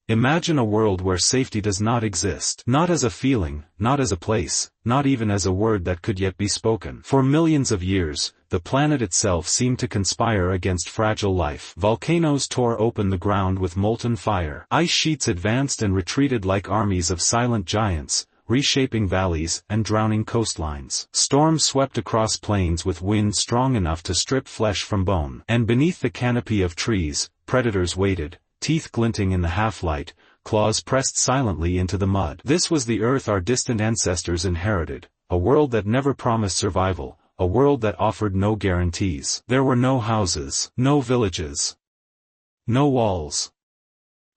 Imagine a world where safety does not exist. Not as a feeling, not as a place, not even as a word that could yet be spoken. For millions of years, the planet itself seemed to conspire against fragile life. Volcanoes tore open the ground with molten fire. Ice sheets advanced and retreated like armies of silent giants, reshaping valleys and drowning coastlines. Storms swept across plains with wind strong enough to strip flesh from bone. And beneath the canopy of trees, predators waited, teeth glinting in the half-light, claws pressed silently into the mud. This was the earth our distant ancestors inherited, a world that never promised survival, a world that offered no guarantees. There were no houses, no villages, no walls.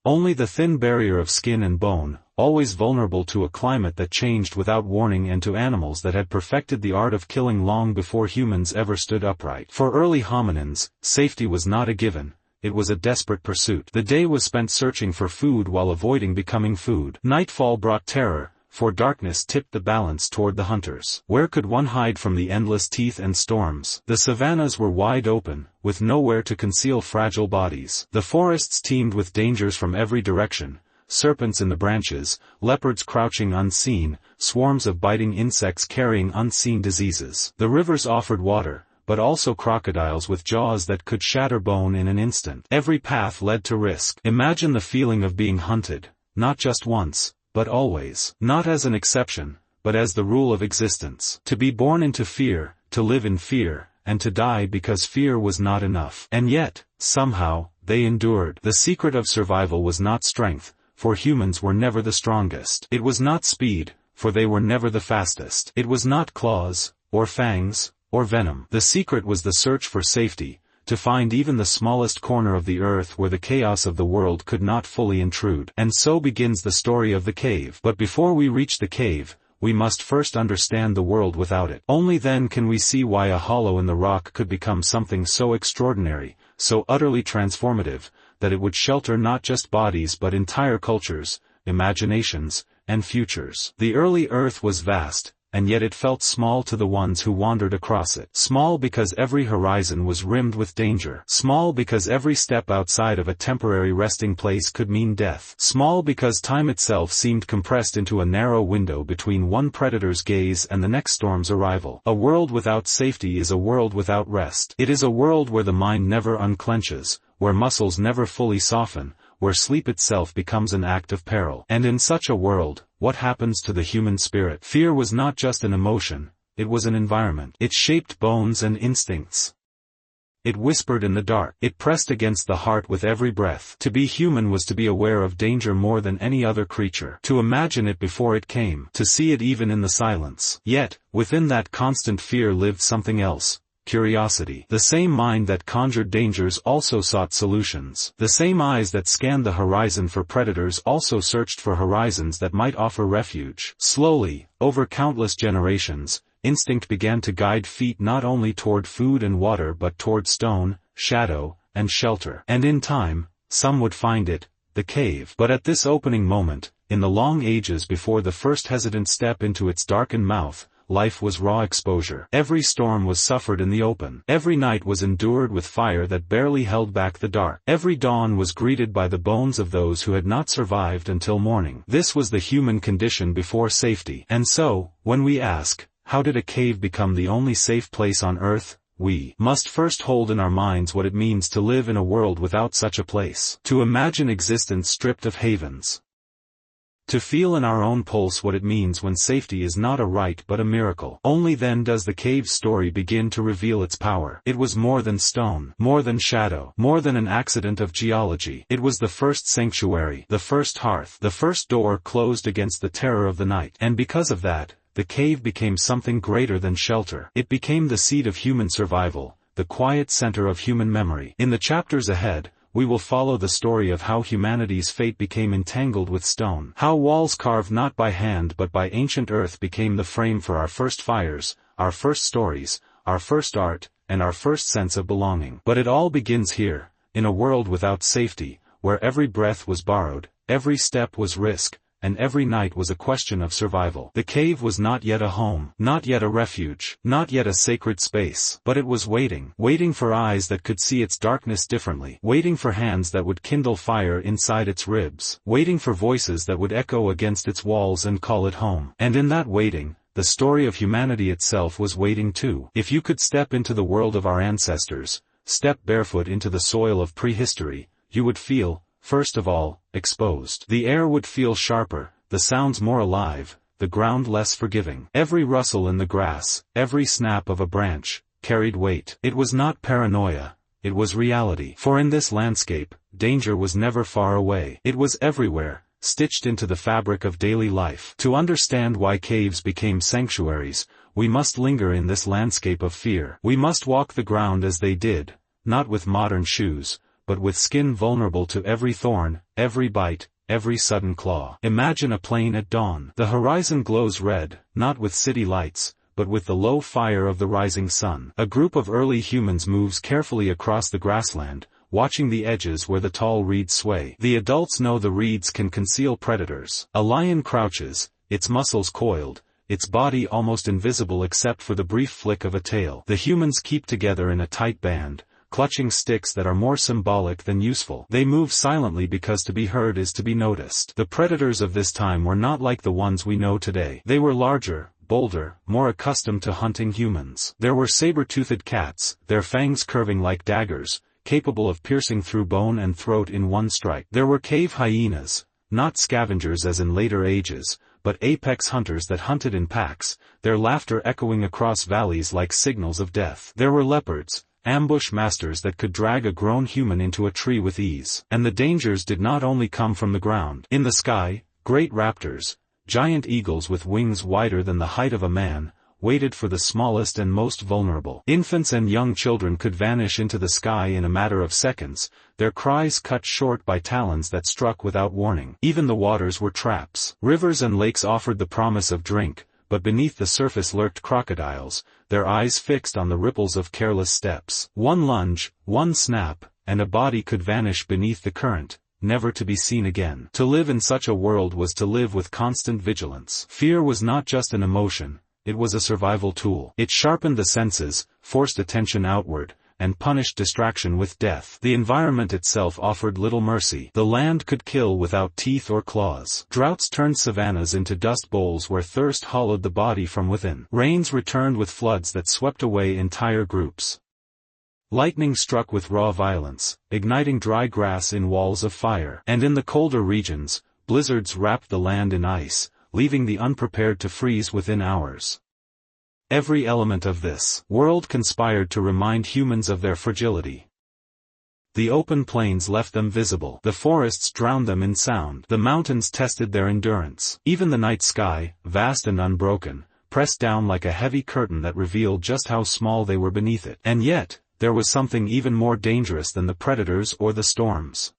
Only the thin barrier of skin and bone, always vulnerable to a climate that changed without warning and to animals that had perfected the art of killing long before humans ever stood upright. For early hominins, safety was not a given. It was a desperate pursuit. The day was spent searching for food while avoiding becoming food. Nightfall brought terror, for darkness tipped the balance toward the hunters. Where could one hide from the endless teeth and storms? The savannas were wide open, with nowhere to conceal fragile bodies. The forests teemed with dangers from every direction. Serpents in the branches, leopards crouching unseen, swarms of biting insects carrying unseen diseases. The rivers offered water, but also crocodiles with jaws that could shatter bone in an instant. Every path led to risk. Imagine the feeling of being hunted, not just once, but always. Not as an exception, but as the rule of existence. To be born into fear, to live in fear, and to die because fear was not enough. And yet, somehow, they endured. The secret of survival was not strength, for humans were never the strongest. It was not speed, for they were never the fastest. It was not claws, or fangs, or venom. The secret was the search for safety, to find even the smallest corner of the earth where the chaos of the world could not fully intrude. And so begins the story of the cave. But before we reach the cave, we must first understand the world without it. Only then can we see why a hollow in the rock could become something so extraordinary, so utterly transformative, that it would shelter not just bodies but entire cultures, imaginations, and futures. The early earth was vast, and yet it felt small to the ones who wandered across it. Small because every horizon was rimmed with danger. Small because every step outside of a temporary resting place could mean death. Small because time itself seemed compressed into a narrow window between one predator's gaze and the next storm's arrival. A world without safety is a world without rest. It is a world where the mind never unclenches, where muscles never fully soften, where sleep itself becomes an act of peril. And in such a world, what happens to the human spirit? Fear was not just an emotion, it was an environment. It shaped bones and instincts. It whispered in the dark. It pressed against the heart with every breath. To be human was to be aware of danger more than any other creature. To imagine it before it came. To see it even in the silence. Yet, within that constant fear lived something else. Curiosity. The same mind that conjured dangers also sought solutions. The same eyes that scanned the horizon for predators also searched for horizons that might offer refuge. Slowly, over countless generations, instinct began to guide feet not only toward food and water but toward stone, shadow, and shelter. And in time, some would find it, the cave. But at this opening moment, in the long ages before the first hesitant step into its darkened mouth, life was raw exposure. Every storm was suffered in the open. Every night was endured with fire that barely held back the dark. Every dawn was greeted by the bones of those who had not survived until morning. This was the human condition before safety. And so, when we ask, how did a cave become the only safe place on earth? We must first hold in our minds what it means to live in a world without such a place. To imagine existence stripped of havens. To feel in our own pulse what it means when safety is not a right but a miracle. Only then does the cave's story begin to reveal its power. It was more than stone, more than shadow, more than an accident of geology. It was the first sanctuary, the first hearth, the first door closed against the terror of the night. And because of that, the cave became something greater than shelter. It became the seat of human survival, the quiet center of human memory. In the chapters ahead, we will follow the story of how humanity's fate became entangled with stone. How walls carved not by hand but by ancient earth became the frame for our first fires, our first stories, our first art, and our first sense of belonging. But it all begins here, in a world without safety, where every breath was borrowed, every step was risk, and every night was a question of survival. The cave was not yet a home, not yet a refuge, not yet a sacred space, but it was waiting. Waiting for eyes that could see its darkness differently, waiting for hands that would kindle fire inside its ribs, waiting for voices that would echo against its walls and call it home. And in that waiting, the story of humanity itself was waiting too. If you could step into the world of our ancestors, step barefoot into the soil of prehistory, you would feel, first of all, exposed. The air would feel sharper, the sounds more alive, the ground less forgiving. Every rustle in the grass, every snap of a branch, carried weight. It was not paranoia, it was reality. For in this landscape, danger was never far away. It was everywhere, stitched into the fabric of daily life. To understand why caves became sanctuaries, we must linger in this landscape of fear. We must walk the ground as they did, not with modern shoes, but with skin vulnerable to every thorn, every bite, every sudden claw. Imagine a plain at dawn. The horizon glows red, not with city lights, but with the low fire of the rising sun. A group of early humans moves carefully across the grassland, watching the edges where the tall reeds sway. The adults know the reeds can conceal predators. A lion crouches, its muscles coiled, its body almost invisible except for the brief flick of a tail. The humans keep together in a tight band, clutching sticks that are more symbolic than useful. They move silently because to be heard is to be noticed. The predators of this time were not like the ones we know today. They were larger, bolder, more accustomed to hunting humans. There were saber-toothed cats, their fangs curving like daggers, capable of piercing through bone and throat in one strike. There were cave hyenas, not scavengers as in later ages, but apex hunters that hunted in packs, their laughter echoing across valleys like signals of death. There were leopards, ambush masters that could drag a grown human into a tree with ease. And the dangers did not only come from the ground. In the sky, great raptors, giant eagles with wings wider than the height of a man, waited for the smallest and most vulnerable. Infants and young children could vanish into the sky in a matter of seconds, their cries cut short by talons that struck without warning. Even the waters were traps. Rivers and lakes offered the promise of drink, but beneath the surface lurked crocodiles, their eyes fixed on the ripples of careless steps. One lunge, one snap, and a body could vanish beneath the current, never to be seen again. To live in such a world was to live with constant vigilance. Fear was not just an emotion, it was a survival tool. It sharpened the senses, forced attention outward, and punished distraction with death. The environment itself offered little mercy. The land could kill without teeth or claws. Droughts turned savannas into dust bowls where thirst hollowed the body from within. Rains returned with floods that swept away entire groups. Lightning struck with raw violence, igniting dry grass in walls of fire. And in the colder regions, blizzards wrapped the land in ice, leaving the unprepared to freeze within hours. Every element of this world conspired to remind humans of their fragility. The open plains left them visible. The forests drowned them in sound. The mountains tested their endurance. Even the night sky, vast and unbroken, pressed down like a heavy curtain that revealed just how small they were beneath it. And yet, there was something even more dangerous than the predators or the storms.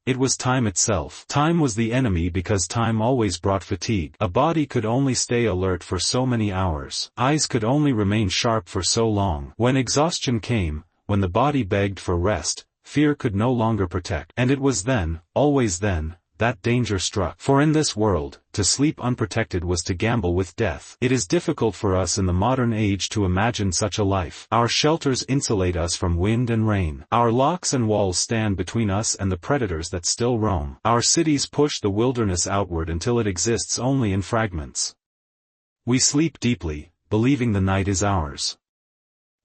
It was time itself. Time was the enemy because time always brought fatigue. A body could only stay alert for so many hours. Eyes could only remain sharp for so long. When exhaustion came, when the body begged for rest, fear could no longer protect. And it was then, always then, that danger struck. For in this world, to sleep unprotected was to gamble with death. It is difficult for us in the modern age to imagine such a life. Our shelters insulate us from wind and rain. Our locks and walls stand between us and the predators that still roam. Our cities push the wilderness outward until it exists only in fragments. We sleep deeply, believing the night is ours.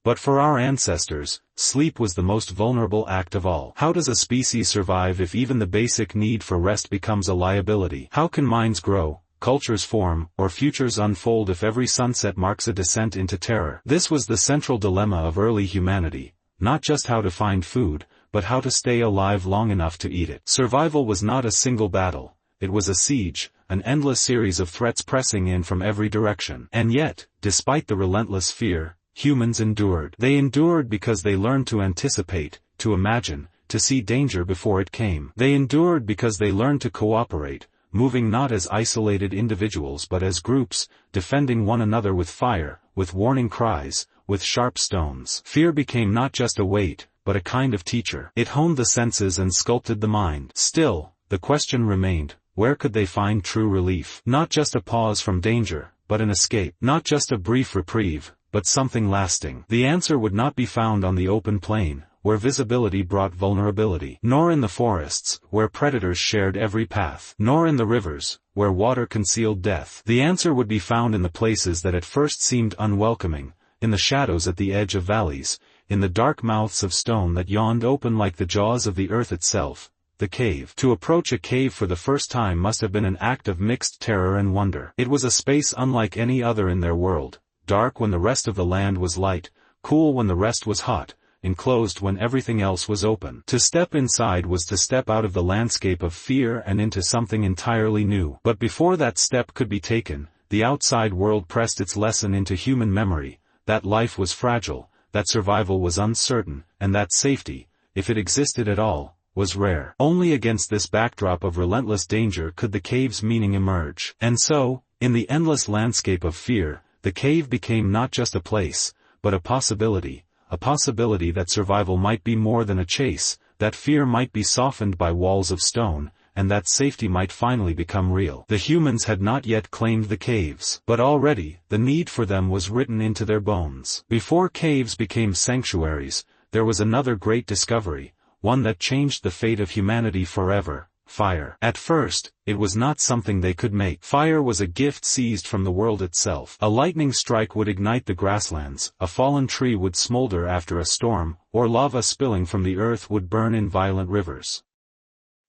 But for our ancestors, sleep was the most vulnerable act of all. How does a species survive if even the basic need for rest becomes a liability? How can minds grow, cultures form, or futures unfold if every sunset marks a descent into terror? This was the central dilemma of early humanity, not just how to find food, but how to stay alive long enough to eat it. Survival was not a single battle, it was a siege, an endless series of threats pressing in from every direction. And yet, despite the relentless fear, humans endured. They endured because they learned to anticipate, to imagine, to see danger before it came. They endured because they learned to cooperate, moving not as isolated individuals but as groups, defending one another with fire, with warning cries, with sharp stones. Fear became not just a weight, but a kind of teacher. It honed the senses and sculpted the mind. Still, the question remained, where could they find true relief? Not just a pause from danger, but an escape. Not just a brief reprieve, but something lasting. The answer would not be found on the open plain, where visibility brought vulnerability, nor in the forests, where predators shared every path, nor in the rivers, where water concealed death. The answer would be found in the places that at first seemed unwelcoming, in the shadows at the edge of valleys, in the dark mouths of stone that yawned open like the jaws of the earth itself, the cave. To approach a cave for the first time must have been an act of mixed terror and wonder. It was a space unlike any other in their world, dark when the rest of the land was light, cool when the rest was hot, enclosed when everything else was open. To step inside was to step out of the landscape of fear and into something entirely new. But before that step could be taken, the outside world pressed its lesson into human memory, that life was fragile, that survival was uncertain, and that safety, if it existed at all, was rare. Only against this backdrop of relentless danger could the cave's meaning emerge. And so, in the endless landscape of fear, the cave became not just a place, but a possibility that survival might be more than a chase, that fear might be softened by walls of stone, and that safety might finally become real. The humans had not yet claimed the caves, but already, the need for them was written into their bones. Before caves became sanctuaries, there was another great discovery, one that changed the fate of humanity forever: fire. At first, it was not something they could make. Fire was a gift seized from the world itself. A lightning strike would ignite the grasslands, a fallen tree would smolder after a storm, or lava spilling from the earth would burn in violent rivers.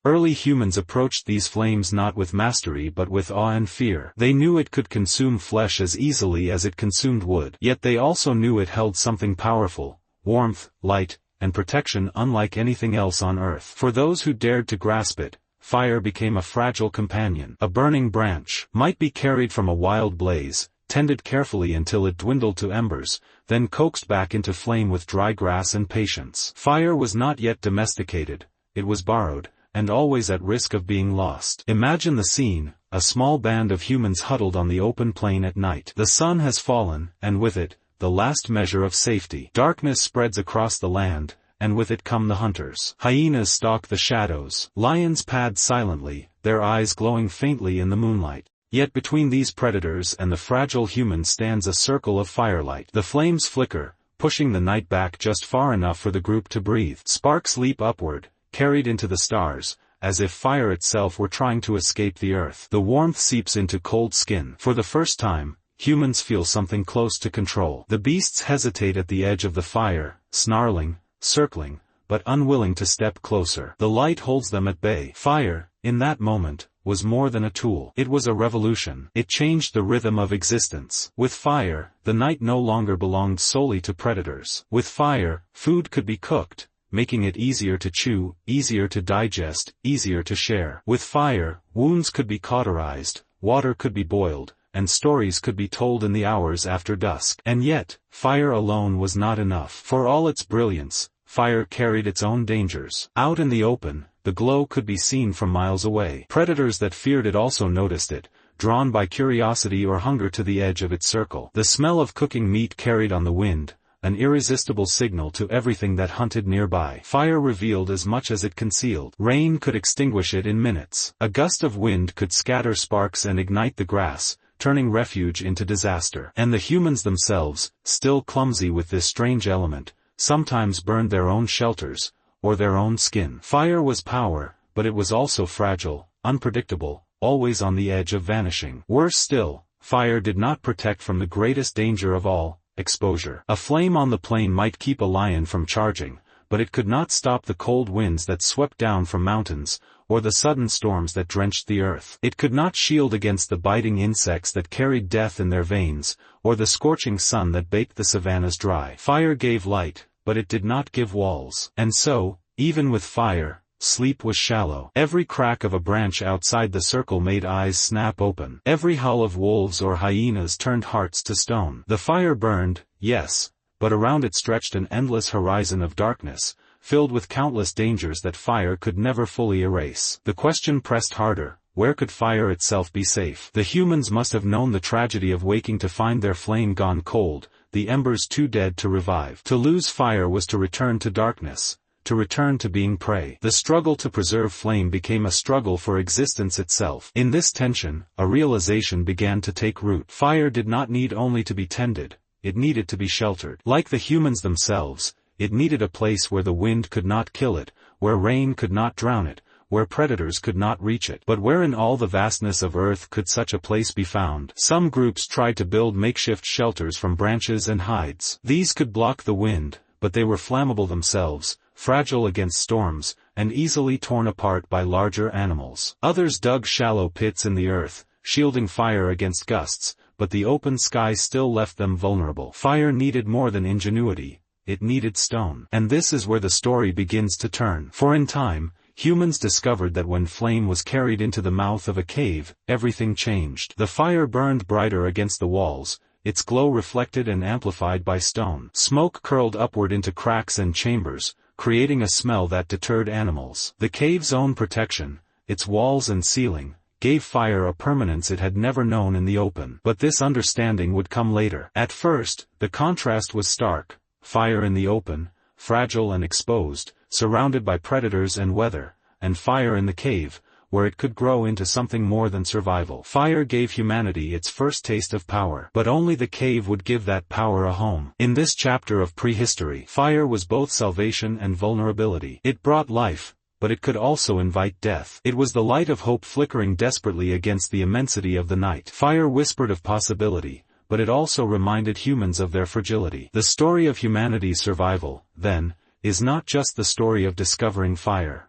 Early humans approached these flames not with mastery but with awe and fear. They knew it could consume flesh as easily as it consumed wood. Yet they also knew it held something powerful: warmth, light, and protection unlike anything else on earth. For those who dared to grasp it, fire became a fragile companion. A burning branch might be carried from a wild blaze, tended carefully until it dwindled to embers, then coaxed back into flame with dry grass and patience. Fire was not yet domesticated, it was borrowed, and always at risk of being lost. Imagine the scene: a small band of humans huddled on the open plain at night. The sun has fallen, and with it, the last measure of safety. Darkness spreads across the land, and with it come the hunters. Hyenas stalk the shadows. Lions pad silently, their eyes glowing faintly in the moonlight. Yet between these predators and the fragile human stands a circle of firelight. The flames flicker, pushing the night back just far enough for the group to breathe. Sparks leap upward, carried into the stars, as if fire itself were trying to escape the earth. The warmth seeps into cold skin. For the first time, humans feel something close to control. The beasts hesitate at the edge of the fire, snarling, circling, but unwilling to step closer. The light holds them at bay. Fire, in that moment, was more than a tool. It was a revolution. It changed the rhythm of existence. With fire, the night no longer belonged solely to predators. With fire, food could be cooked, making it easier to chew, easier to digest, easier to share. With fire, wounds could be cauterized, water could be boiled, and stories could be told in the hours after dusk. And yet, fire alone was not enough. For all its brilliance, fire carried its own dangers. Out in the open, the glow could be seen from miles away. Predators that feared it also noticed it, drawn by curiosity or hunger to the edge of its circle. The smell of cooking meat carried on the wind, an irresistible signal to everything that hunted nearby. Fire revealed as much as it concealed. Rain could extinguish it in minutes. A gust of wind could scatter sparks and ignite the grass, turning refuge into disaster. And the humans themselves, still clumsy with this strange element, sometimes burned their own shelters, or their own skin. Fire was power, but it was also fragile, unpredictable, always on the edge of vanishing. Worse still, fire did not protect from the greatest danger of all: exposure. A flame on the plain might keep a lion from charging, but it could not stop the cold winds that swept down from mountains, or the sudden storms that drenched the earth. It could not shield against the biting insects that carried death in their veins, or the scorching sun that baked the savannas dry. Fire gave light, but it did not give walls. And so, even with fire, sleep was shallow. Every crack of a branch outside the circle made eyes snap open. Every howl of wolves or hyenas turned hearts to stone. The fire burned, yes, but around it stretched an endless horizon of darkness, filled with countless dangers that fire could never fully erase. The question pressed harder: where could fire itself be safe? The humans must have known the tragedy of waking to find their flame gone cold, the embers too dead to revive. To lose fire was to return to darkness, to return to being prey. The struggle to preserve flame became a struggle for existence itself. In this tension, a realization began to take root. Fire did not need only to be tended, it needed to be sheltered. Like the humans themselves, it needed a place where the wind could not kill it, where rain could not drown it, where predators could not reach it. But where in all the vastness of Earth could such a place be found? Some groups tried to build makeshift shelters from branches and hides. These could block the wind, but they were flammable themselves, fragile against storms, and easily torn apart by larger animals. Others dug shallow pits in the earth, shielding fire against gusts, but the open sky still left them vulnerable. Fire needed more than ingenuity, it needed stone. And this is where the story begins to turn. For in time, humans discovered that when flame was carried into the mouth of a cave, everything changed. The fire burned brighter against the walls, its glow reflected and amplified by stone. Smoke curled upward into cracks and chambers, creating a smell that deterred animals. The cave's own protection, its walls and ceiling, gave fire a permanence it had never known in the open. But this understanding would come later. At first, the contrast was stark: fire in the open, fragile and exposed, surrounded by predators and weather, and fire in the cave, where it could grow into something more than survival. Fire gave humanity its first taste of power, but only the cave would give that power a home. In this chapter of prehistory, fire was both salvation and vulnerability. It brought life, but it could also invite death. It was the light of hope flickering desperately against the immensity of the night. Fire whispered of possibility, but it also reminded humans of their fragility. The story of humanity's survival, then, is not just the story of discovering fire.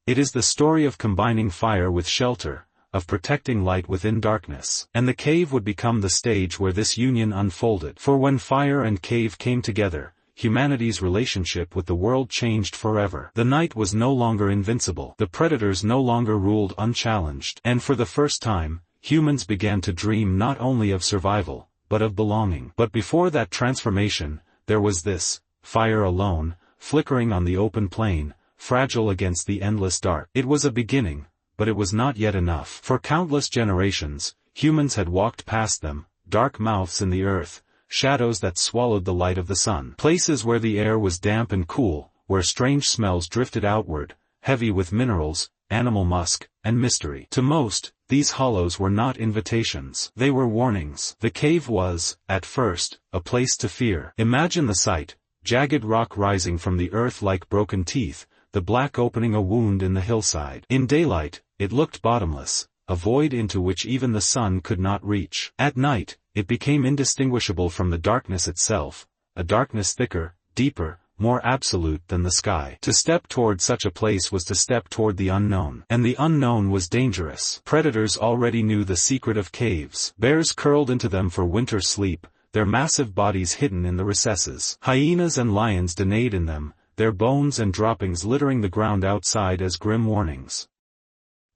It is the story of combining fire with shelter, of protecting light within darkness. And the cave would become the stage where this union unfolded. For when fire and cave came together, humanity's relationship with the world changed forever. The night was no longer invincible. The predators no longer ruled unchallenged. And for the first time, humans began to dream not only of survival, but of belonging. But before that transformation, there was this: fire alone, flickering on the open plain, fragile against the endless dark. It was a beginning, but it was not yet enough. For countless generations, humans had walked past them, dark mouths in the earth, shadows that swallowed the light of the sun. Places where the air was damp and cool, where strange smells drifted outward, heavy with minerals, animal musk, and mystery. To most, these hollows were not invitations. They were warnings. The cave was, at first, a place to fear. Imagine the sight: jagged rock rising from the earth like broken teeth, the black opening a wound in the hillside. In daylight, it looked bottomless, a void into which even the sun could not reach. At night, it became indistinguishable from the darkness itself, a darkness thicker, deeper, more absolute than the sky. To step toward such a place was to step toward the unknown. And the unknown was dangerous. Predators already knew the secret of caves. Bears curled into them for winter sleep, their massive bodies hidden in the recesses. Hyenas and lions denayed in them, their bones and droppings littering the ground outside as grim warnings.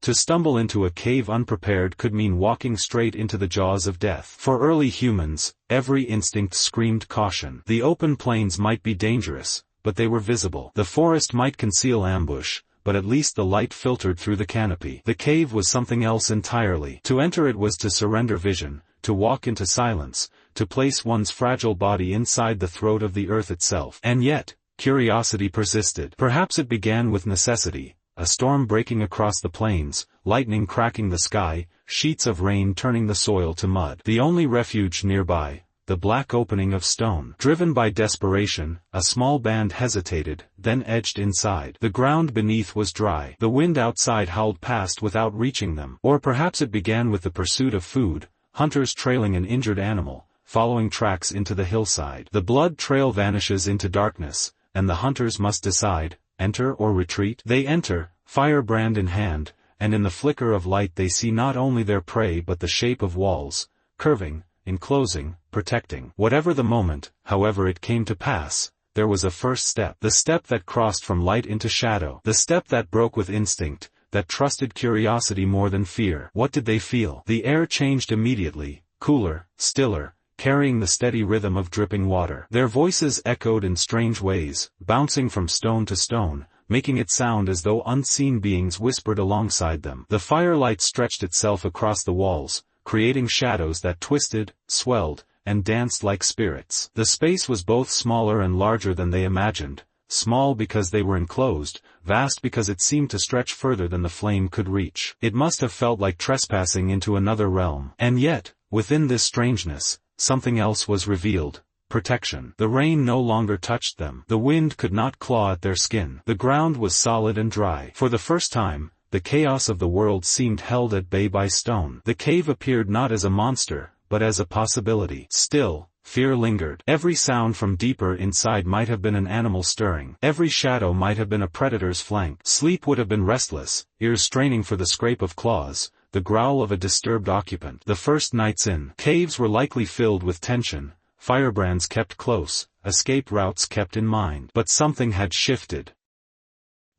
To stumble into a cave unprepared could mean walking straight into the jaws of death. For early humans, every instinct screamed caution. The open plains might be dangerous, but they were visible. The forest might conceal ambush, but at least the light filtered through the canopy. The cave was something else entirely. To enter it was to surrender vision, to walk into silence, to place one's fragile body inside the throat of the earth itself. And yet, curiosity persisted. Perhaps it began with necessity: a storm breaking across the plains, lightning cracking the sky, sheets of rain turning the soil to mud. The only refuge nearby, the black opening of stone. Driven by desperation, a small band hesitated, then edged inside. The ground beneath was dry. The wind outside howled past without reaching them. Or perhaps it began with the pursuit of food, hunters trailing an injured animal, following tracks into the hillside. The blood trail vanishes into darkness, and the hunters must decide: enter or retreat. They enter, firebrand in hand, and in the flicker of light they see not only their prey but the shape of walls, curving, enclosing, protecting. Whatever the moment, however it came to pass, there was a first step. The step that crossed from light into shadow. The step that broke with instinct, that trusted curiosity more than fear. What did they feel? The air changed immediately, cooler, stiller, carrying the steady rhythm of dripping water. Their voices echoed in strange ways, bouncing from stone to stone, making it sound as though unseen beings whispered alongside them. The firelight stretched itself across the walls, creating shadows that twisted, swelled, and danced like spirits. The space was both smaller and larger than they imagined, small because they were enclosed, vast because it seemed to stretch further than the flame could reach. It must have felt like trespassing into another realm. And yet, within this strangeness, something else was revealed. Protection. The rain no longer touched them. The wind could not claw at their skin. The ground was solid and dry. For the first time, the chaos of the world seemed held at bay by stone. The cave appeared not as a monster, but as a possibility. Still, fear lingered. Every sound from deeper inside might have been an animal stirring. Every shadow might have been a predator's flank. Sleep would have been restless, ears straining for the scrape of claws, the growl of a disturbed occupant. The first nights in caves were likely filled with tension, firebrands kept close, escape routes kept in mind. But something had shifted.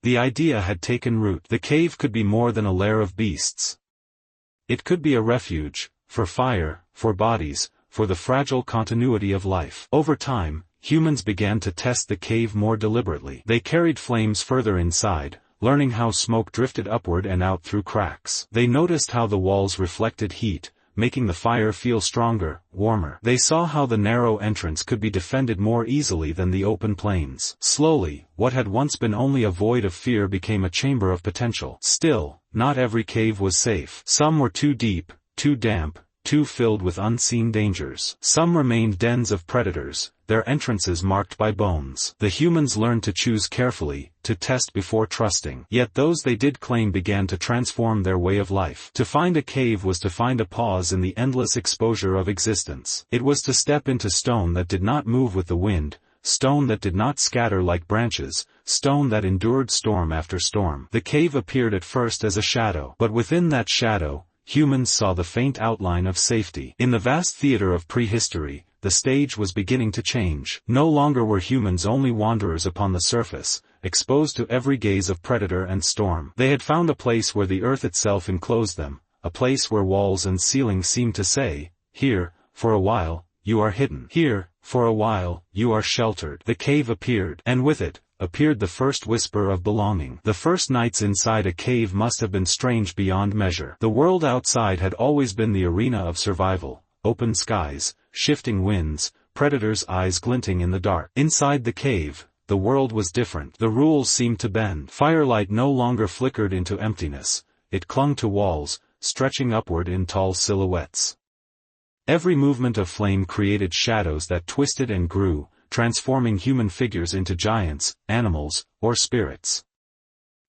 The idea had taken root. The cave could be more than a lair of beasts. It could be a refuge, for fire, for bodies, for the fragile continuity of life. Over time, humans began to test the cave more deliberately. They carried flames further inside, learning how smoke drifted upward and out through cracks. They noticed how the walls reflected heat, making the fire feel stronger, warmer. They saw how the narrow entrance could be defended more easily than the open plains. Slowly, what had once been only a void of fear became a chamber of potential. Still, not every cave was safe. Some were too deep, too damp, too filled with unseen dangers. Some remained dens of predators, their entrances marked by bones. The humans learned to choose carefully, to test before trusting. Yet those they did claim began to transform their way of life. To find a cave was to find a pause in the endless exposure of existence. It was to step into stone that did not move with the wind, stone that did not scatter like branches, stone that endured storm after storm. The cave appeared at first as a shadow, but within that shadow, humans saw the faint outline of safety. In the vast theater of prehistory, the stage was beginning to change. No longer were humans only wanderers upon the surface, exposed to every gaze of predator and storm. They had found a place where the earth itself enclosed them, a place where walls and ceilings seemed to say, "Here, for a while, you are hidden. Here, for a while, you are sheltered." The cave appeared, and with it, appeared the first whisper of belonging. The first nights inside a cave must have been strange beyond measure. The world outside had always been the arena of survival, open skies, shifting winds, predators' eyes glinting in the dark. Inside the cave, the world was different. The rules seemed to bend. Firelight no longer flickered into emptiness, it clung to walls, stretching upward in tall silhouettes. Every movement of flame created shadows that twisted and grew, transforming human figures into giants, animals, or spirits.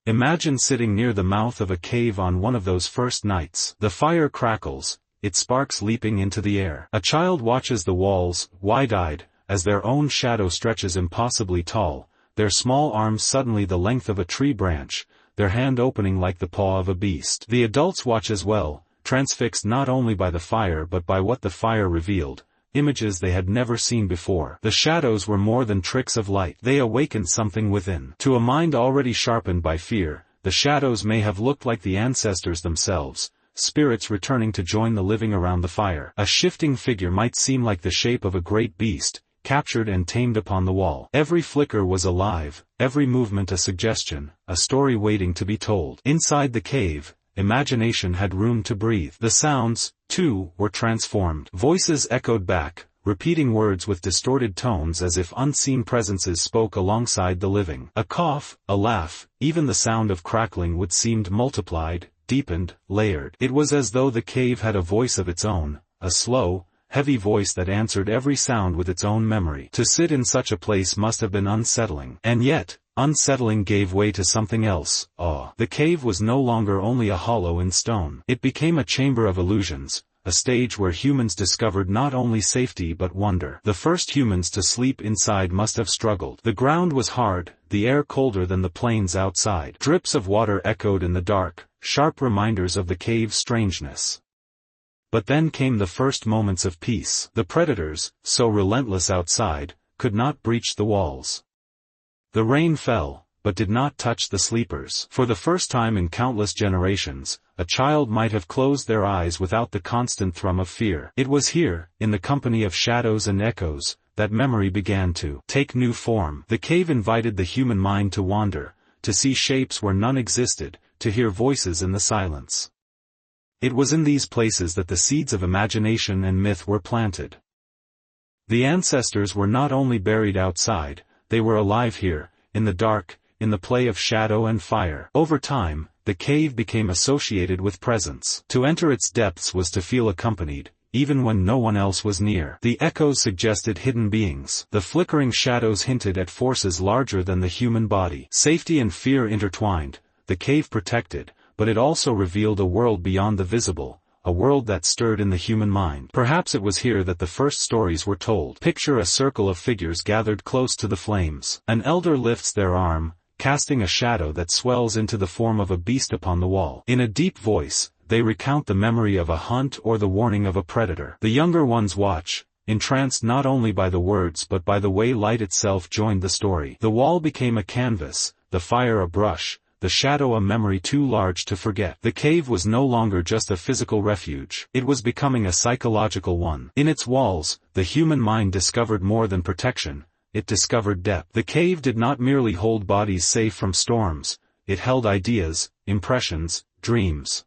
Imagine sitting near the mouth of a cave on one of those first nights. The fire crackles, its sparks leaping into the air. A child watches the walls, wide-eyed, as their own shadow stretches impossibly tall, their small arms suddenly the length of a tree branch, their hand opening like the paw of a beast. The adults watch as well, transfixed not only by the fire but by what the fire revealed, images they had never seen before. The shadows were more than tricks of light. They awakened something within. To a mind already sharpened by fear, the shadows may have looked like the ancestors themselves, spirits returning to join the living around the fire. A shifting figure might seem like the shape of a great beast, captured and tamed upon the wall. Every flicker was alive, every movement a suggestion, a story waiting to be told. Inside the cave, imagination had room to breathe. The sounds, too, were transformed. Voices echoed back, repeating words with distorted tones as if unseen presences spoke alongside the living. A cough, a laugh, even the sound of crackling would seemed multiplied, deepened, layered. It was as though the cave had a voice of its own, a slow, heavy voice that answered every sound with its own memory. To sit in such a place must have been unsettling. And yet, unsettling gave way to something else, awe. The cave was no longer only a hollow in stone. It became a chamber of illusions, a stage where humans discovered not only safety but wonder. The first humans to sleep inside must have struggled. The ground was hard, the air colder than the plains outside. Drips of water echoed in the dark, sharp reminders of the cave's strangeness. But then came the first moments of peace. The predators, so relentless outside, could not breach the walls. The rain fell, but did not touch the sleepers. For the first time in countless generations, a child might have closed their eyes without the constant thrum of fear. It was here, in the company of shadows and echoes, that memory began to take new form. The cave invited the human mind to wander, to see shapes where none existed, to hear voices in the silence. It was in these places that the seeds of imagination and myth were planted. The ancestors were not only buried outside, they were alive here, in the dark, in the play of shadow and fire. Over time, the cave became associated with presence. To enter its depths was to feel accompanied, even when no one else was near. The echoes suggested hidden beings. The flickering shadows hinted at forces larger than the human body. Safety and fear intertwined, the cave protected, but it also revealed a world beyond the visible, a world that stirred in the human mind. Perhaps it was here that the first stories were told. Picture a circle of figures gathered close to the flames. An elder lifts their arm, casting a shadow that swells into the form of a beast upon the wall. In a deep voice, they recount the memory of a hunt or the warning of a predator. The younger ones watch, entranced not only by the words but by the way light itself joined the story. The wall became a canvas, the fire a brush, the shadow a memory too large to forget. The cave was no longer just a physical refuge. It was becoming a psychological one. In its walls, the human mind discovered more than protection. It discovered depth. The cave did not merely hold bodies safe from storms, it held ideas, impressions, dreams.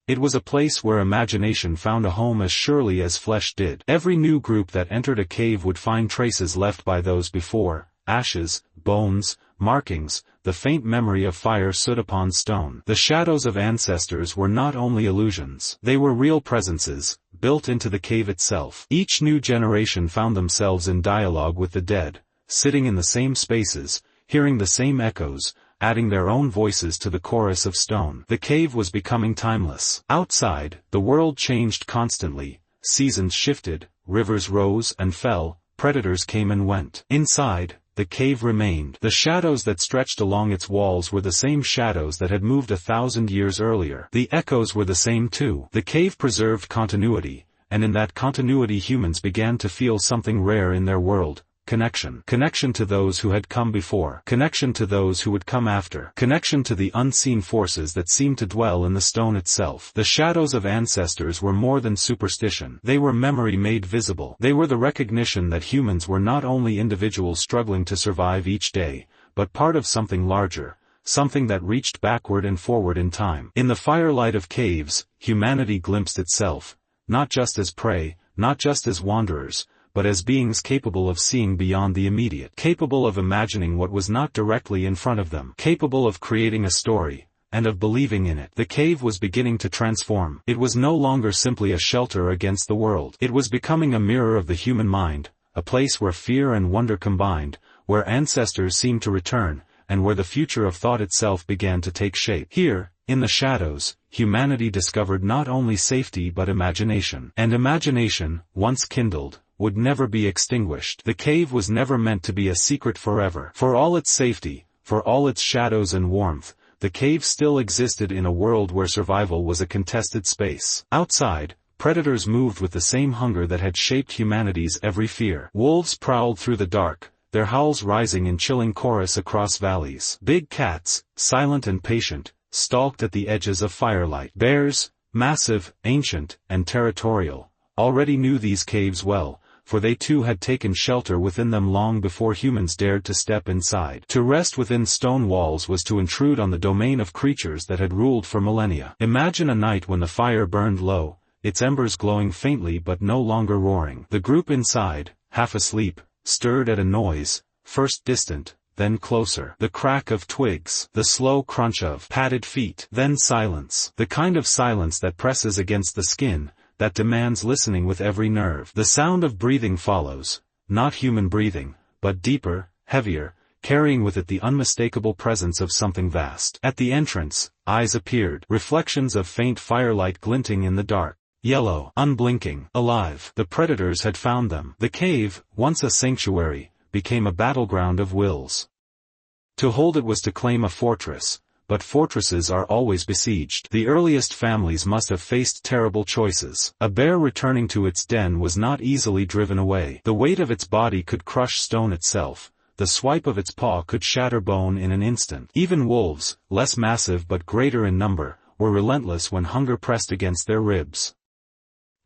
It was a place where imagination found a home as surely as flesh did. Every new group that entered a cave would find traces left by those before, ashes, bones, markings, the faint memory of fire soot upon stone. The shadows of ancestors were not only illusions. They were real presences, built into the cave itself. Each new generation found themselves in dialogue with the dead, sitting in the same spaces, hearing the same echoes, adding their own voices to the chorus of stone. The cave was becoming timeless. Outside, the world changed constantly, seasons shifted, rivers rose and fell, predators came and went. Inside, the cave remained. The shadows that stretched along its walls were the same shadows that had moved 1,000 years earlier. The echoes were the same too. The cave preserved continuity, and in that continuity humans began to feel something rare in their world. Connection. Connection to those who had come before. Connection to those who would come after. Connection to the unseen forces that seemed to dwell in the stone itself. The shadows of ancestors were more than superstition. They were memory made visible. They were the recognition that humans were not only individuals struggling to survive each day, but part of something larger, something that reached backward and forward in time. In the firelight of caves, humanity glimpsed itself, not just as prey, not just as wanderers, but as beings capable of seeing beyond the immediate, capable of imagining what was not directly in front of them, capable of creating a story, and of believing in it. The cave was beginning to transform. It was no longer simply a shelter against the world. It was becoming a mirror of the human mind, a place where fear and wonder combined, where ancestors seemed to return, and where the future of thought itself began to take shape. Here, in the shadows, humanity discovered not only safety but imagination. And imagination, once kindled, would never be extinguished. The cave was never meant to be a secret forever. For all its safety, for all its shadows and warmth, the cave still existed in a world where survival was a contested space. Outside, predators moved with the same hunger that had shaped humanity's every fear. Wolves prowled through the dark, their howls rising in chilling chorus across valleys. Big cats, silent and patient, stalked at the edges of firelight. Bears, massive, ancient, and territorial, already knew these caves well, for they too had taken shelter within them long before humans dared to step inside. To rest within stone walls was to intrude on the domain of creatures that had ruled for millennia. Imagine a night when the fire burned low, its embers glowing faintly but no longer roaring. The group inside, half asleep, stirred at a noise, first distant, then closer. The crack of twigs, the slow crunch of padded feet, then silence. The kind of silence that presses against the skin, that demands listening with every nerve. The sound of breathing follows, not human breathing, but deeper, heavier, carrying with it the unmistakable presence of something vast. At the entrance, eyes appeared, reflections of faint firelight glinting in the dark. Yellow, unblinking, alive. The predators had found them. The cave, once a sanctuary, became a battleground of wills. To hold it was to claim a fortress, but fortresses are always besieged. The earliest families must have faced terrible choices. A bear returning to its den was not easily driven away. The weight of its body could crush stone itself. The swipe of its paw could shatter bone in an instant. Even wolves, less massive but greater in number, were relentless when hunger pressed against their ribs.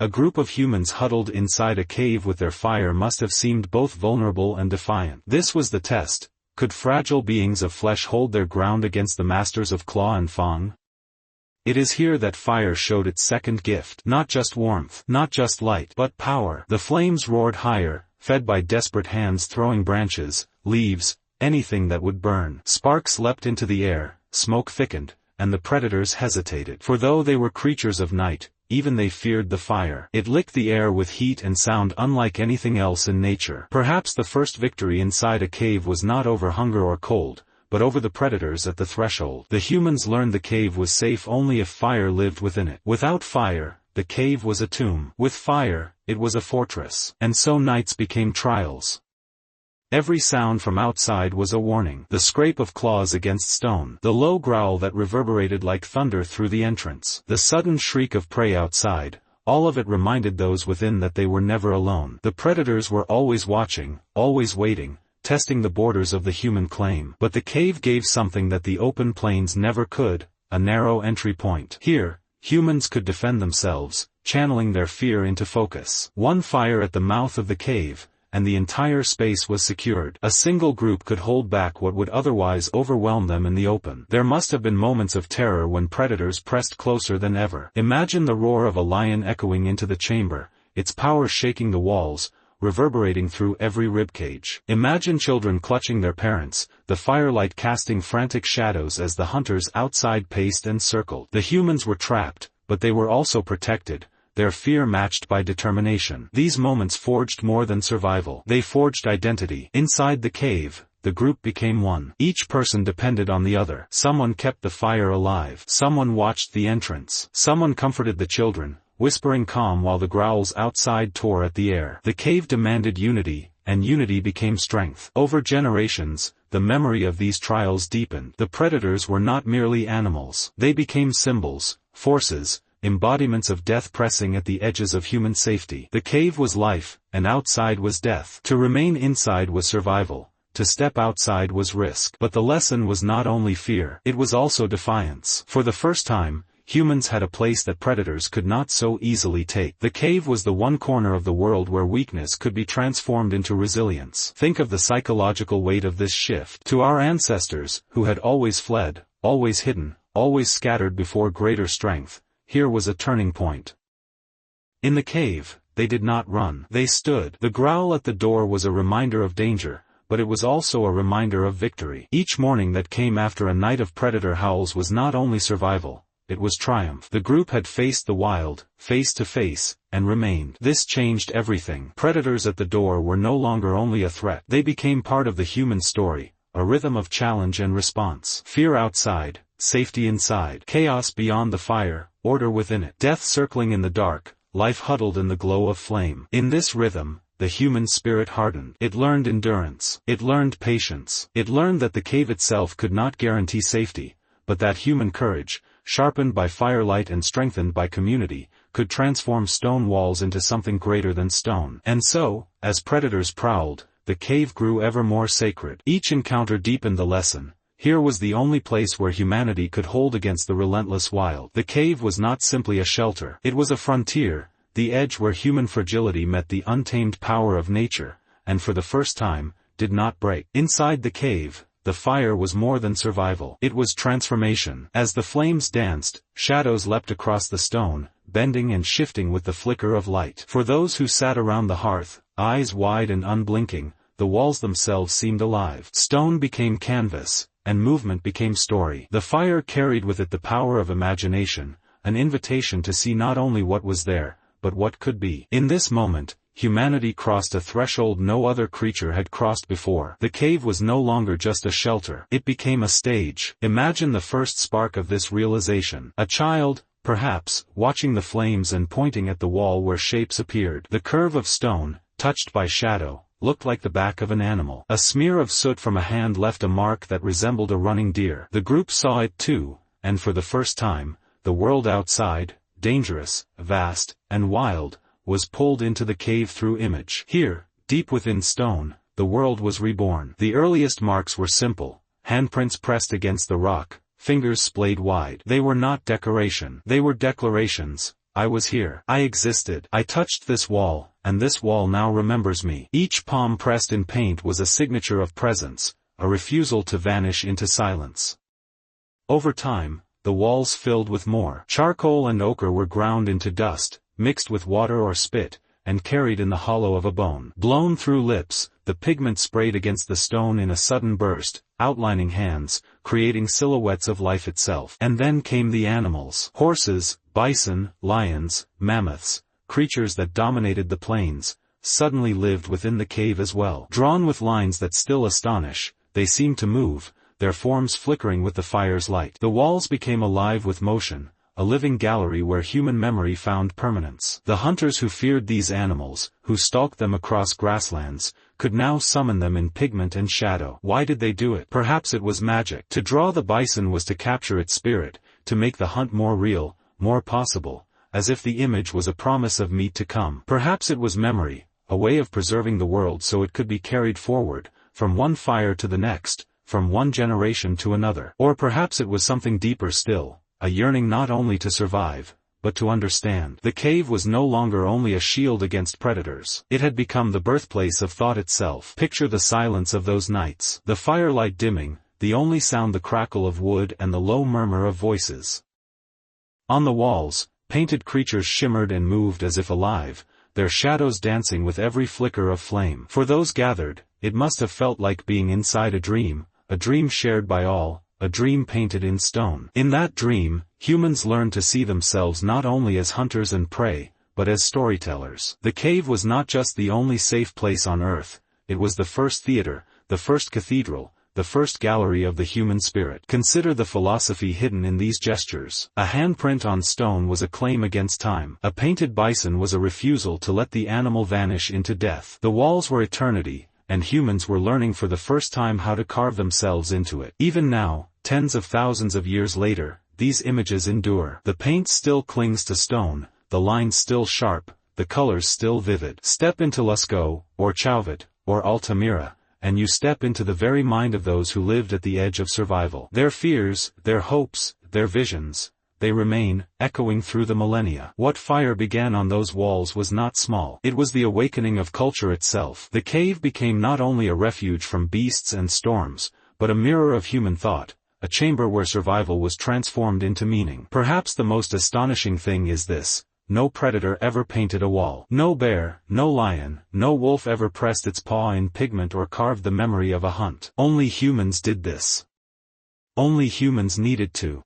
A group of humans huddled inside a cave with their fire must have seemed both vulnerable and defiant. This was the test. Could fragile beings of flesh hold their ground against the masters of claw and fang? It is here that fire showed its second gift. Not just warmth, not just light, but power. The flames roared higher, fed by desperate hands throwing branches, leaves, anything that would burn. Sparks leapt into the air, smoke thickened, and the predators hesitated. For though they were creatures of night, even they feared the fire. It licked the air with heat and sound unlike anything else in nature. Perhaps the first victory inside a cave was not over hunger or cold, but over the predators at the threshold. The humans learned the cave was safe only if fire lived within it. Without fire, the cave was a tomb. With fire, it was a fortress. And so nights became trials. Every sound from outside was a warning. The scrape of claws against stone. The low growl that reverberated like thunder through the entrance. The sudden shriek of prey outside. All of it reminded those within that they were never alone. The predators were always watching, always waiting, testing the borders of the human claim. But the cave gave something that the open plains never could, a narrow entry point. Here, humans could defend themselves, channeling their fear into focus. One fire at the mouth of the cave, and the entire space was secured. A single group could hold back what would otherwise overwhelm them in the open. There must have been moments of terror when predators pressed closer than ever. Imagine the roar of a lion echoing into the chamber, its power shaking the walls, reverberating through every ribcage. Imagine children clutching their parents, the firelight casting frantic shadows as the hunters outside paced and circled. The humans were trapped, but they were also protected, their fear matched by determination. These moments forged more than survival. They forged identity. Inside the cave, the group became one. Each person depended on the other. Someone kept the fire alive. Someone watched the entrance. Someone comforted the children, whispering calm while the growls outside tore at the air. The cave demanded unity, and unity became strength. Over generations, the memory of these trials deepened. The predators were not merely animals. They became symbols, forces, embodiments of death pressing at the edges of human safety. The cave was life, and outside was death. To remain inside was survival. To step outside was risk. But the lesson was not only fear, it was also defiance. For the first time, humans had a place that predators could not so easily take. The cave was the one corner of the world where weakness could be transformed into resilience. Think of the psychological weight of this shift. To our ancestors, who had always fled, always hidden, always scattered before greater strength, here was a turning point. In the cave, they did not run. They stood. The growl at the door was a reminder of danger, but it was also a reminder of victory. Each morning that came after a night of predator howls was not only survival, it was triumph. The group had faced the wild, face to face, and remained. This changed everything. Predators at the door were no longer only a threat. They became part of the human story, a rhythm of challenge and response. Fear outside, safety inside. Chaos beyond the fire, order within it. Death circling in the dark, life huddled in the glow of flame. In this rhythm, the human spirit hardened. It learned endurance. It learned patience. It learned that the cave itself could not guarantee safety, but that human courage, sharpened by firelight and strengthened by community, could transform stone walls into something greater than stone. And so, as predators prowled, the cave grew ever more sacred. Each encounter deepened the lesson. Here was the only place where humanity could hold against the relentless wild. The cave was not simply a shelter. It was a frontier, the edge where human fragility met the untamed power of nature, and for the first time, did not break. Inside the cave, the fire was more than survival. It was transformation. As the flames danced, shadows leapt across the stone, bending and shifting with the flicker of light. For those who sat around the hearth, eyes wide and unblinking, the walls themselves seemed alive. Stone became canvas, and movement became story. The fire carried with it the power of imagination, an invitation to see not only what was there, but what could be. In this moment, humanity crossed a threshold no other creature had crossed before. The cave was no longer just a shelter. It became a stage. Imagine the first spark of this realization. A child, perhaps, watching the flames and pointing at the wall where shapes appeared. The curve of stone, touched by shadow, looked like the back of an animal. A smear of soot from a hand left a mark that resembled a running deer. The group saw it too, and for the first time, the world outside, dangerous, vast, and wild, was pulled into the cave through image. Here, deep within stone, the world was reborn. The earliest marks were simple, handprints pressed against the rock, fingers splayed wide. They were not decoration. They were declarations. I was here. I existed. I touched this wall, and this wall now remembers me. Each palm pressed in paint was a signature of presence, a refusal to vanish into silence. Over time, the walls filled with more. Charcoal and ochre were ground into dust, mixed with water or spit, and carried in the hollow of a bone. Blown through lips, the pigment sprayed against the stone in a sudden burst, outlining hands, creating silhouettes of life itself. And then came the animals. Horses, bison, lions, mammoths, creatures that dominated the plains, suddenly lived within the cave as well. Drawn with lines that still astonish, they seemed to move, their forms flickering with the fire's light. The walls became alive with motion, a living gallery where human memory found permanence. The hunters who feared these animals, who stalked them across grasslands, could now summon them in pigment and shadow. Why did they do it? Perhaps it was magic. To draw the bison was to capture its spirit, to make the hunt more real, more possible, as if the image was a promise of meat to come. Perhaps it was memory, a way of preserving the world so it could be carried forward, from one fire to the next, from one generation to another. Or perhaps it was something deeper still, a yearning not only to survive, but to understand. The cave was no longer only a shield against predators. It had become the birthplace of thought itself. Picture the silence of those nights. The firelight dimming, the only sound the crackle of wood and the low murmur of voices. On the walls, painted creatures shimmered and moved as if alive, their shadows dancing with every flicker of flame. For those gathered, it must have felt like being inside a dream shared by all, a dream painted in stone. In that dream, humans learned to see themselves not only as hunters and prey, but as storytellers. The cave was not just the only safe place on Earth, it was the first theater, the first cathedral, the first gallery of the human spirit. Consider the philosophy hidden in these gestures. A handprint on stone was a claim against time. A painted bison was a refusal to let the animal vanish into death. The walls were eternity, and humans were learning for the first time how to carve themselves into it. Even now, tens of thousands of years later, these images endure. The paint still clings to stone, the lines still sharp, the colors still vivid. Step into Lascaux, or Chauvet, or Altamira, and you step into the very mind of those who lived at the edge of survival. Their fears, their hopes, their visions, they remain, echoing through the millennia. What fire began on those walls was not small. It was the awakening of culture itself. The cave became not only a refuge from beasts and storms, but a mirror of human thought, a chamber where survival was transformed into meaning. Perhaps the most astonishing thing is this: no predator ever painted a wall. No bear, no lion, no wolf ever pressed its paw in pigment or carved the memory of a hunt. Only humans did this. Only humans needed to.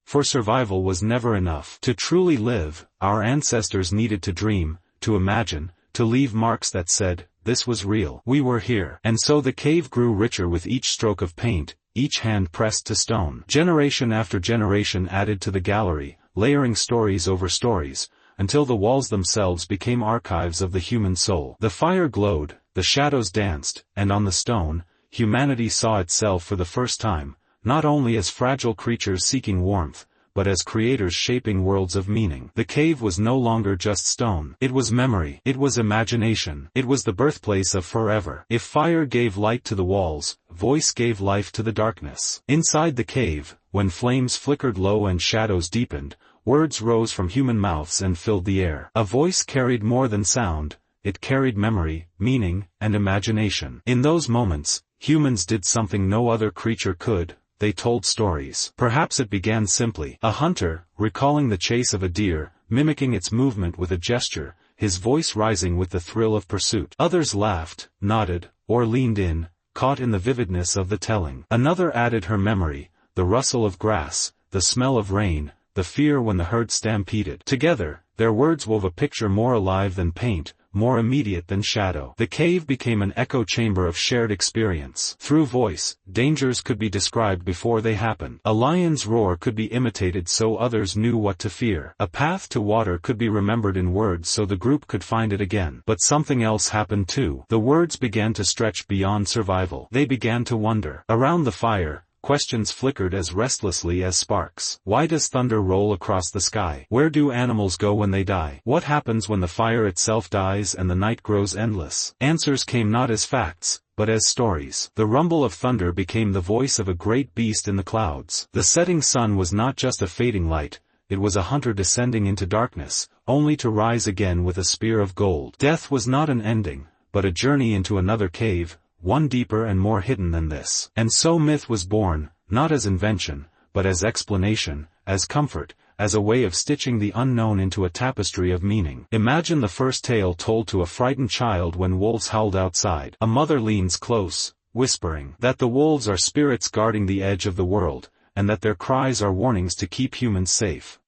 For survival was never enough. To truly live, our ancestors needed to dream, to imagine, to leave marks that said, this was real. We were here. And so the cave grew richer with each stroke of paint, each hand pressed to stone. Generation after generation added to the gallery, layering stories over stories, until the walls themselves became archives of the human soul. The fire glowed, the shadows danced, and on the stone, humanity saw itself for the first time, not only as fragile creatures seeking warmth, but as creators shaping worlds of meaning. The cave was no longer just stone. It was memory. It was imagination. It was the birthplace of forever. If fire gave light to the walls, voice gave life to the darkness. Inside the cave, when flames flickered low and shadows deepened, words rose from human mouths and filled the air. A voice carried more than sound, it carried memory, meaning, and imagination. In those moments, humans did something no other creature could. They told stories. Perhaps it began simply. A hunter, recalling the chase of a deer, mimicking its movement with a gesture, his voice rising with the thrill of pursuit. Others laughed, nodded, or leaned in, caught in the vividness of the telling. Another added her memory, the rustle of grass, the smell of rain, the fear when the herd stampeded. Together, their words wove a picture more alive than paint, more immediate than shadow. The cave became an echo chamber of shared experience. Through voice, dangers could be described before they happened. A lion's roar could be imitated so others knew what to fear. A path to water could be remembered in words so the group could find it again. But something else happened too. The words began to stretch beyond survival. They began to wonder. Around the fire, questions flickered as restlessly as sparks. Why does thunder roll across the sky? Where do animals go when they die? What happens when the fire itself dies and the night grows endless? Answers came not as facts, but as stories. The rumble of thunder became the voice of a great beast in the clouds. The setting sun was not just a fading light, it was a hunter descending into darkness, only to rise again with a spear of gold. Death was not an ending, but a journey into another cave, one deeper and more hidden than this. And so myth was born, not as invention, but as explanation, as comfort, as a way of stitching the unknown into a tapestry of meaning. Imagine the first tale told to a frightened child when wolves howled outside. A mother leans close, whispering that the wolves are spirits guarding the edge of the world, and that their cries are warnings to keep humans safe.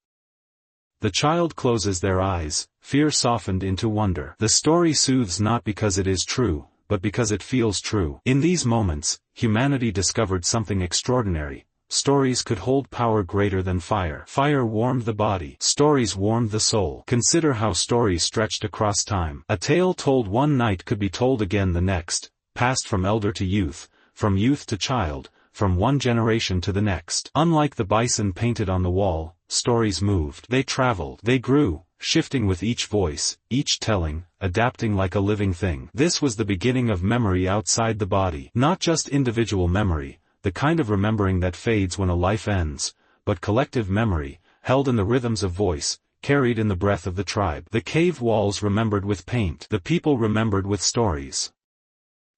The child closes their eyes, fear softened into wonder. The story soothes not because it is true, but because it feels true. In these moments, humanity discovered something extraordinary. Stories could hold power greater than fire. Fire warmed the body. Stories warmed the soul. Consider how stories stretched across time. A tale told one night could be told again the next, passed from elder to youth, from youth to child, from one generation to the next. Unlike the bison painted on the wall, stories moved. They traveled. They grew, shifting with each voice, each telling, adapting like a living thing. This was the beginning of memory outside the body. Not just individual memory, the kind of remembering that fades when a life ends, but collective memory, held in the rhythms of voice, carried in the breath of the tribe. The cave walls remembered with paint. The people remembered with stories.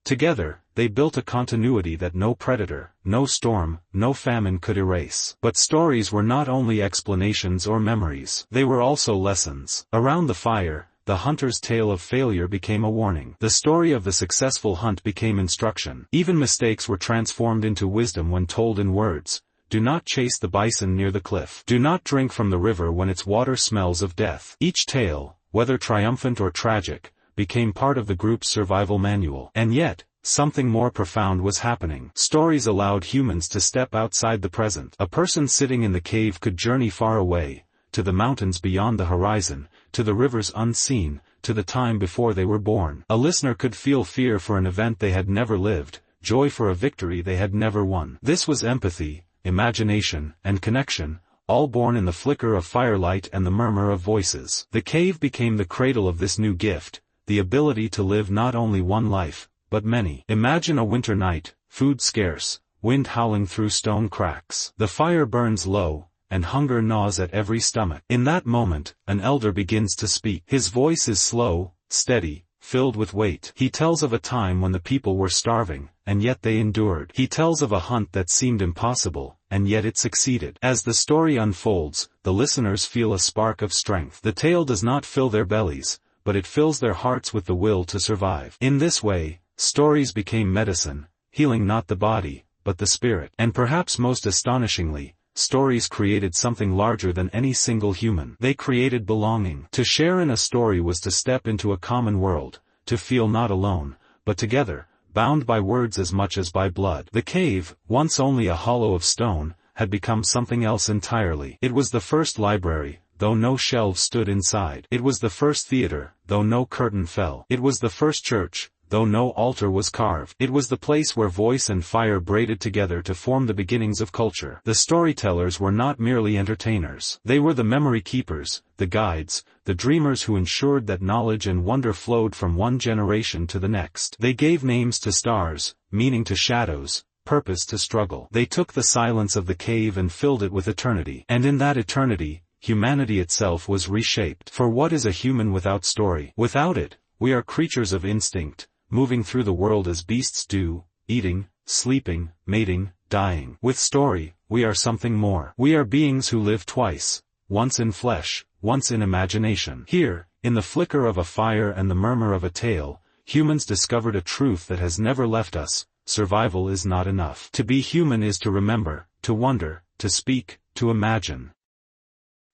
Together, they built a continuity that no predator, no storm, no famine could erase. But stories were not only explanations or memories. They were also lessons. Around the fire, the hunter's tale of failure became a warning. The story of the successful hunt became instruction. Even mistakes were transformed into wisdom when told in words. Do not chase the bison near the cliff. Do not drink from the river when its water smells of death. Each tale, whether triumphant or tragic, became part of the group's survival manual. And yet, something more profound was happening. Stories allowed humans to step outside the present. A person sitting in the cave could journey far away, to the mountains beyond the horizon, to the rivers unseen, to the time before they were born. A listener could feel fear for an event they had never lived, joy for a victory they had never won. This was empathy, imagination, and connection, all born in the flicker of firelight and the murmur of voices. The cave became the cradle of this new gift, the ability to live not only one life, but many. Imagine a winter night, food scarce, wind howling through stone cracks. The fire burns low, and hunger gnaws at every stomach. In that moment, an elder begins to speak. His voice is slow, steady, filled with weight. He tells of a time when the people were starving, and yet they endured. He tells of a hunt that seemed impossible, and yet it succeeded. As the story unfolds, the listeners feel a spark of strength. The tale does not fill their bellies, but it fills their hearts with the will to survive. In this way, stories became medicine, healing not the body, but the spirit. And perhaps most astonishingly, stories created something larger than any single human. They created belonging. To share in a story was to step into a common world, to feel not alone, but together, bound by words as much as by blood. The cave, once only a hollow of stone, had become something else entirely. It was the first library, though no shelves stood inside. It was the first theater, though no curtain fell. It was the first church, though no altar was carved. It was the place where voice and fire braided together to form the beginnings of culture. The storytellers were not merely entertainers. They were the memory keepers, the guides, the dreamers who ensured that knowledge and wonder flowed from one generation to the next. They gave names to stars, meaning to shadows, purpose to struggle. They took the silence of the cave and filled it with eternity. And in that eternity, humanity itself was reshaped. For what is a human without story? Without it, we are creatures of instinct, moving through the world as beasts do, eating, sleeping, mating, dying. With story, we are something more. We are beings who live twice, once in flesh, once in imagination. Here, in the flicker of a fire and the murmur of a tale, humans discovered a truth that has never left us: survival is not enough. To be human is to remember, to wonder, to speak, to imagine,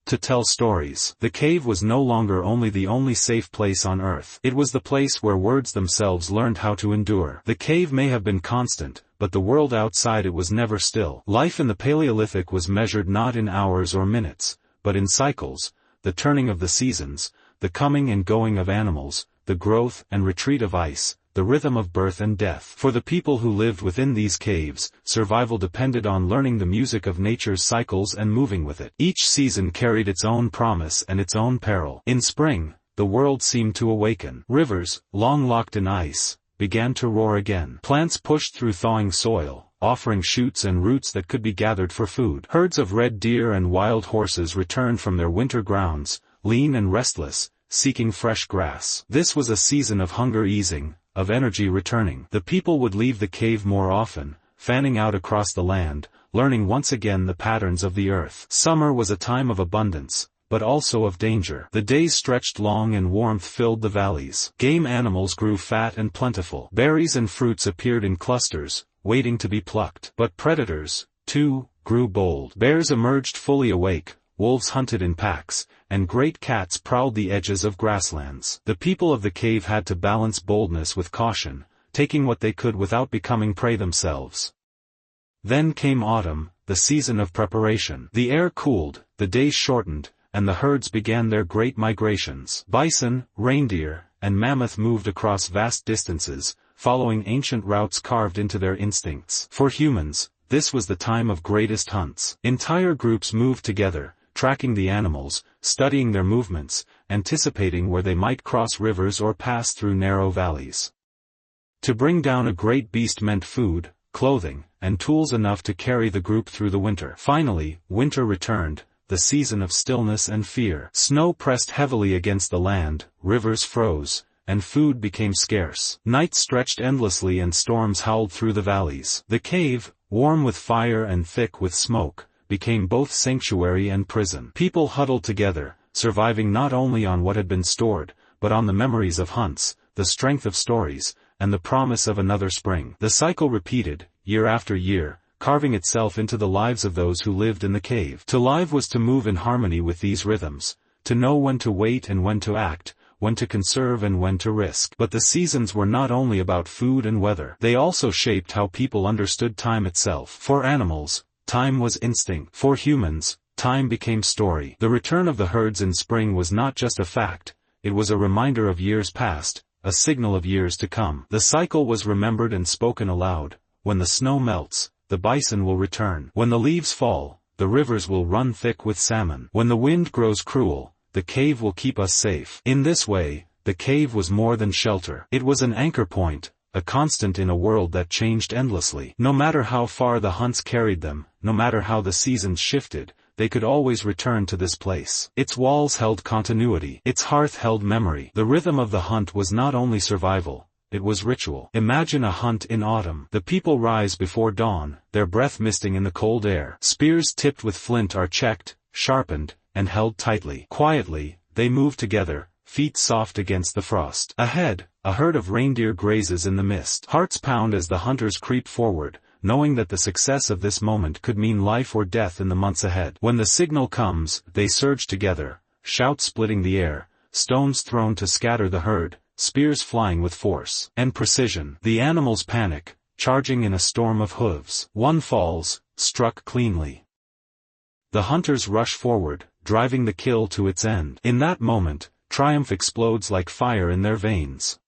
to tell stories. The cave was no longer only the only safe place on earth. It was the place where words themselves learned how to endure. The cave may have been constant, but the world outside it was never still. Life in the Paleolithic was measured not in hours or minutes, but in cycles, the turning of the seasons, the coming and going of animals, the growth and retreat of ice, the rhythm of birth and death. For the people who lived within these caves, survival depended on learning the music of nature's cycles and moving with it. Each season carried its own promise and its own peril. In spring, the world seemed to awaken. Rivers, long locked in ice, began to roar again. Plants pushed through thawing soil, offering shoots and roots that could be gathered for food. Herds of red deer and wild horses returned from their winter grounds, lean and restless, seeking fresh grass. This was a season of hunger easing, of energy returning. The people would leave the cave more often, fanning out across the land, learning once again the patterns of the earth. Summer was a time of abundance, but also of danger. The days stretched long and warmth filled the valleys. Game animals grew fat and plentiful. Berries and fruits appeared in clusters, waiting to be plucked. But predators, too, grew bold. Bears emerged fully awake, wolves hunted in packs, and great cats prowled the edges of grasslands. The people of the cave had to balance boldness with caution, taking what they could without becoming prey themselves. Then came autumn, the season of preparation. The air cooled, the days shortened, and the herds began their great migrations. Bison, reindeer, and mammoth moved across vast distances, following ancient routes carved into their instincts. For humans, this was the time of greatest hunts. Entire groups moved together, tracking the animals, studying their movements, anticipating where they might cross rivers or pass through narrow valleys. To bring down a great beast meant food, clothing, and tools enough to carry the group through the winter. Finally, winter returned, the season of stillness and fear. Snow pressed heavily against the land, rivers froze, and food became scarce. Nights stretched endlessly and storms howled through the valleys. The cave, warm with fire and thick with smoke, became both sanctuary and prison. People huddled together, surviving not only on what had been stored, but on the memories of hunts, the strength of stories, and the promise of another spring. The cycle repeated, year after year, carving itself into the lives of those who lived in the cave. To live was to move in harmony with these rhythms, to know when to wait and when to act, when to conserve and when to risk. But the seasons were not only about food and weather. They also shaped how people understood time itself. For animals, time was instinct. For humans, time became story. The return of the herds in spring was not just a fact, it was a reminder of years past, a signal of years to come. The cycle was remembered and spoken aloud. When the snow melts, the bison will return. When the leaves fall, the rivers will run thick with salmon. When the wind grows cruel, the cave will keep us safe. In this way, the cave was more than shelter. It was an anchor point, a constant in a world that changed endlessly. No matter how far the hunts carried them, no matter how the seasons shifted, they could always return to this place. Its walls held continuity. Its hearth held memory. The rhythm of the hunt was not only survival, it was ritual. Imagine a hunt in autumn. The people rise before dawn, their breath misting in the cold air. Spears tipped with flint are checked, sharpened, and held tightly. Quietly, they move together, feet soft against the frost. Ahead, a herd of reindeer grazes in the mist. Hearts pound as the hunters creep forward, knowing that the success of this moment could mean life or death in the months ahead. When the signal comes, they surge together, shouts splitting the air, stones thrown to scatter the herd, spears flying with force and precision. The animals panic, charging in a storm of hooves. One falls, struck cleanly. The hunters rush forward, driving the kill to its end. In that moment, triumph explodes like fire in their veins.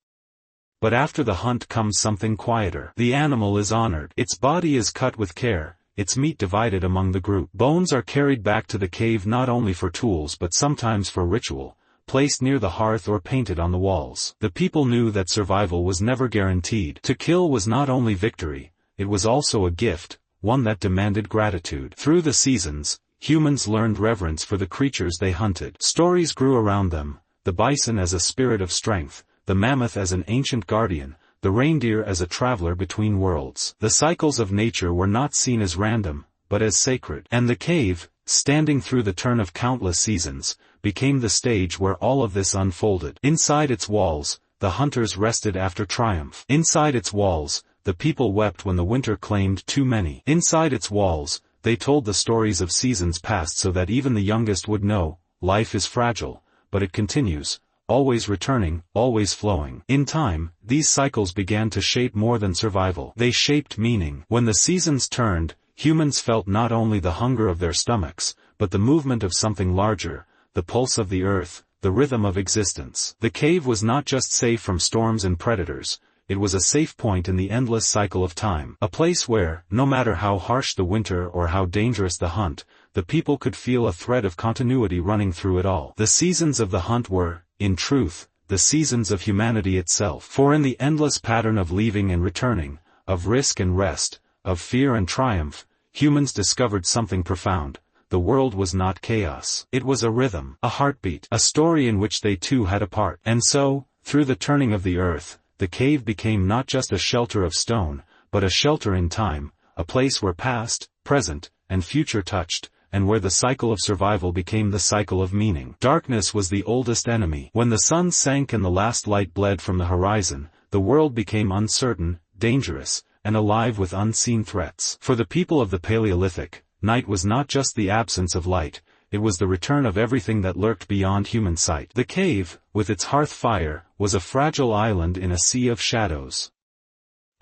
But after the hunt comes something quieter. The animal is honored. Its body is cut with care, its meat divided among the group. Bones are carried back to the cave not only for tools but sometimes for ritual, placed near the hearth or painted on the walls. The people knew that survival was never guaranteed. To kill was not only victory, it was also a gift, one that demanded gratitude. Through the seasons, humans learned reverence for the creatures they hunted. Stories grew around them, the bison as a spirit of strength, the mammoth as an ancient guardian, the reindeer as a traveler between worlds. The cycles of nature were not seen as random, but as sacred. And the cave, standing through the turn of countless seasons, became the stage where all of this unfolded. Inside its walls, the hunters rested after triumph. Inside its walls, the people wept when the winter claimed too many. Inside its walls, they told the stories of seasons past so that even the youngest would know, life is fragile, but it continues, always returning, always flowing. In time, these cycles began to shape more than survival. They shaped meaning. When the seasons turned, humans felt not only the hunger of their stomachs, but the movement of something larger, the pulse of the earth, the rhythm of existence. The cave was not just safe from storms and predators, it was a safe point in the endless cycle of time. A place where, no matter how harsh the winter or how dangerous the hunt, the people could feel a thread of continuity running through it all. The seasons of the hunt were, in truth, the seasons of humanity itself. For in the endless pattern of leaving and returning, of risk and rest, of fear and triumph, humans discovered something profound. The world was not chaos. It was a rhythm, a heartbeat, a story in which they too had a part. And so, through the turning of the earth, the cave became not just a shelter of stone, but a shelter in time, a place where past, present, and future touched, and where the cycle of survival became the cycle of meaning. Darkness was the oldest enemy. When the sun sank and the last light bled from the horizon, the world became uncertain, dangerous, and alive with unseen threats. For the people of the Paleolithic, night was not just the absence of light, it was the return of everything that lurked beyond human sight. The cave, with its hearth fire, was a fragile island in a sea of shadows.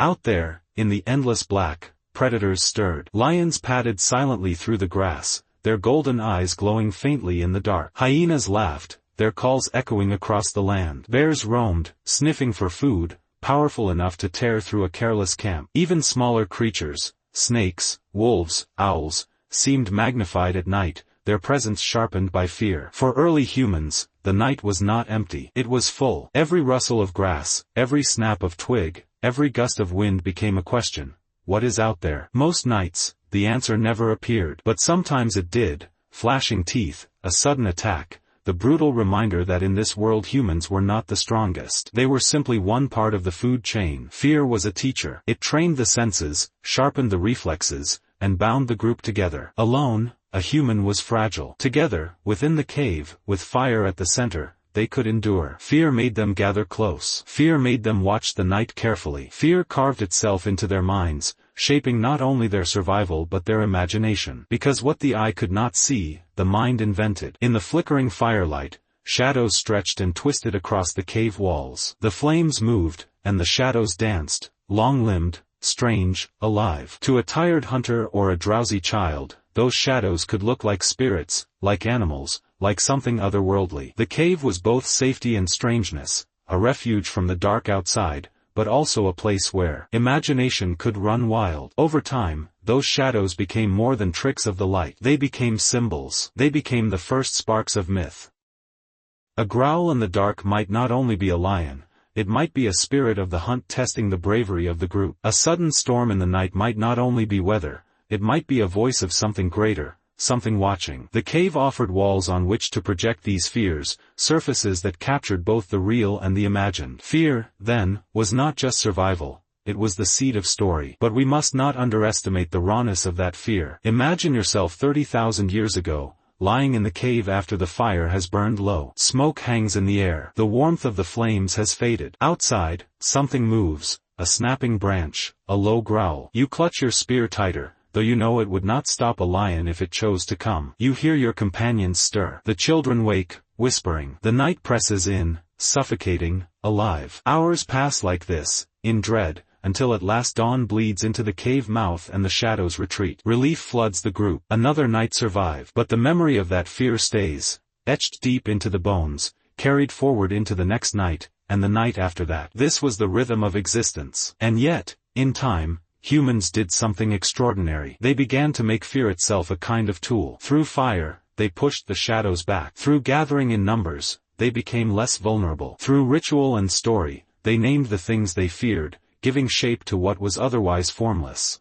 Out there, in the endless black, predators stirred. Lions padded silently through the grass, their golden eyes glowing faintly in the dark. Hyenas laughed, their calls echoing across the land. Bears roamed, sniffing for food, powerful enough to tear through a careless camp. Even smaller creatures, snakes, wolves, owls, seemed magnified at night, their presence sharpened by fear. For early humans, the night was not empty. It was full. Every rustle of grass, every snap of twig, every gust of wind became a question. What is out there? Most nights, the answer never appeared. But sometimes it did, flashing teeth, a sudden attack, the brutal reminder that in this world humans were not the strongest. They were simply one part of the food chain. Fear was a teacher. It trained the senses, sharpened the reflexes, and bound the group together. Alone, a human was fragile. Together, within the cave, with fire at the center, they could endure. Fear made them gather close. Fear made them watch the night carefully. Fear carved itself into their minds, shaping not only their survival but their imagination. Because what the eye could not see, the mind invented. In the flickering firelight, shadows stretched and twisted across the cave walls. The flames moved, and the shadows danced, long-limbed, strange, alive. To a tired hunter or a drowsy child, those shadows could look like spirits, like animals, like something otherworldly. The cave was both safety and strangeness, a refuge from the dark outside, but also a place where imagination could run wild. Over time, those shadows became more than tricks of the light. They became symbols. They became the first sparks of myth. A growl in the dark might not only be a lion, it might be a spirit of the hunt testing the bravery of the group. A sudden storm in the night might not only be weather, it might be a voice of something greater, something watching. The cave offered walls on which to project these fears, surfaces that captured both the real and the imagined. Fear, then, was not just survival, it was the seed of story. But we must not underestimate the rawness of that fear. Imagine yourself 30,000 years ago, lying in the cave after the fire has burned low. Smoke hangs in the air. The warmth of the flames has faded. Outside, something moves, a snapping branch, a low growl. You clutch your spear tighter, though you know it would not stop a lion if it chose to come. You hear your companions stir. The children wake, whispering. The night presses in, suffocating, alive. Hours pass like this, in dread, until at last dawn bleeds into the cave mouth and the shadows retreat. Relief floods the group. Another night survived. But the memory of that fear stays, etched deep into the bones, carried forward into the next night, and the night after that. This was the rhythm of existence. And yet, in time, humans did something extraordinary. They began to make fear itself a kind of tool. Through fire, they pushed the shadows back. Through gathering in numbers, they became less vulnerable. Through ritual and story, they named the things they feared, giving shape to what was otherwise formless.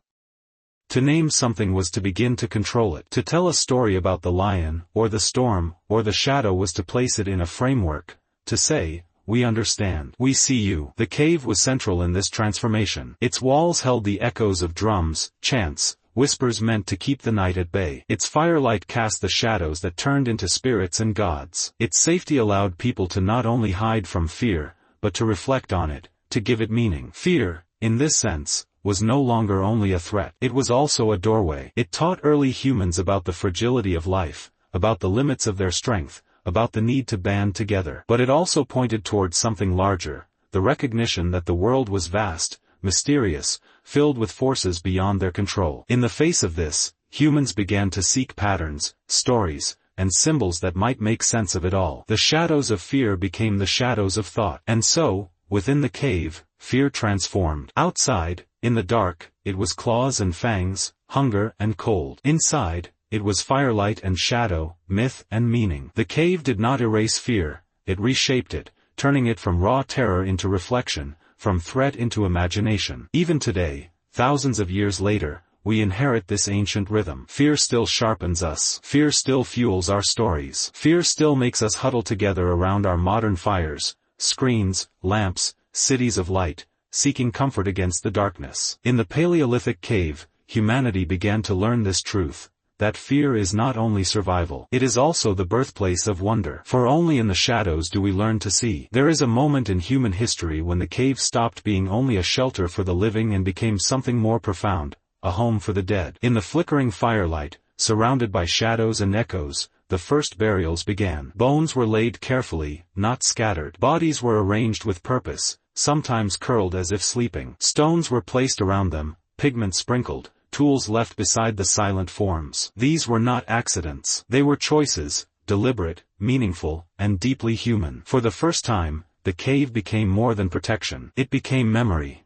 To name something was to begin to control it. To tell a story about the lion, or the storm, or the shadow was to place it in a framework. To say, we understand. We see you. The cave was central in this transformation. Its walls held the echoes of drums, chants, whispers meant to keep the night at bay. Its firelight cast the shadows that turned into spirits and gods. Its safety allowed people to not only hide from fear, but to reflect on it, to give it meaning. Fear, in this sense, was no longer only a threat. It was also a doorway. It taught early humans about the fragility of life, about the limits of their strength, about the need to band together. But it also pointed towards something larger, the recognition that the world was vast, mysterious, filled with forces beyond their control. In the face of this, humans began to seek patterns, stories, and symbols that might make sense of it all. The shadows of fear became the shadows of thought. And so, within the cave, fear transformed. Outside, in the dark, it was claws and fangs, hunger and cold. Inside, it was firelight and shadow, myth and meaning. The cave did not erase fear, it reshaped it, turning it from raw terror into reflection, from threat into imagination. Even today, thousands of years later, we inherit this ancient rhythm. Fear still sharpens us. Fear still fuels our stories. Fear still makes us huddle together around our modern fires, screens, lamps, cities of light, seeking comfort against the darkness. In the Paleolithic cave, humanity began to learn this truth, that fear is not only survival, it is also the birthplace of wonder. For only in the shadows do we learn to see. There is a moment in human history when the cave stopped being only a shelter for the living and became something more profound, a home for the dead. In the flickering firelight, surrounded by shadows and echoes, the first burials began. Bones were laid carefully, not scattered. Bodies were arranged with purpose, sometimes curled as if sleeping. Stones were placed around them, pigment sprinkled, tools left beside the silent forms. These were not accidents. They were choices, deliberate, meaningful, and deeply human. For the first time, the cave became more than protection. It became memory.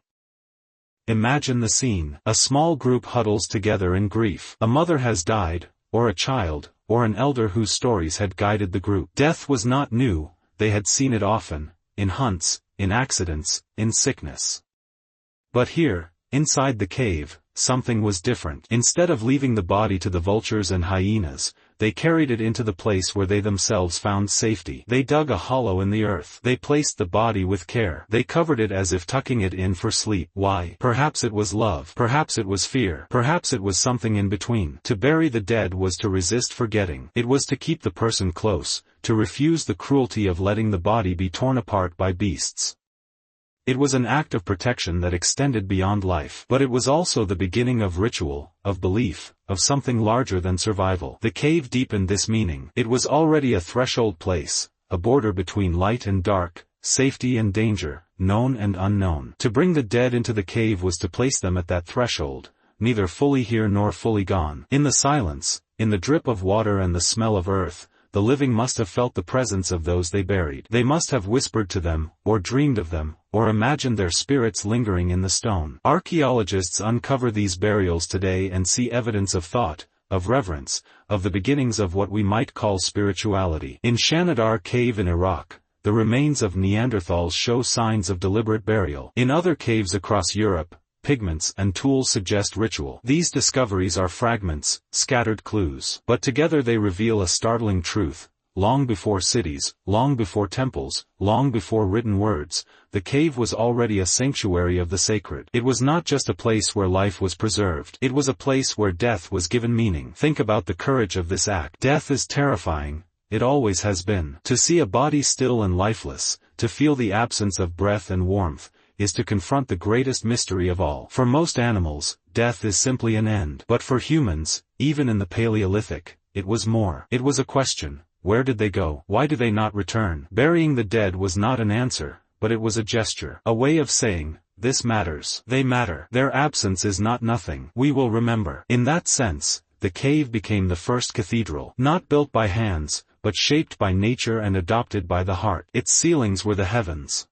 Imagine the scene. A small group huddles together in grief. A mother has died, or a child, or an elder whose stories had guided the group. Death was not new, they had seen it often, in hunts, in accidents, in sickness. But here, inside the cave, something was different. Instead of leaving the body to the vultures and hyenas, they carried it into the place where they themselves found safety. They dug a hollow in the earth. They placed the body with care. They covered it as if tucking it in for sleep. Why? Perhaps it was love. Perhaps it was fear. Perhaps it was something in between. To bury the dead was to resist forgetting. It was to keep the person close, to refuse the cruelty of letting the body be torn apart by beasts. It was an act of protection that extended beyond life. But it was also the beginning of ritual, of belief, of something larger than survival. The cave deepened this meaning. It was already a threshold place, a border between light and dark, safety and danger, known and unknown. To bring the dead into the cave was to place them at that threshold, neither fully here nor fully gone. In the silence, in the drip of water and the smell of earth, the living must have felt the presence of those they buried. They must have whispered to them, or dreamed of them, or imagined their spirits lingering in the stone. Archaeologists uncover these burials today and see evidence of thought, of reverence, of the beginnings of what we might call spirituality. In Shanidar Cave in Iraq, the remains of Neanderthals show signs of deliberate burial. In other caves across Europe, pigments and tools suggest ritual. These discoveries are fragments, scattered clues. But together they reveal a startling truth. Long before cities, long before temples, long before written words, the cave was already a sanctuary of the sacred. It was not just a place where life was preserved. It was a place where death was given meaning. Think about the courage of this act. Death is terrifying. It always has been. To see a body still and lifeless, to feel the absence of breath and warmth, is to confront the greatest mystery of all. For most animals, death is simply an end. But for humans, even in the Paleolithic, it was more. It was a question. Where did they go? Why do they not return? Burying the dead was not an answer, but it was a gesture. A way of saying, this matters. They matter. Their absence is not nothing. We will remember. In that sense, the cave became the first cathedral. Not built by hands, but shaped by nature and adopted by the heart. Its ceilings were the heavens.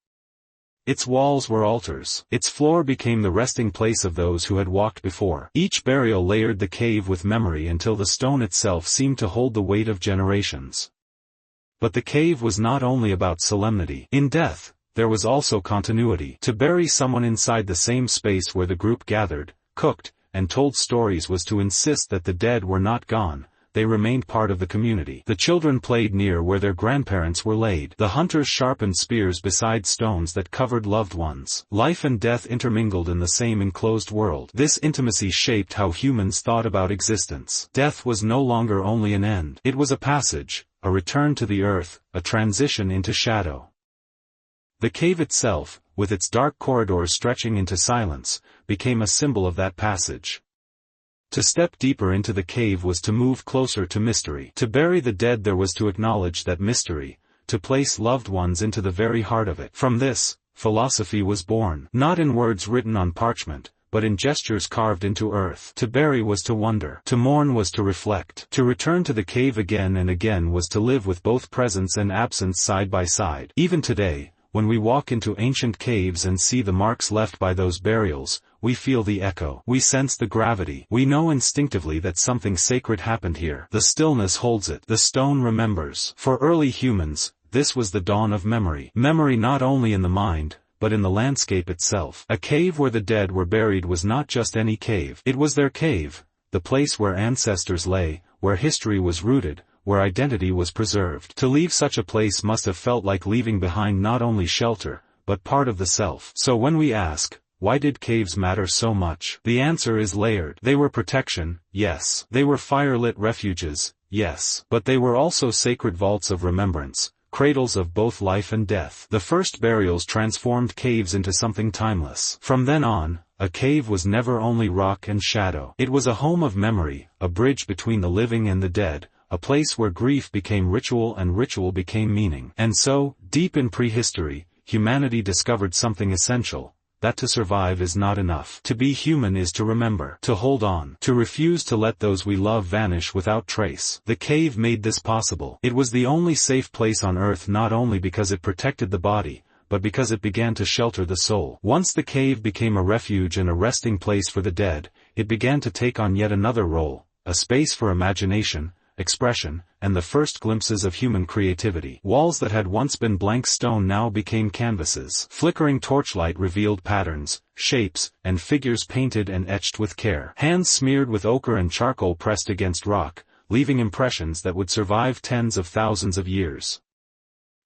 Its walls were altars. Its floor became the resting place of those who had walked before. Each burial layered the cave with memory until the stone itself seemed to hold the weight of generations. But the cave was not only about solemnity. In death, there was also continuity. To bury someone inside the same space where the group gathered, cooked, and told stories was to insist that the dead were not gone. They remained part of the community. The children played near where their grandparents were laid. The hunters sharpened spears beside stones that covered loved ones. Life and death intermingled in the same enclosed world. This intimacy shaped how humans thought about existence. Death was no longer only an end. It was a passage, a return to the earth, a transition into shadow. The cave itself, with its dark corridors stretching into silence, became a symbol of that passage. To step deeper into the cave was to move closer to mystery. To bury the dead there was to acknowledge that mystery, to place loved ones into the very heart of it. From this, philosophy was born. Not in words written on parchment, but in gestures carved into earth. To bury was to wonder. To mourn was to reflect. To return to the cave again and again was to live with both presence and absence side by side. Even today, when we walk into ancient caves and see the marks left by those burials, we feel the echo. We sense the gravity. We know instinctively that something sacred happened here. The stillness holds it. The stone remembers. For early humans, this was the dawn of memory. Memory not only in the mind, but in the landscape itself. A cave where the dead were buried was not just any cave. It was their cave, the place where ancestors lay, where history was rooted, where identity was preserved. To leave such a place must have felt like leaving behind not only shelter, but part of the self. So when we ask, Why did caves matter so much? The answer is layered. They were protection, yes. They were fire-lit refuges, yes. But they were also sacred vaults of remembrance, cradles of both life and death. The first burials transformed caves into something timeless. From then on, a cave was never only rock and shadow. It was a home of memory, a bridge between the living and the dead, a place where grief became ritual and ritual became meaning. And so, deep in prehistory, humanity discovered something essential, that to survive is not enough. To be human is to remember, to hold on, to refuse to let those we love vanish without trace. The cave made this possible. It was the only safe place on earth, not only because it protected the body, but because it began to shelter the soul. Once the cave became a refuge and a resting place for the dead, it began to take on yet another role, a space for imagination, expression, and the first glimpses of human creativity. Walls that had once been blank stone now became canvases. Flickering torchlight revealed patterns, shapes, and figures painted and etched with care. Hands smeared with ochre and charcoal pressed against rock, leaving impressions that would survive tens of thousands of years.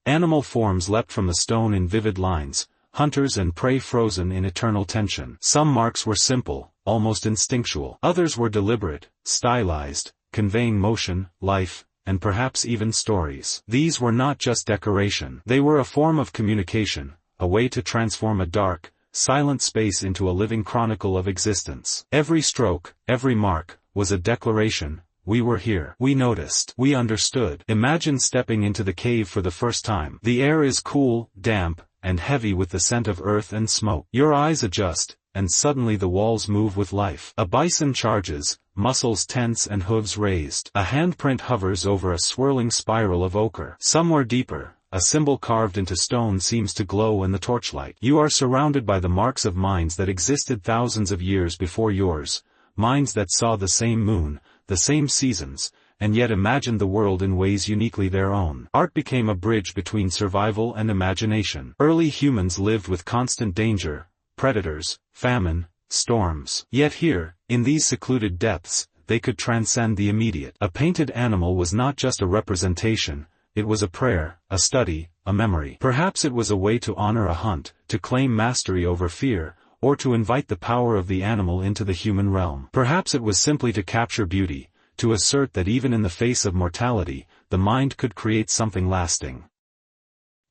Animal forms leapt from the stone in vivid lines, hunters and prey frozen in eternal tension. Some marks were simple, almost instinctual. Others were deliberate, stylized, conveying motion, life, and perhaps even stories. These were not just decoration. They were a form of communication, a way to transform a dark, silent space into a living chronicle of existence. Every stroke, every mark, was a declaration. We were here. We noticed. We understood. Imagine stepping into the cave for the first time. The air is cool, damp, and heavy with the scent of earth and smoke. Your eyes adjust, and suddenly the walls move with life. A bison charges, muscles tense and hooves raised. A handprint hovers over a swirling spiral of ochre. Somewhere deeper, a symbol carved into stone seems to glow in the torchlight. You are surrounded by the marks of minds that existed thousands of years before yours, minds that saw the same moon, the same seasons, and yet imagined the world in ways uniquely their own. Art became a bridge between survival and imagination. Early humans lived with constant danger, predators, famine, storms. Yet here, in these secluded depths, they could transcend the immediate. A painted animal was not just a representation, it was a prayer, a study, a memory. Perhaps it was a way to honor a hunt, to claim mastery over fear, or to invite the power of the animal into the human realm. Perhaps it was simply to capture beauty, to assert that even in the face of mortality, the mind could create something lasting.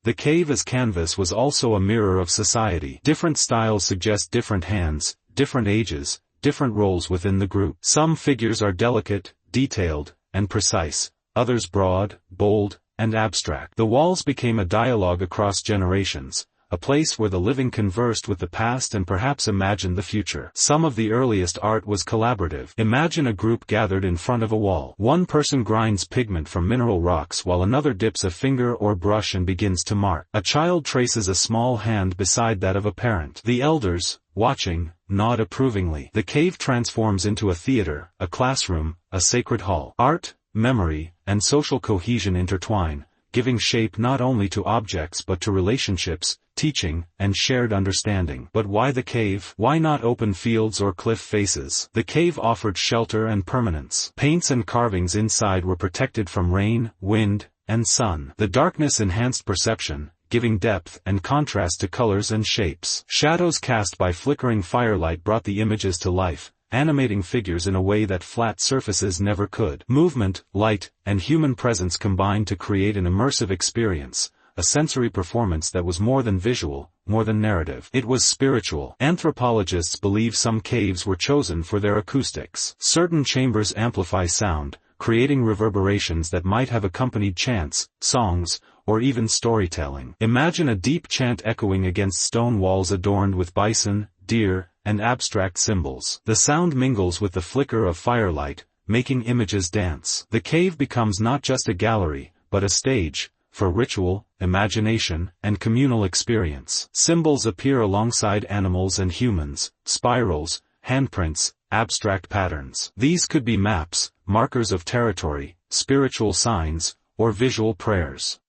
The cave as canvas was also a mirror of society. Different styles suggest different hands, different ages, different roles within the group. Some figures are delicate, detailed, and precise, others broad, bold, and abstract. The walls became a dialogue across generations, a place where the living conversed with the past and perhaps imagined the future. Some of the earliest art was collaborative. Imagine a group gathered in front of a wall. One person grinds pigment from mineral rocks while another dips a finger or brush and begins to mark. A child traces a small hand beside that of a parent. The elders, watching, nod approvingly. The cave transforms into a theater, a classroom, a sacred hall. Art, memory, and social cohesion intertwine, giving shape not only to objects but to relationships, teaching, and shared understanding. But why the cave? Why not open fields or cliff faces? The cave offered shelter and permanence. Paints and carvings inside were protected from rain, wind, and sun. The darkness enhanced perception, giving depth and contrast to colors and shapes. Shadows cast by flickering firelight brought the images to life, animating figures in a way that flat surfaces never could. Movement, light, and human presence combined to create an immersive experience, a sensory performance that was more than visual, more than narrative. It was spiritual. Anthropologists believe some caves were chosen for their acoustics. Certain chambers amplify sound, creating reverberations that might have accompanied chants, songs, or even storytelling. Imagine a deep chant echoing against stone walls adorned with bison, deer, and abstract symbols. The sound mingles with the flicker of firelight, making images dance. The cave becomes not just a gallery, but a stage, for ritual, imagination, and communal experience. Symbols appear alongside animals and humans, spirals, handprints, abstract patterns. These could be maps, markers of territory, spiritual signs, or visual prayers.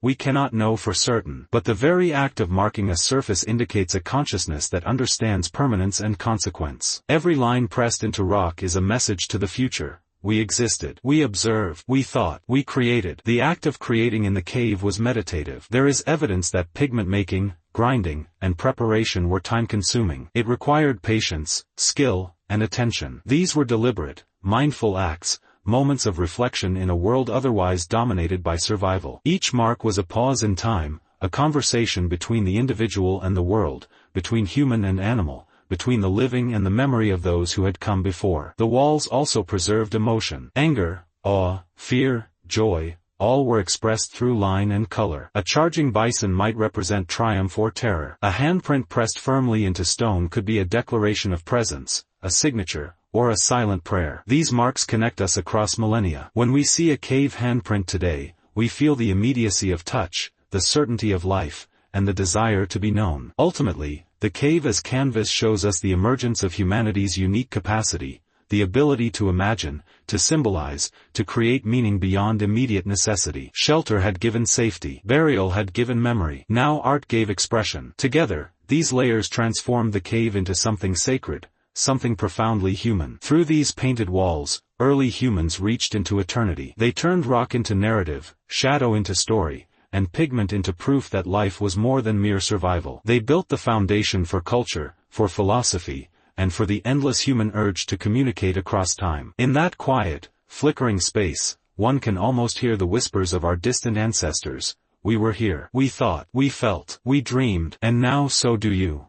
We cannot know for certain, but the very act of marking a surface indicates a consciousness that understands permanence and consequence. Every line pressed into rock is a message to the future. We existed. We observed. We thought. We created. The act of creating in the cave was meditative. There is evidence that pigment making, grinding, and preparation were time-consuming. It required patience, skill, and attention. These were deliberate, mindful acts, moments of reflection in a world otherwise dominated by survival. Each mark was a pause in time, a conversation between the individual and the world, between human and animal, between the living and the memory of those who had come before. The walls also preserved emotion. Anger, awe, fear, joy, all were expressed through line and color. A charging bison might represent triumph or terror. A handprint pressed firmly into stone could be a declaration of presence, a signature, or a silent prayer. These marks connect us across millennia. When we see a cave handprint today, we feel the immediacy of touch, the certainty of life, and the desire to be known. Ultimately, the cave as canvas shows us the emergence of humanity's unique capacity, the ability to imagine, to symbolize, to create meaning beyond immediate necessity. Shelter had given safety. Burial had given memory. Now art gave expression. Together, these layers transformed the cave into something sacred, something profoundly human. Through these painted walls, early humans reached into eternity. They turned rock into narrative, shadow into story, and pigment into proof that life was more than mere survival. They built the foundation for culture, for philosophy, and for the endless human urge to communicate across time. In that quiet, flickering space, one can almost hear the whispers of our distant ancestors. We were here. We thought. We felt. We dreamed. And now so do you.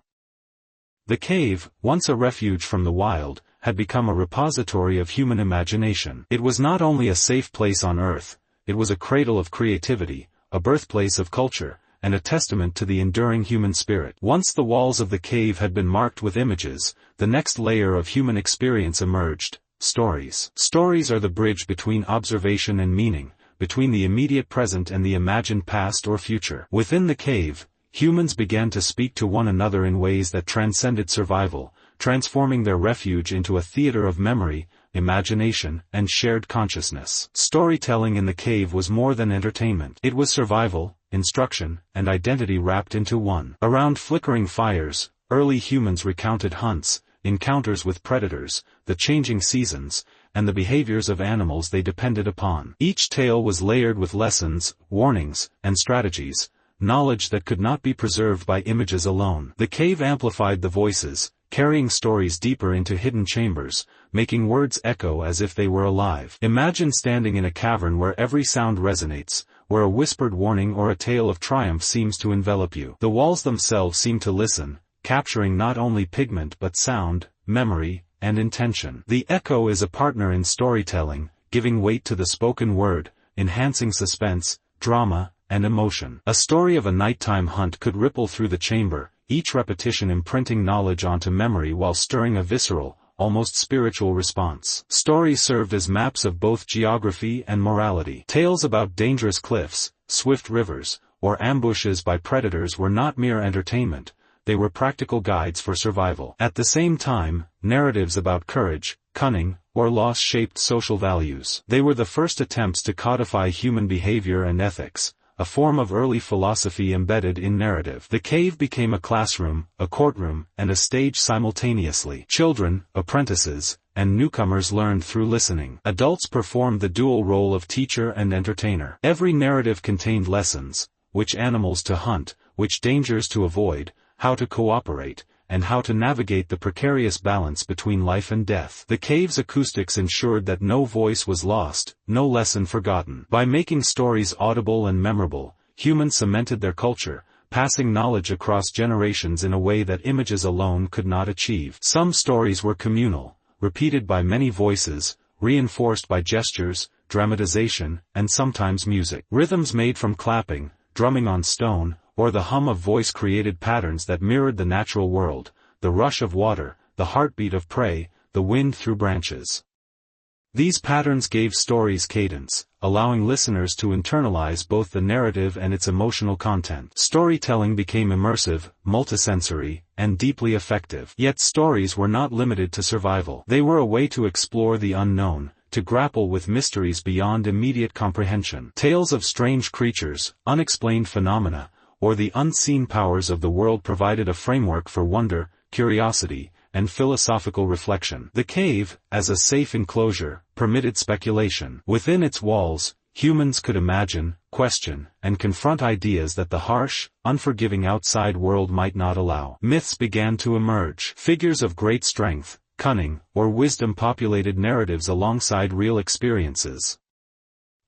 The cave, once a refuge from the wild, had become a repository of human imagination. It was not only a safe place on earth, it was a cradle of creativity, a birthplace of culture, and a testament to the enduring human spirit. Once the walls of the cave had been marked with images, the next layer of human experience emerged: stories. Stories are the bridge between observation and meaning, between the immediate present and the imagined past or future. Within the cave, humans began to speak to one another in ways that transcended survival, transforming their refuge into a theater of memory, imagination, and shared consciousness. Storytelling in the cave was more than entertainment. It was survival, instruction, and identity wrapped into one. Around flickering fires, early humans recounted hunts, encounters with predators, the changing seasons, and the behaviors of animals they depended upon. Each tale was layered with lessons, warnings, and strategies, knowledge that could not be preserved by images alone. The cave amplified the voices, carrying stories deeper into hidden chambers, making words echo as if they were alive. Imagine standing in a cavern where every sound resonates, where a whispered warning or a tale of triumph seems to envelop you. The walls themselves seem to listen, capturing not only pigment but sound, memory, and intention. The echo is a partner in storytelling, giving weight to the spoken word, enhancing suspense, drama, and emotion. A story of a nighttime hunt could ripple through the chamber, each repetition imprinting knowledge onto memory while stirring a visceral, almost spiritual response. Stories served as maps of both geography and morality. Tales about dangerous cliffs, swift rivers, or ambushes by predators were not mere entertainment, they were practical guides for survival. At the same time, narratives about courage, cunning, or loss shaped social values. They were the first attempts to codify human behavior and ethics, a form of early philosophy embedded in narrative. The cave became a classroom, a courtroom, and a stage simultaneously. Children, apprentices, and newcomers learned through listening. Adults performed the dual role of teacher and entertainer. Every narrative contained lessons: which animals to hunt, which dangers to avoid, how to cooperate, and how to navigate the precarious balance between life and death. The cave's acoustics ensured that no voice was lost, no lesson forgotten. By making stories audible and memorable, humans cemented their culture, passing knowledge across generations in a way that images alone could not achieve. Some stories were communal, repeated by many voices, reinforced by gestures, dramatization, and sometimes music. Rhythms made from clapping, drumming on stone, or the hum of voice created patterns that mirrored the natural world, the rush of water, the heartbeat of prey, the wind through branches. These patterns gave stories cadence, allowing listeners to internalize both the narrative and its emotional content. Storytelling became immersive, multisensory, and deeply effective. Yet stories were not limited to survival. They were a way to explore the unknown, to grapple with mysteries beyond immediate comprehension. Tales of strange creatures, unexplained phenomena, or the unseen powers of the world provided a framework for wonder, curiosity, and philosophical reflection. The cave, as a safe enclosure, permitted speculation. Within its walls, humans could imagine, question, and confront ideas that the harsh, unforgiving outside world might not allow. Myths began to emerge. Figures of great strength, cunning, or wisdom populated narratives alongside real experiences.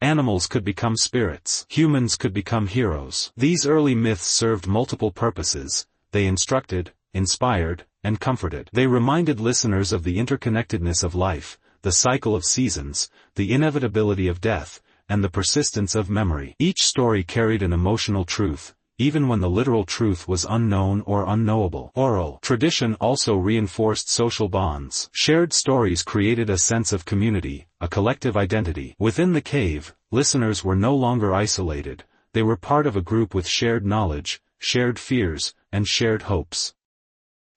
Animals could become spirits. Humans could become heroes. These early myths served multiple purposes. They instructed, inspired, and comforted. They reminded listeners of the interconnectedness of life, the cycle of seasons, the inevitability of death, and the persistence of memory. Each story carried an emotional truth, even when the literal truth was unknown or unknowable. Oral tradition also reinforced social bonds. Shared stories created a sense of community, a collective identity. Within the cave, listeners were no longer isolated. They were part of a group with shared knowledge, shared fears, and shared hopes.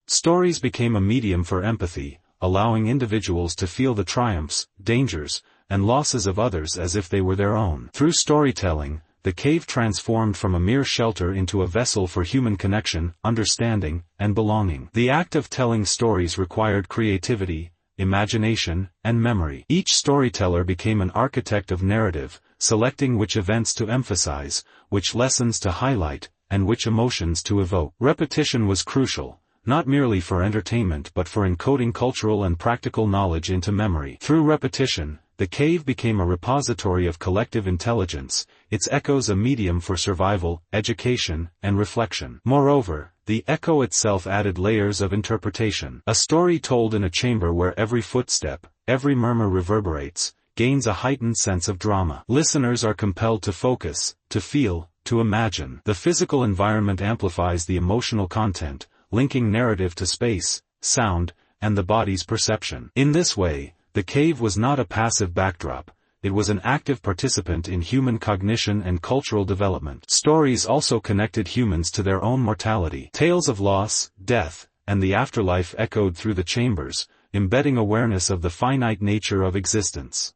Stories became a medium for empathy, allowing individuals to feel the triumphs, dangers, and losses of others as if they were their own. Through storytelling, the cave transformed from a mere shelter into a vessel for human connection, understanding, and belonging. The act of telling stories required creativity, imagination, and memory. Each storyteller became an architect of narrative, selecting which events to emphasize, which lessons to highlight, and which emotions to evoke. Repetition was crucial, not merely for entertainment but for encoding cultural and practical knowledge into memory. Through repetition, the cave became a repository of collective intelligence, its echoes a medium for survival, education, and reflection. Moreover, the echo itself added layers of interpretation. A story told in a chamber where every footstep, every murmur reverberates, gains a heightened sense of drama. Listeners are compelled to focus, to feel, to imagine. The physical environment amplifies the emotional content, linking narrative to space, sound, and the body's perception. In this way, the cave was not a passive backdrop, it was an active participant in human cognition and cultural development. Stories also connected humans to their own mortality. Tales of loss, death, and the afterlife echoed through the chambers, embedding awareness of the finite nature of existence.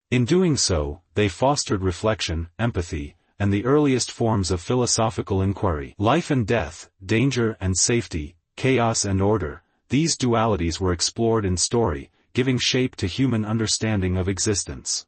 In doing so, they fostered reflection, empathy, and the earliest forms of philosophical inquiry. Life and death, danger and safety, chaos and order, these dualities were explored in story, giving shape to human understanding of existence.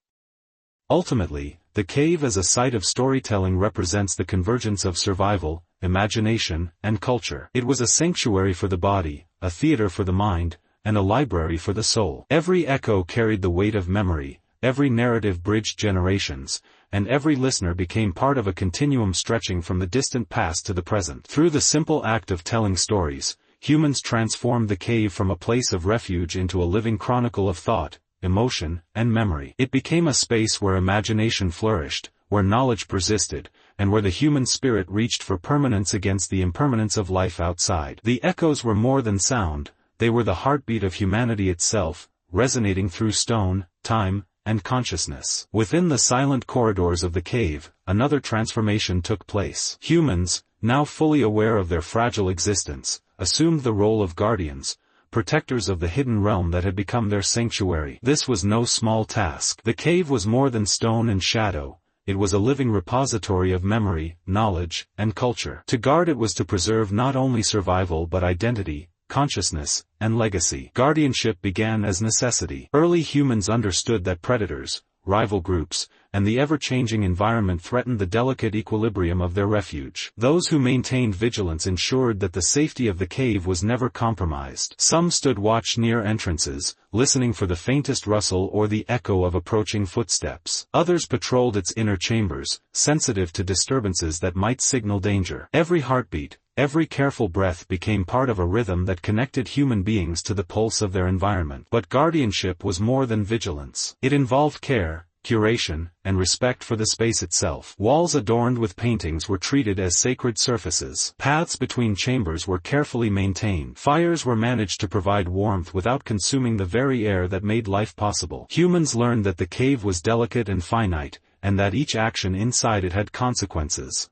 Ultimately, the cave as a site of storytelling represents the convergence of survival, imagination, and culture. It was a sanctuary for the body, a theater for the mind, and a library for the soul. Every echo carried the weight of memory, every narrative bridged generations, and every listener became part of a continuum stretching from the distant past to the present. Through the simple act of telling stories, humans transformed the cave from a place of refuge into a living chronicle of thought, emotion, and memory. It became a space where imagination flourished, where knowledge persisted, and where the human spirit reached for permanence against the impermanence of life outside. The echoes were more than sound, they were the heartbeat of humanity itself, resonating through stone, time, and consciousness. Within the silent corridors of the cave, another transformation took place. Humans, now fully aware of their fragile existence, assumed the role of guardians, protectors of the hidden realm that had become their sanctuary. This was no small task. The cave was more than stone and shadow, it was a living repository of memory, knowledge, and culture. To guard it was to preserve not only survival but identity, consciousness, and legacy. Guardianship began as necessity. Early humans understood that predators, rival groups, and the ever-changing environment threatened the delicate equilibrium of their refuge. Those who maintained vigilance ensured that the safety of the cave was never compromised. Some stood watch near entrances, listening for the faintest rustle or the echo of approaching footsteps. Others patrolled its inner chambers, sensitive to disturbances that might signal danger. Every heartbeat, every careful breath became part of a rhythm that connected human beings to the pulse of their environment. But guardianship was more than vigilance. It involved care, curation, and respect for the space itself. Walls adorned with paintings were treated as sacred surfaces. Paths between chambers were carefully maintained. Fires were managed to provide warmth without consuming the very air that made life possible. Humans learned that the cave was delicate and finite, and that each action inside it had consequences.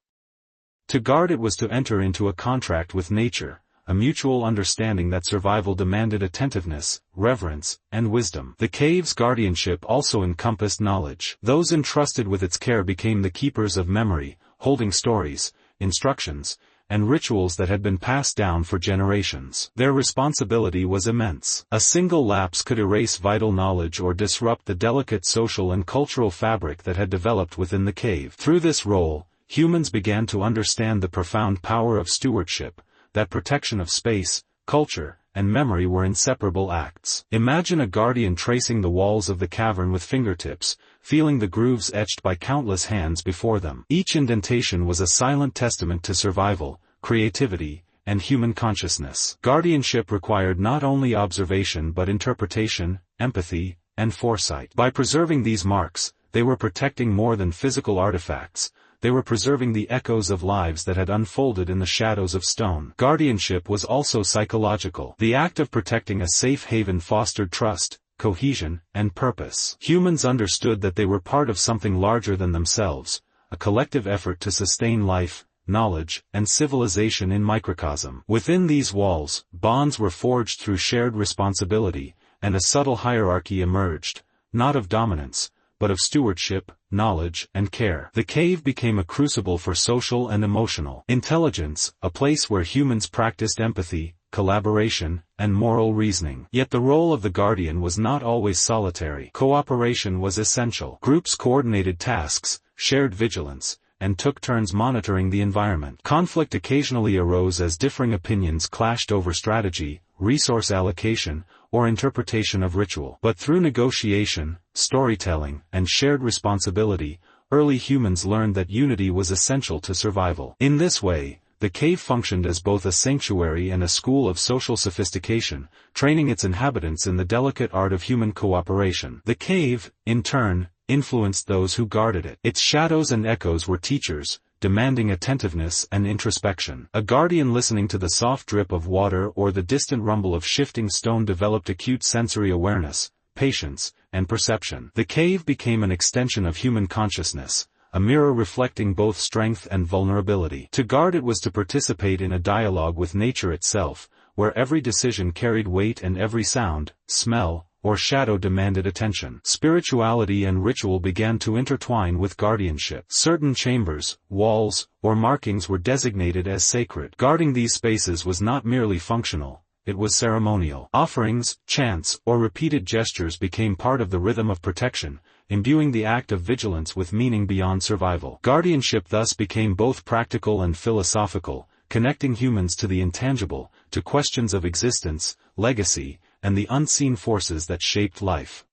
To guard it was to enter into a contract with nature, a mutual understanding that survival demanded attentiveness, reverence, and wisdom. The cave's guardianship also encompassed knowledge. Those entrusted with its care became the keepers of memory, holding stories, instructions, and rituals that had been passed down for generations. Their responsibility was immense. A single lapse could erase vital knowledge or disrupt the delicate social and cultural fabric that had developed within the cave. Through this role, humans began to understand the profound power of stewardship, that protection of space, culture, and memory were inseparable acts. Imagine a guardian tracing the walls of the cavern with fingertips, feeling the grooves etched by countless hands before them. Each indentation was a silent testament to survival, creativity, and human consciousness. Guardianship required not only observation but interpretation, empathy, and foresight. By preserving these marks, they were protecting more than physical artifacts. They were preserving the echoes of lives that had unfolded in the shadows of stone. Guardianship was also psychological. The act of protecting a safe haven fostered trust, cohesion, and purpose. Humans understood that they were part of something larger than themselves, a collective effort to sustain life, knowledge, and civilization in microcosm. Within these walls, bonds were forged through shared responsibility, and a subtle hierarchy emerged, not of dominance, but of stewardship, knowledge, and care. The cave became a crucible for social and emotional intelligence, a place where humans practiced empathy, collaboration, and moral reasoning. Yet the role of the guardian was not always solitary. Cooperation was essential. Groups coordinated tasks, shared vigilance, and took turns monitoring the environment. Conflict occasionally arose as differing opinions clashed over strategy, resource allocation, or interpretation of ritual. But through negotiation, storytelling, and shared responsibility, early humans learned that unity was essential to survival. In this way, the cave functioned as both a sanctuary and a school of social sophistication, training its inhabitants in the delicate art of human cooperation. The cave, in turn, influenced those who guarded it. Its shadows and echoes were teachers, demanding attentiveness and introspection. A guardian listening to the soft drip of water or the distant rumble of shifting stone developed acute sensory awareness, patience, and perception. The cave became an extension of human consciousness, a mirror reflecting both strength and vulnerability. To guard it was to participate in a dialogue with nature itself, where every decision carried weight and every sound, smell, or shadow demanded attention. Spirituality and ritual began to intertwine with guardianship. Certain chambers, walls, or markings were designated as sacred. Guarding these spaces was not merely functional, it was ceremonial. Offerings, chants, or repeated gestures became part of the rhythm of protection, imbuing the act of vigilance with meaning beyond survival. Guardianship thus became both practical and philosophical, connecting humans to the intangible, to questions of existence, legacy, and the unseen forces that shaped life.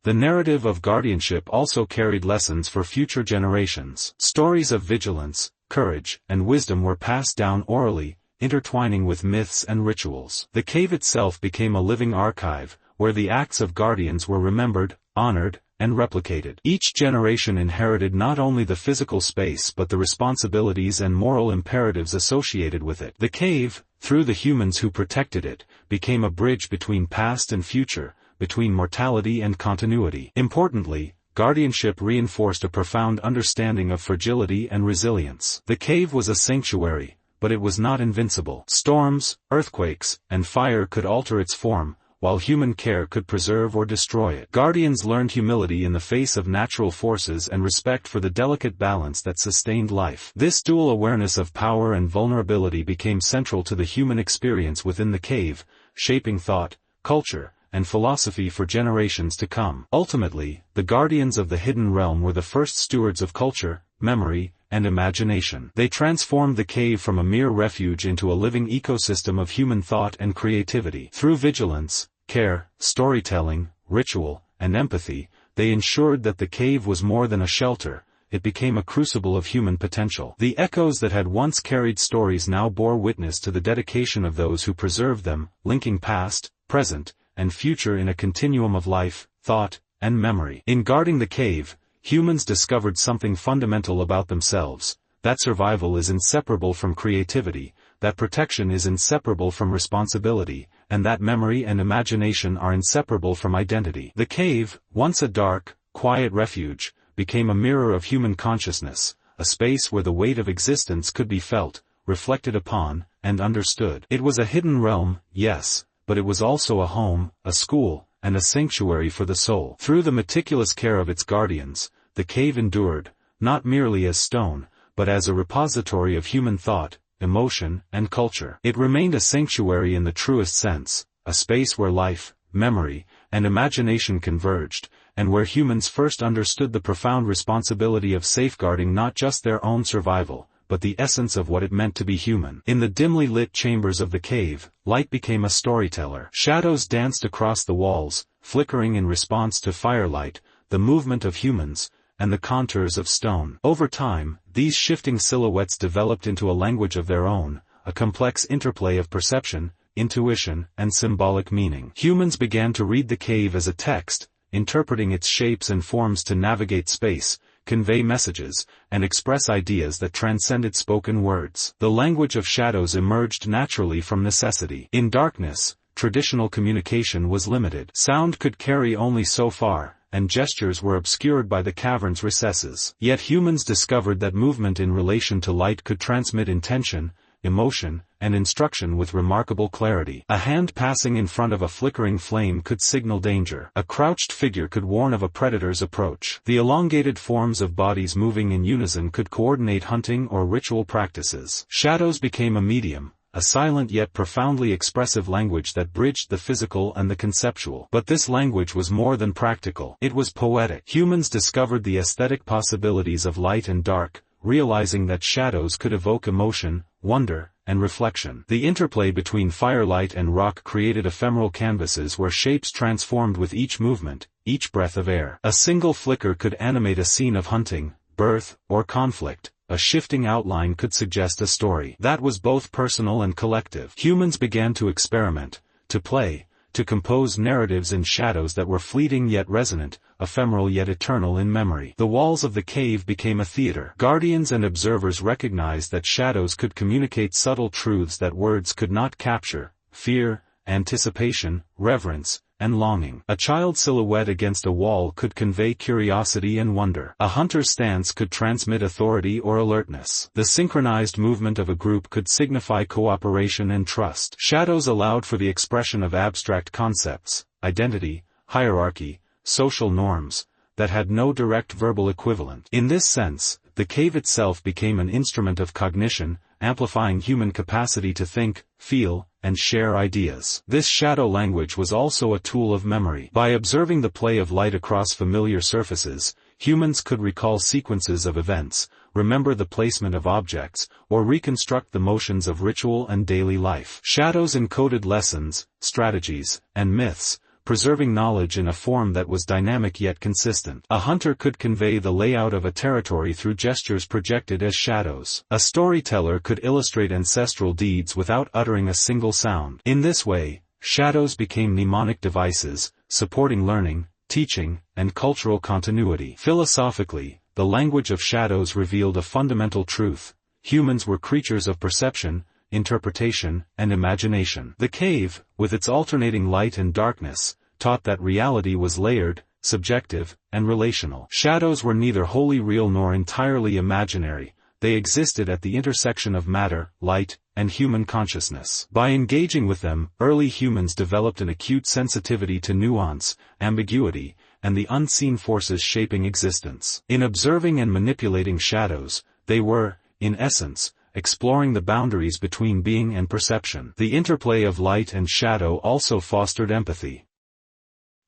The narrative of guardianship also carried lessons for future generations. Stories of vigilance, courage, and wisdom were passed down orally, intertwining with myths and rituals. The cave itself became a living archive, where the acts of guardians were remembered, honored, and replicated. Each generation inherited not only the physical space but the responsibilities and moral imperatives associated with it. The cave, through the humans who protected it, became a bridge between past and future, between mortality and continuity. Importantly, guardianship reinforced a profound understanding of fragility and resilience. The cave was a sanctuary, but it was not invincible. Storms, earthquakes, and fire could alter its form, while human care could preserve or destroy it. Guardians learned humility in the face of natural forces and respect for the delicate balance that sustained life. This dual awareness of power and vulnerability became central to the human experience within the cave, shaping thought, culture, and philosophy for generations to come. Ultimately, the guardians of the hidden realm were the first stewards of culture, memory, and imagination. They transformed the cave from a mere refuge into a living ecosystem of human thought and creativity. Through vigilance, care, storytelling, ritual, and empathy, they ensured that the cave was more than a shelter, it became a crucible of human potential. The echoes that had once carried stories now bore witness to the dedication of those who preserved them, linking past, present, and future in a continuum of life, thought, and memory. In guarding the cave, humans discovered something fundamental about themselves, that survival is inseparable from creativity, that protection is inseparable from responsibility, and that memory and imagination are inseparable from identity. The cave, once a dark, quiet refuge, became a mirror of human consciousness, a space where the weight of existence could be felt, reflected upon, and understood. It was a hidden realm, yes, but it was also a home, a school, and a sanctuary for the soul. Through the meticulous care of its guardians, the cave endured, not merely as stone, but as a repository of human thought, emotion, and culture. It remained a sanctuary in the truest sense, a space where life, memory, and imagination converged, and where humans first understood the profound responsibility of safeguarding not just their own survival, but the essence of what it meant to be human. In the dimly lit chambers of the cave, light became a storyteller. Shadows danced across the walls, flickering in response to firelight, the movement of humans, and the contours of stone. Over time, these shifting silhouettes developed into a language of their own, a complex interplay of perception, intuition, and symbolic meaning. Humans began to read the cave as a text, interpreting its shapes and forms to navigate space, convey messages, and express ideas that transcended spoken words. The language of shadows emerged naturally from necessity. In darkness, traditional communication was limited. Sound could carry only so far, and gestures were obscured by the cavern's recesses. Yet humans discovered that movement in relation to light could transmit intention, emotion, and instruction with remarkable clarity. A hand passing in front of a flickering flame could signal danger. A crouched figure could warn of a predator's approach. The elongated forms of bodies moving in unison could coordinate hunting or ritual practices. Shadows became a medium, a silent yet profoundly expressive language that bridged the physical and the conceptual. But this language was more than practical. It was poetic. Humans discovered the aesthetic possibilities of light and dark, realizing that shadows could evoke emotion, wonder, and reflection. The interplay between firelight and rock created ephemeral canvases where shapes transformed with each movement, each breath of air. A single flicker could animate a scene of hunting, birth, or conflict. A shifting outline could suggest a story that was both personal and collective. Humans began to experiment, to play, to compose narratives in shadows that were fleeting yet resonant, ephemeral yet eternal in memory. The walls of the cave became a theater. Guardians and observers recognized that shadows could communicate subtle truths that words could not capture: fear, anticipation, reverence, and longing. A child's silhouette against a wall could convey curiosity and wonder. A hunter's stance could transmit authority or alertness. The synchronized movement of a group could signify cooperation and trust. Shadows allowed for the expression of abstract concepts, identity, hierarchy, social norms, that had no direct verbal equivalent. In this sense, the cave itself became an instrument of cognition, amplifying human capacity to think, feel, and share ideas. This shadow language was also a tool of memory. By observing the play of light across familiar surfaces, humans could recall sequences of events, remember the placement of objects, or reconstruct the motions of ritual and daily life. Shadows encoded lessons, strategies, and myths, preserving knowledge in a form that was dynamic yet consistent. A hunter could convey the layout of a territory through gestures projected as shadows. A storyteller could illustrate ancestral deeds without uttering a single sound. In this way, shadows became mnemonic devices, supporting learning, teaching, and cultural continuity. Philosophically, the language of shadows revealed a fundamental truth: humans were creatures of perception, interpretation, and imagination. The cave, with its alternating light and darkness, taught that reality was layered, subjective, and relational. Shadows were neither wholly real nor entirely imaginary. They existed at the intersection of matter, light, and human consciousness. By engaging with them, early humans developed an acute sensitivity to nuance, ambiguity, and the unseen forces shaping existence. In observing and manipulating shadows, they were, in essence, exploring the boundaries between being and perception. The interplay of light and shadow also fostered empathy.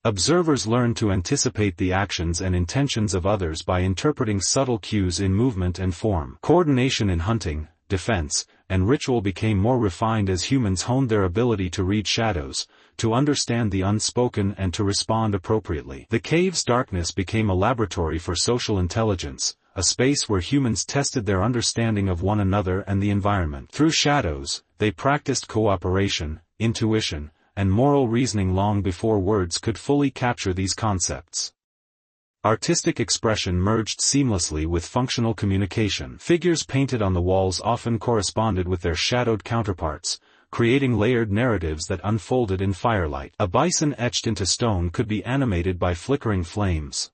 Observers learned to anticipate the actions and intentions of others by interpreting subtle cues in movement and form. Coordination in hunting, defense, and ritual became more refined as humans honed their ability to read shadows, to understand the unspoken and to respond appropriately. The cave's darkness became a laboratory for social intelligence, a space where humans tested their understanding of one another and the environment. Through shadows, they practiced cooperation, intuition, and moral reasoning long before words could fully capture these concepts. Artistic expression merged seamlessly with functional communication. Figures painted on the walls often corresponded with their shadowed counterparts, creating layered narratives that unfolded in firelight. A bison etched into stone could be animated by flickering flames.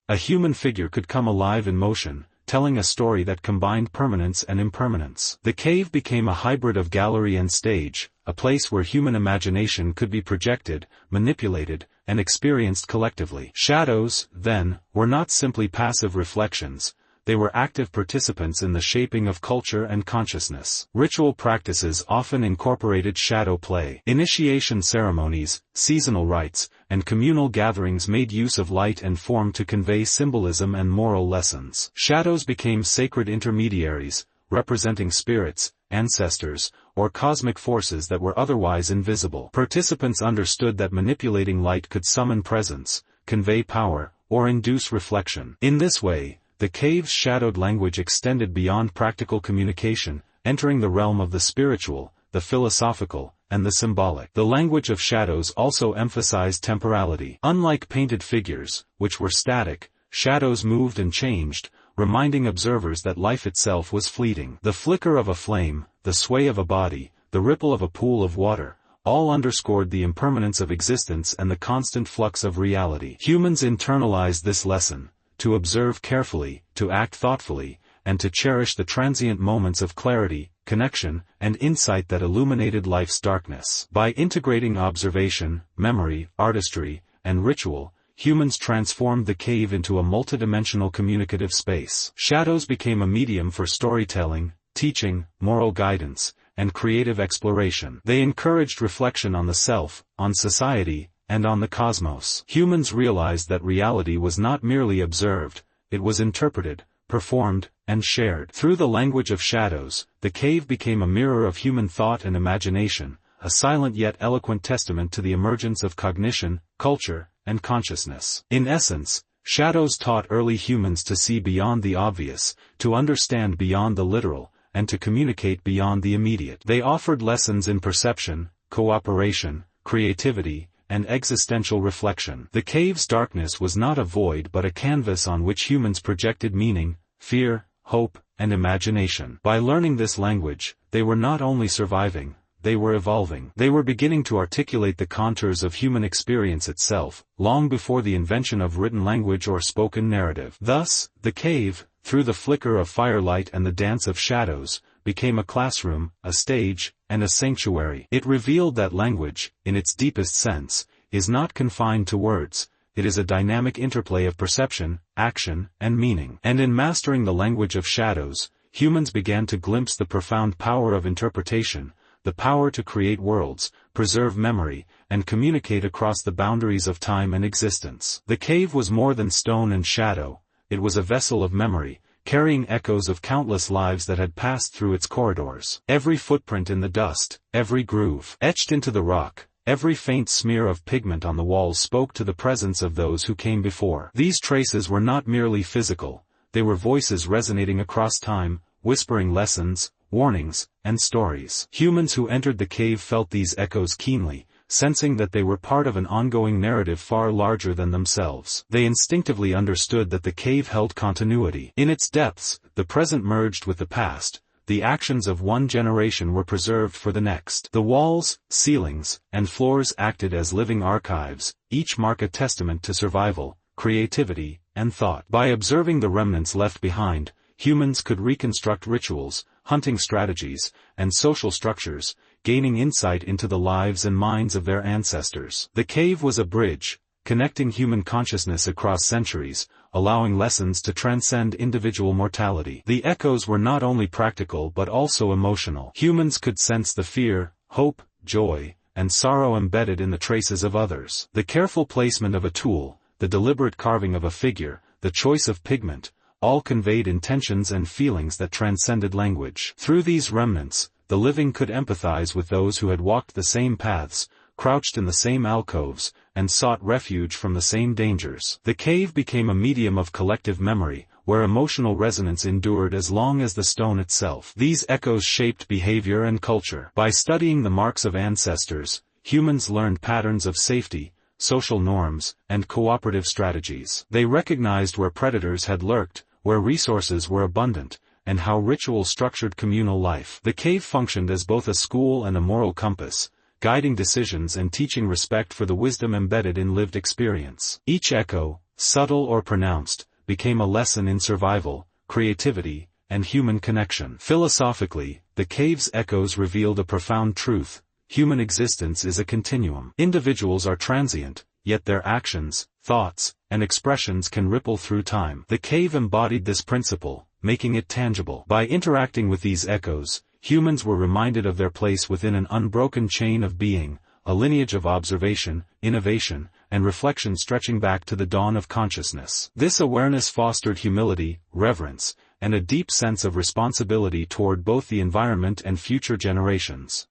A human figure could come alive in motion, telling a story that combined permanence and impermanence. The cave became a hybrid of gallery and stage, a place where human imagination could be projected, manipulated, and experienced collectively. Shadows, then, were not simply passive reflections. they were active participants in the shaping of culture and consciousness. Ritual practices often incorporated shadow play. Initiation ceremonies, seasonal rites, and communal gatherings made use of light and form to convey symbolism and moral lessons. Shadows became sacred intermediaries, representing spirits, ancestors, or cosmic forces that were otherwise invisible. Participants understood that manipulating light could summon presence, convey power, or induce reflection. In this way, the cave's shadowed language extended beyond practical communication, entering the realm of the spiritual, the philosophical, and the symbolic. The language of shadows also emphasized temporality. Unlike painted figures, which were static, shadows moved and changed, reminding observers that life itself was fleeting. The flicker of a flame, the sway of a body, the ripple of a pool of water, all underscored the impermanence of existence and the constant flux of reality. Humans internalized this lesson: to observe carefully, to act thoughtfully, and to cherish the transient moments of clarity, connection, and insight that illuminated life's darkness. By integrating observation, memory, artistry, and ritual, humans transformed the cave into a multidimensional communicative space. Shadows became a medium for storytelling, teaching, moral guidance, and creative exploration. They encouraged reflection on the self, on society, and on the cosmos. Humans realized that reality was not merely observed, it was interpreted, performed, and shared. Through the language of shadows, the cave became a mirror of human thought and imagination, a silent yet eloquent testament to the emergence of cognition, culture, and consciousness. In essence, shadows taught early humans to see beyond the obvious, to understand beyond the literal, and to communicate beyond the immediate. They offered lessons in perception, cooperation, creativity, and existential reflection. The cave's darkness was not a void but a canvas on which humans projected meaning, fear, hope, and imagination. By learning this language, they were not only surviving, they were evolving. They were beginning to articulate the contours of human experience itself, long before the invention of written language or spoken narrative. Thus, the cave, through the flicker of firelight and the dance of shadows, became a classroom, a stage, and a sanctuary. It revealed that language, in its deepest sense, is not confined to words. It is a dynamic interplay of perception, action, and meaning. And in mastering the language of shadows, humans began to glimpse the profound power of interpretation, the power to create worlds, preserve memory, and communicate across the boundaries of time and existence. The cave was more than stone and shadow, it was a vessel of memory, carrying echoes of countless lives that had passed through its corridors. Every footprint in the dust, every groove etched into the rock, every faint smear of pigment on the walls spoke to the presence of those who came before. These traces were not merely physical, they were voices resonating across time, whispering lessons, warnings, and stories. Humans who entered the cave felt these echoes keenly, sensing that they were part of an ongoing narrative far larger than themselves. They instinctively understood that the cave held continuity. In its depths, the present merged with the past, the actions of one generation were preserved for the next. The walls, ceilings, and floors acted as living archives, each mark a testament to survival, creativity, and thought. By observing the remnants left behind, humans could reconstruct rituals, hunting strategies, and social structures, gaining insight into the lives and minds of their ancestors. The cave was a bridge, connecting human consciousness across centuries, allowing lessons to transcend individual mortality. The echoes were not only practical but also emotional. Humans could sense the fear, hope, joy, and sorrow embedded in the traces of others. The careful placement of a tool, the deliberate carving of a figure, the choice of pigment, all conveyed intentions and feelings that transcended language. Through these remnants, the living could empathize with those who had walked the same paths, crouched in the same alcoves, and sought refuge from the same dangers. The cave became a medium of collective memory, where emotional resonance endured as long as the stone itself. These echoes shaped behavior and culture. By studying the marks of ancestors, humans learned patterns of safety, social norms, and cooperative strategies. They recognized where predators had lurked, where resources were abundant, and how ritual structured communal life. The cave functioned as both a school and a moral compass, guiding decisions and teaching respect for the wisdom embedded in lived experience. Each echo, subtle or pronounced, became a lesson in survival, creativity, and human connection. Philosophically, the cave's echoes revealed a profound truth: human existence is a continuum. Individuals are transient, yet their actions, thoughts, and expressions can ripple through time. The cave embodied this principle, making it tangible. By interacting with these echoes, humans were reminded of their place within an unbroken chain of being, a lineage of observation, innovation, and reflection stretching back to the dawn of consciousness. This awareness fostered humility, reverence, and a deep sense of responsibility toward both the environment and future generations.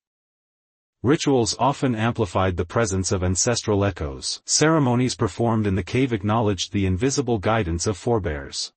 Rituals often amplified the presence of ancestral echoes. Ceremonies performed in the cave acknowledged the invisible guidance of forebears.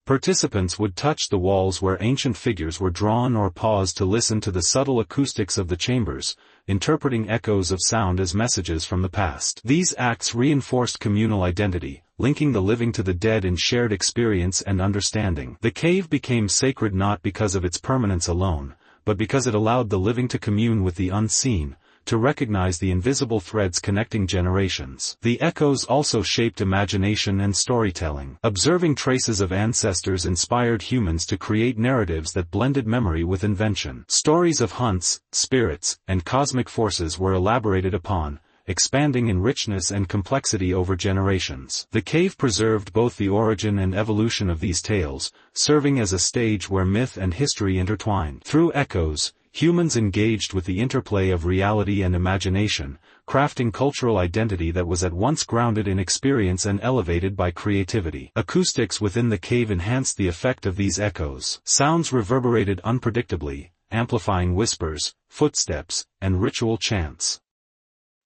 Participants would touch the walls where ancient figures were drawn or pause to listen to the subtle acoustics of the chambers, interpreting echoes of sound as messages from the past. These acts reinforced communal identity, linking the living to the dead in shared experience and understanding. The cave became sacred not because of its permanence alone, but because it allowed the living to commune with the unseen, to recognize the invisible threads connecting generations. The echoes also shaped imagination and storytelling. Observing traces of ancestors inspired humans to create narratives that blended memory with invention. Stories of hunts, spirits, and cosmic forces were elaborated upon, expanding in richness and complexity over generations. The cave preserved both the origin and evolution of these tales, serving as a stage where myth and history intertwined. Through echoes, humans engaged with the interplay of reality and imagination, crafting cultural identity that was at once grounded in experience and elevated by creativity. Acoustics within the cave enhanced the effect of these echoes. Sounds reverberated unpredictably, amplifying whispers, footsteps, and ritual chants.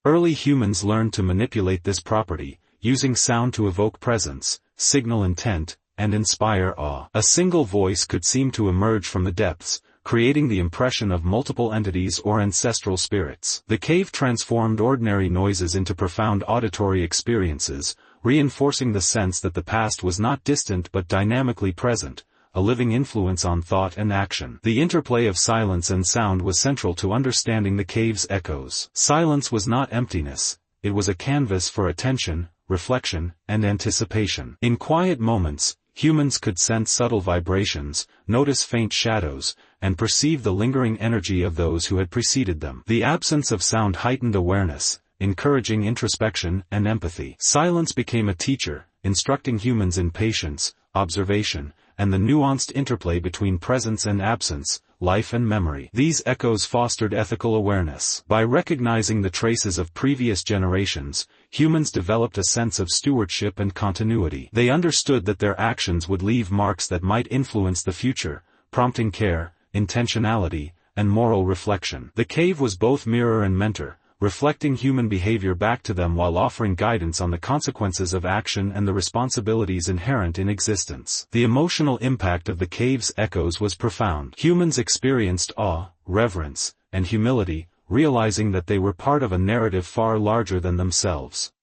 Early humans learned to manipulate this property, using sound to evoke presence, signal intent, and inspire awe. A single voice could seem to emerge from the depths, creating the impression of multiple entities or ancestral spirits. The cave transformed ordinary noises into profound auditory experiences, reinforcing the sense that the past was not distant but dynamically present, a living influence on thought and action. The interplay of silence and sound was central to understanding the cave's echoes. Silence was not emptiness, it was a canvas for attention, reflection, and anticipation. In quiet moments, humans could sense subtle vibrations, notice faint shadows, and perceive the lingering energy of those who had preceded them. The absence of sound heightened awareness, encouraging introspection and empathy. Silence became a teacher, instructing humans in patience, observation, and the nuanced interplay between presence and absence, life and memory. These echoes fostered ethical awareness. By recognizing the traces of previous generations, humans developed a sense of stewardship and continuity. They understood that their actions would leave marks that might influence the future, prompting care, intentionality, and moral reflection. The cave was both mirror and mentor, reflecting human behavior back to them while offering guidance on the consequences of action and the responsibilities inherent in existence. The emotional impact of the cave's echoes was profound. Humans experienced awe, reverence, and humility, realizing that they were part of a narrative far larger than themselves.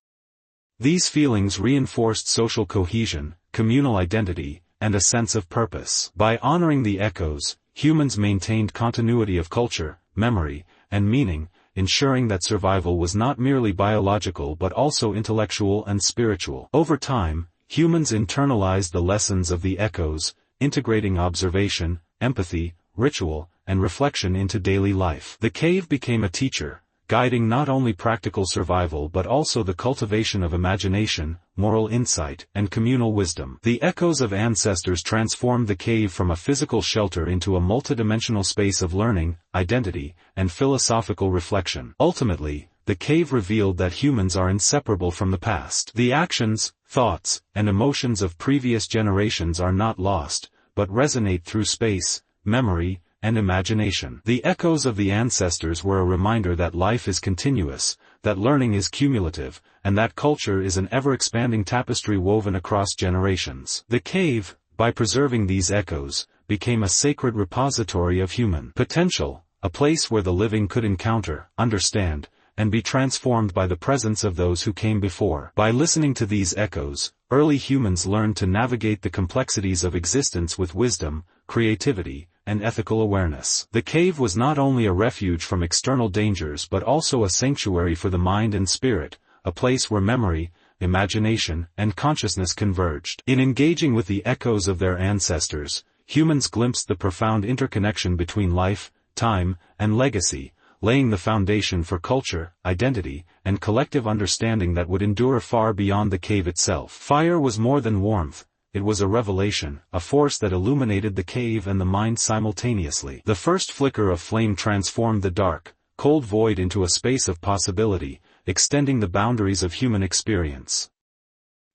These feelings reinforced social cohesion, communal identity, and a sense of purpose. By honoring the echoes, humans maintained continuity of culture, memory, and meaning, ensuring that survival was not merely biological but also intellectual and spiritual. Over time, humans internalized the lessons of the echoes, integrating observation, empathy, ritual, and reflection into daily life. The cave became a teacher, guiding not only practical survival but also the cultivation of imagination, moral insight, and communal wisdom. The echoes of ancestors transformed the cave from a physical shelter into a multidimensional space of learning, identity, and philosophical reflection. Ultimately, the cave revealed that humans are inseparable from the past. The actions, thoughts, and emotions of previous generations are not lost, but resonate through space, memory, and imagination. The echoes of the ancestors were a reminder that life is continuous, that learning is cumulative, and that culture is an ever-expanding tapestry woven across generations. The cave, by preserving these echoes, became a sacred repository of human potential, a place where the living could encounter, understand, and be transformed by the presence of those who came before. By listening to these echoes, early humans learned to navigate the complexities of existence with wisdom, creativity, and ethical awareness. The cave was not only a refuge from external dangers but also a sanctuary for the mind and spirit, a place where memory, imagination, and consciousness converged. In engaging with the echoes of their ancestors, humans glimpsed the profound interconnection between life, time, and legacy, laying the foundation for culture, identity, and collective understanding that would endure far beyond the cave itself. Fire was more than warmth. It was a revelation, a force that illuminated the cave and the mind simultaneously. The first flicker of flame transformed the dark, cold void into a space of possibility, extending the boundaries of human experience.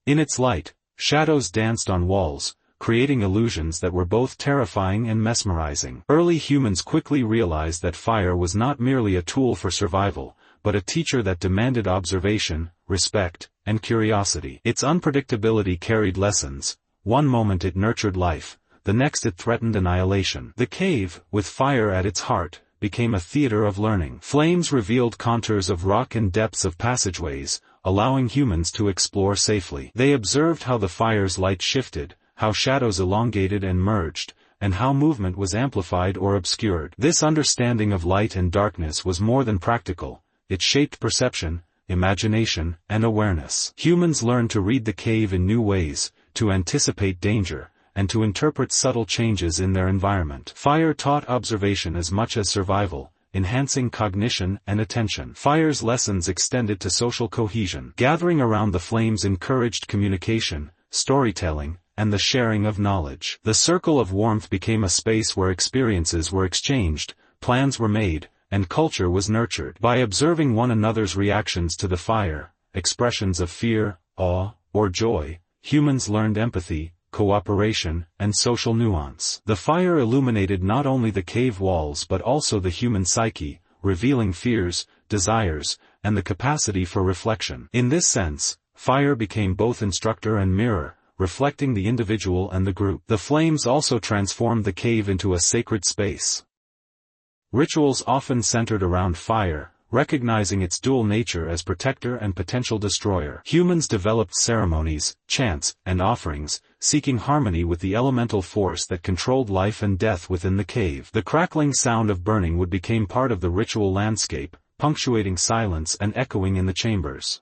In its light, shadows danced on walls, creating illusions that were both terrifying and mesmerizing. Early humans quickly realized that fire was not merely a tool for survival, but a teacher that demanded observation, respect, and curiosity. Its unpredictability carried lessons. One moment it nurtured life, the next it threatened annihilation. The cave, with fire at its heart, became a theater of learning. Flames revealed contours of rock and depths of passageways, allowing humans to explore safely. They observed how the fire's light shifted, how shadows elongated and merged, and how movement was amplified or obscured. This understanding of light and darkness was more than practical. It shaped perception, imagination, and awareness. Humans learned to read the cave in new ways, to anticipate danger, and to interpret subtle changes in their environment. Fire taught observation as much as survival, enhancing cognition and attention. Fire's lessons extended to social cohesion. Gathering around the flames encouraged communication, storytelling, and the sharing of knowledge. The circle of warmth became a space where experiences were exchanged, plans were made, and culture was nurtured. By observing one another's reactions to the fire, expressions of fear, awe, or joy, humans learned empathy, cooperation, and social nuance. The fire illuminated not only the cave walls but also the human psyche, revealing fears, desires, and the capacity for reflection. In this sense, fire became both instructor and mirror, reflecting the individual and the group. The flames also transformed the cave into a sacred space. Rituals often centered around fire, recognizing its dual nature as protector and potential destroyer. Humans developed ceremonies, chants, and offerings, seeking harmony with the elemental force that controlled life and death within the cave. The crackling sound of burning wood became part of the ritual landscape, punctuating silence and echoing in the chambers.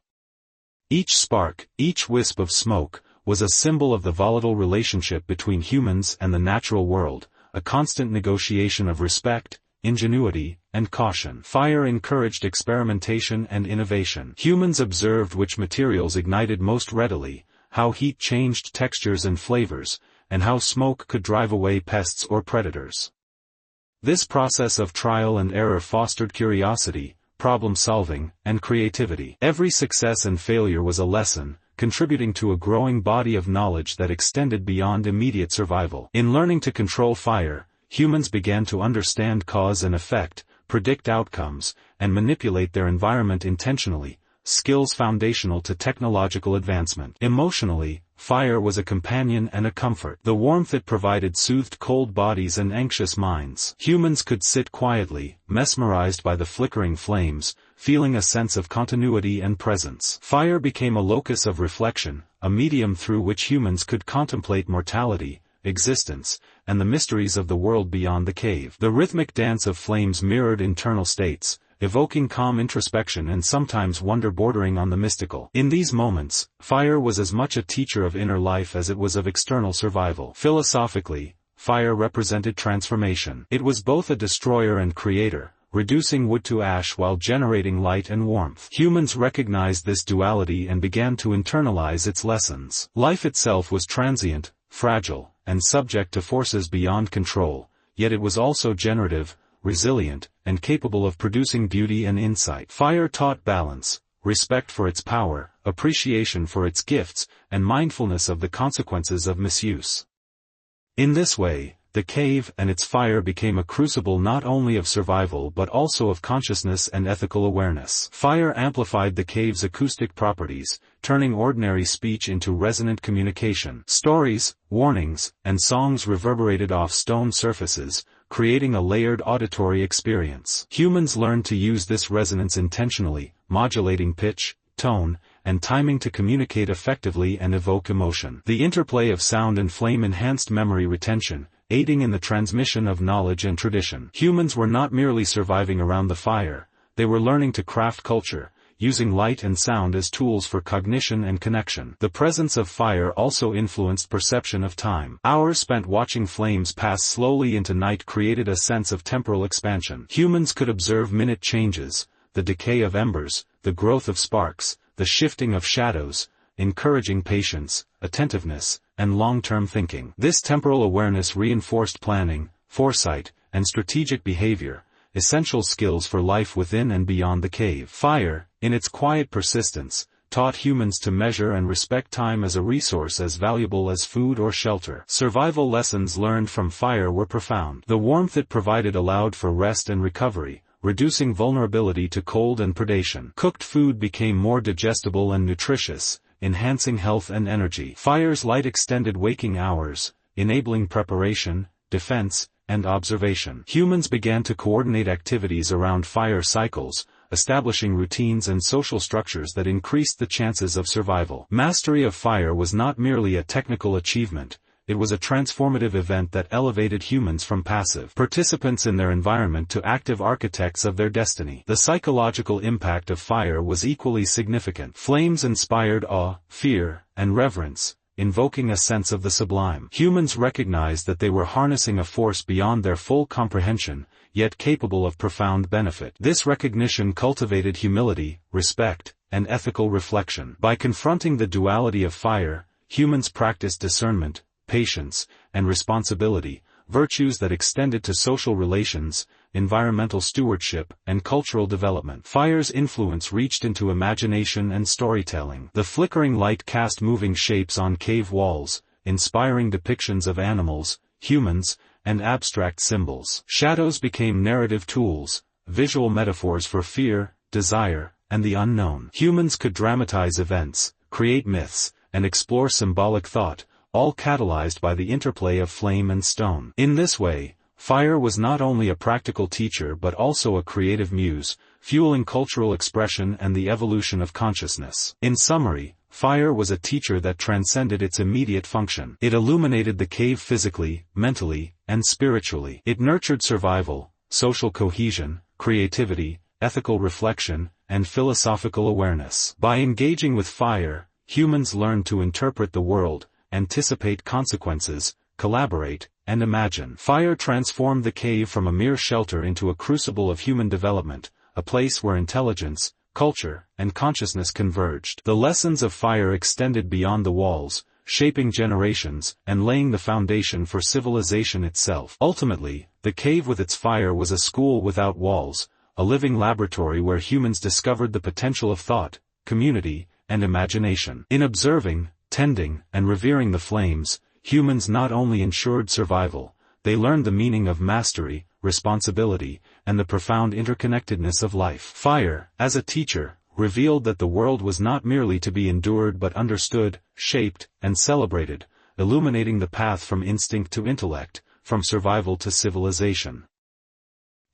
Each spark, each wisp of smoke, was a symbol of the volatile relationship between humans and the natural world, a constant negotiation of respect, ingenuity, and caution. Fire encouraged experimentation and innovation. Humans observed which materials ignited most readily, how heat changed textures and flavors, and how smoke could drive away pests or predators. This process of trial and error fostered curiosity, problem-solving, and creativity. Every success and failure was a lesson, contributing to a growing body of knowledge that extended beyond immediate survival. In learning to control fire, humans began to understand cause and effect, predict outcomes, and manipulate their environment intentionally, skills foundational to technological advancement. Emotionally, fire was a companion and a comfort. The warmth it provided soothed cold bodies and anxious minds. Humans could sit quietly, mesmerized by the flickering flames, feeling a sense of continuity and presence. Fire became a locus of reflection, a medium through which humans could contemplate mortality, existence, and the mysteries of the world beyond the cave. The rhythmic dance of flames mirrored internal states, evoking calm introspection and sometimes wonder bordering on the mystical. In these moments, fire was as much a teacher of inner life as it was of external survival. Philosophically, fire represented transformation. It was both a destroyer and creator, reducing wood to ash while generating light and warmth. Humans recognized this duality and began to internalize its lessons. Life itself was transient, fragile, and subject to forces beyond control, yet it was also generative, resilient, and capable of producing beauty and insight. Fire taught balance, respect for its power, appreciation for its gifts, and mindfulness of the consequences of misuse. In this way, the cave and its fire became a crucible not only of survival but also of consciousness and ethical awareness. Fire amplified the cave's acoustic properties, turning ordinary speech into resonant communication. Stories, warnings, and songs reverberated off stone surfaces, creating a layered auditory experience. Humans learned to use this resonance intentionally, modulating pitch, tone, and timing to communicate effectively and evoke emotion. The interplay of sound and flame enhanced memory retention, aiding in the transmission of knowledge and tradition. Humans were not merely surviving around the fire, they were learning to craft culture, using light and sound as tools for cognition and connection. The presence of fire also influenced perception of time. Hours spent watching flames pass slowly into night created a sense of temporal expansion. Humans could observe minute changes, the decay of embers, the growth of sparks, the shifting of shadows, encouraging patience, attentiveness, and long-term thinking. This temporal awareness reinforced planning, foresight, and strategic behavior, essential skills for life within and beyond the cave. Fire, in its quiet persistence, taught humans to measure and respect time as a resource as valuable as food or shelter. Survival lessons learned from fire were profound. The warmth it provided allowed for rest and recovery, reducing vulnerability to cold and predation. Cooked food became more digestible and nutritious, enhancing health and energy. Fire's light extended waking hours, enabling preparation, defense, and observation. Humans began to coordinate activities around fire cycles, establishing routines and social structures that increased the chances of survival. Mastery of fire was not merely a technical achievement, it was a transformative event that elevated humans from passive participants in their environment to active architects of their destiny. The psychological impact of fire was equally significant. Flames inspired awe, fear, and reverence, invoking a sense of the sublime. Humans recognized that they were harnessing a force beyond their full comprehension, yet capable of profound benefit. This recognition cultivated humility, respect, and ethical reflection. By confronting the duality of fire, humans practiced discernment, patience, and responsibility, virtues that extended to social relations, environmental stewardship, and cultural development. Fire's influence reached into imagination and storytelling. The flickering light cast moving shapes on cave walls, inspiring depictions of animals, humans, and abstract symbols. Shadows became narrative tools, visual metaphors for fear, desire, and the unknown. Humans could dramatize events, create myths, and explore symbolic thought, all catalyzed by the interplay of flame and stone. In this way, fire was not only a practical teacher but also a creative muse, fueling cultural expression and the evolution of consciousness. In summary, fire was a teacher that transcended its immediate function. It illuminated the cave physically, mentally, and spiritually. It nurtured survival, social cohesion, creativity, ethical reflection, and philosophical awareness. By engaging with fire, humans learned to interpret the world, anticipate consequences, collaborate, and imagine. Fire transformed the cave from a mere shelter into a crucible of human development, a place where intelligence, culture, and consciousness converged. The lessons of fire extended beyond the walls, shaping generations, and laying the foundation for civilization itself. Ultimately, the cave with its fire was a school without walls, a living laboratory where humans discovered the potential of thought, community, and imagination. In observing, tending, and revering the flames, humans not only ensured survival, they learned the meaning of mastery, responsibility, and the profound interconnectedness of life. Fire, as a teacher, revealed that the world was not merely to be endured but understood, shaped, and celebrated, illuminating the path from instinct to intellect, from survival to civilization.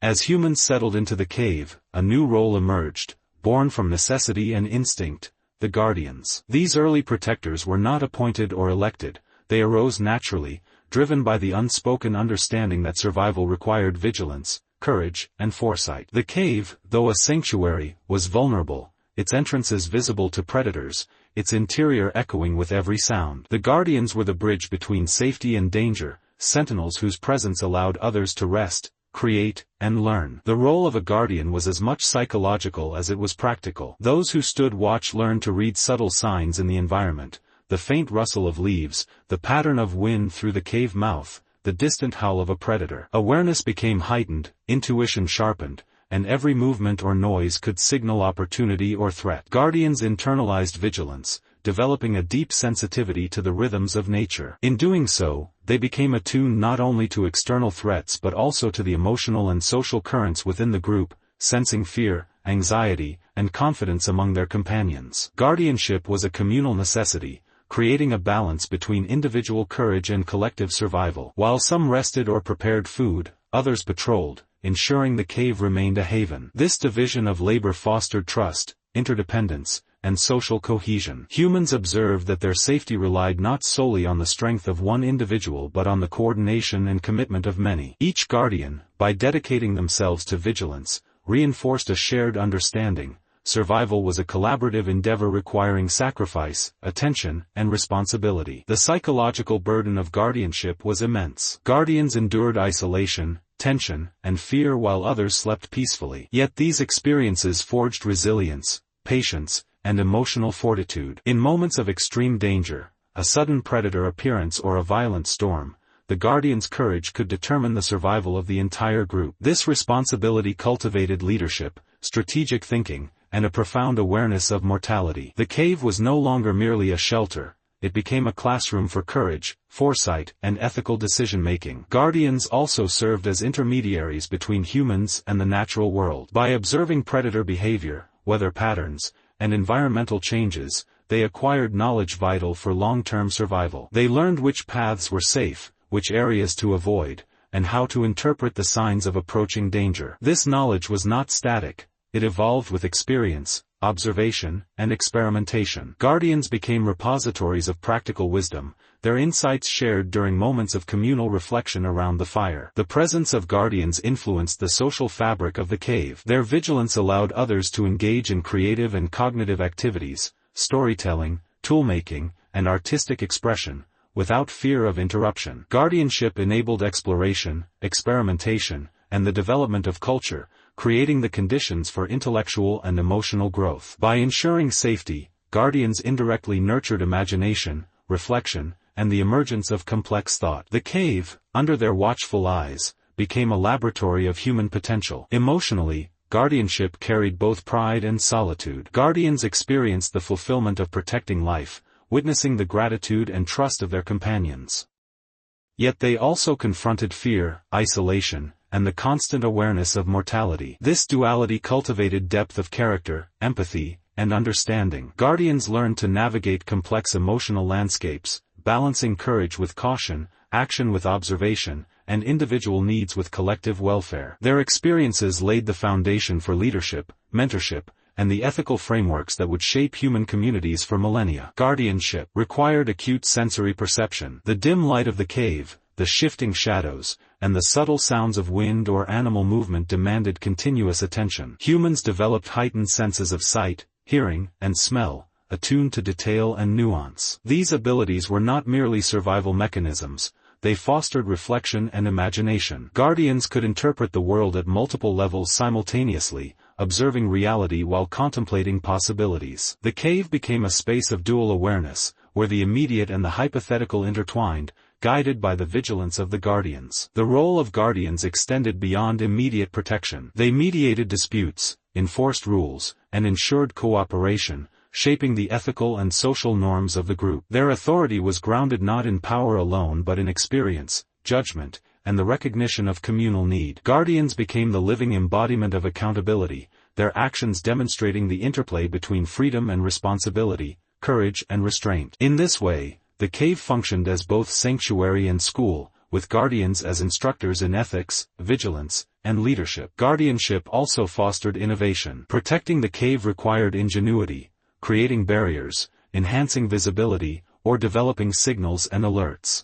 As humans settled into the cave, a new role emerged, born from necessity and instinct: the guardians. These early protectors were not appointed or elected, they arose naturally, driven by the unspoken understanding that survival required vigilance, courage, and foresight. The cave, though a sanctuary, was vulnerable, its entrances visible to predators, its interior echoing with every sound. The guardians were the bridge between safety and danger, sentinels whose presence allowed others to rest, create, and learn. The role of a guardian was as much psychological as it was practical. Those who stood watch learned to read subtle signs in the environment: the faint rustle of leaves, the pattern of wind through the cave mouth, the distant howl of a predator. Awareness became heightened, intuition sharpened, and every movement or noise could signal opportunity or threat. Guardians internalized vigilance, developing a deep sensitivity to the rhythms of nature. In doing so, they became attuned not only to external threats but also to the emotional and social currents within the group, sensing fear, anxiety, and confidence among their companions. Guardianship was a communal necessity, creating a balance between individual courage and collective survival. While some rested or prepared food, others patrolled, ensuring the cave remained a haven. This division of labor fostered trust, interdependence, and social cohesion. Humans observed that their safety relied not solely on the strength of one individual but on the coordination and commitment of many. Each guardian, by dedicating themselves to vigilance, reinforced a shared understanding: survival was a collaborative endeavor requiring sacrifice, attention, and responsibility. The psychological burden of guardianship was immense. Guardians endured isolation, tension, and fear while others slept peacefully. Yet these experiences forged resilience, patience, and emotional fortitude. In moments of extreme danger, a sudden predator appearance or a violent storm, the guardian's courage could determine the survival of the entire group. This responsibility cultivated leadership, strategic thinking, and a profound awareness of mortality. The cave was no longer merely a shelter, it became a classroom for courage, foresight, and ethical decision-making. Guardians also served as intermediaries between humans and the natural world. By observing predator behavior, weather patterns, and environmental changes, they acquired knowledge vital for long-term survival. They learned which paths were safe, which areas to avoid, and how to interpret the signs of approaching danger. This knowledge was not static, it evolved with experience, observation, and experimentation. Guardians became repositories of practical wisdom, their insights shared during moments of communal reflection around the fire. The presence of guardians influenced the social fabric of the cave. Their vigilance allowed others to engage in creative and cognitive activities, storytelling, toolmaking, and artistic expression, without fear of interruption. Guardianship enabled exploration, experimentation, and the development of culture, creating the conditions for intellectual and emotional growth. By ensuring safety, guardians indirectly nurtured imagination, reflection, and the emergence of complex thought. The cave, under their watchful eyes, became a laboratory of human potential. Emotionally, guardianship carried both pride and solitude. Guardians experienced the fulfillment of protecting life, witnessing the gratitude and trust of their companions. Yet they also confronted fear, isolation, and the constant awareness of mortality. This duality cultivated depth of character, empathy, and understanding. Guardians learned to navigate complex emotional landscapes, balancing courage with caution, action with observation, and individual needs with collective welfare. Their experiences laid the foundation for leadership, mentorship, and the ethical frameworks that would shape human communities for millennia. Guardianship required acute sensory perception. The dim light of the cave, the shifting shadows, and the subtle sounds of wind or animal movement demanded continuous attention. Humans developed heightened senses of sight, hearing, and smell, attuned to detail and nuance. These abilities were not merely survival mechanisms, they fostered reflection and imagination. Guardians could interpret the world at multiple levels simultaneously, observing reality while contemplating possibilities. The cave became a space of dual awareness, where the immediate and the hypothetical intertwined, guided by the vigilance of the guardians. The role of guardians extended beyond immediate protection. They mediated disputes, enforced rules, and ensured cooperation, shaping the ethical and social norms of the group. Their authority was grounded not in power alone but in experience, judgment, and the recognition of communal need. Guardians became the living embodiment of accountability, their actions demonstrating the interplay between freedom and responsibility, courage and restraint. In this way, the cave functioned as both sanctuary and school, with guardians as instructors in ethics, vigilance, and leadership. Guardianship also fostered innovation. Protecting the cave required ingenuity, creating barriers, enhancing visibility, or developing signals and alerts.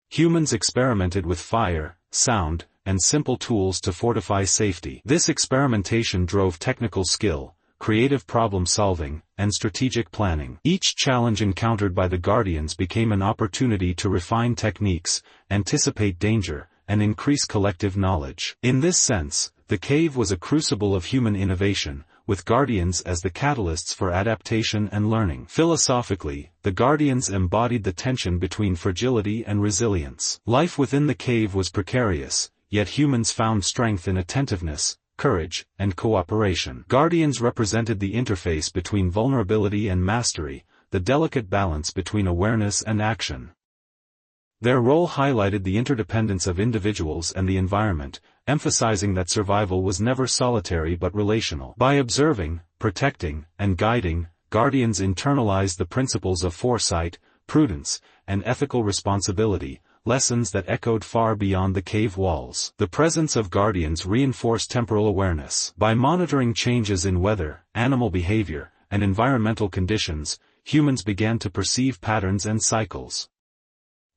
Humans experimented with fire, sound, and simple tools to fortify safety. This experimentation drove technical skill, creative problem-solving, and strategic planning. Each challenge encountered by the Guardians became an opportunity to refine techniques, anticipate danger, and increase collective knowledge. In this sense, the cave was a crucible of human innovation, with Guardians as the catalysts for adaptation and learning. Philosophically, the Guardians embodied the tension between fragility and resilience. Life within the cave was precarious, yet humans found strength in attentiveness, courage, and cooperation. Guardians represented the interface between vulnerability and mastery, the delicate balance between awareness and action. Their role highlighted the interdependence of individuals and the environment, emphasizing that survival was never solitary but relational. By observing, protecting, and guiding, Guardians internalized the principles of foresight, prudence, and ethical responsibility, lessons that echoed far beyond the cave walls. The presence of Guardians reinforced temporal awareness. By monitoring changes in weather, animal behavior, and environmental conditions, humans began to perceive patterns and cycles.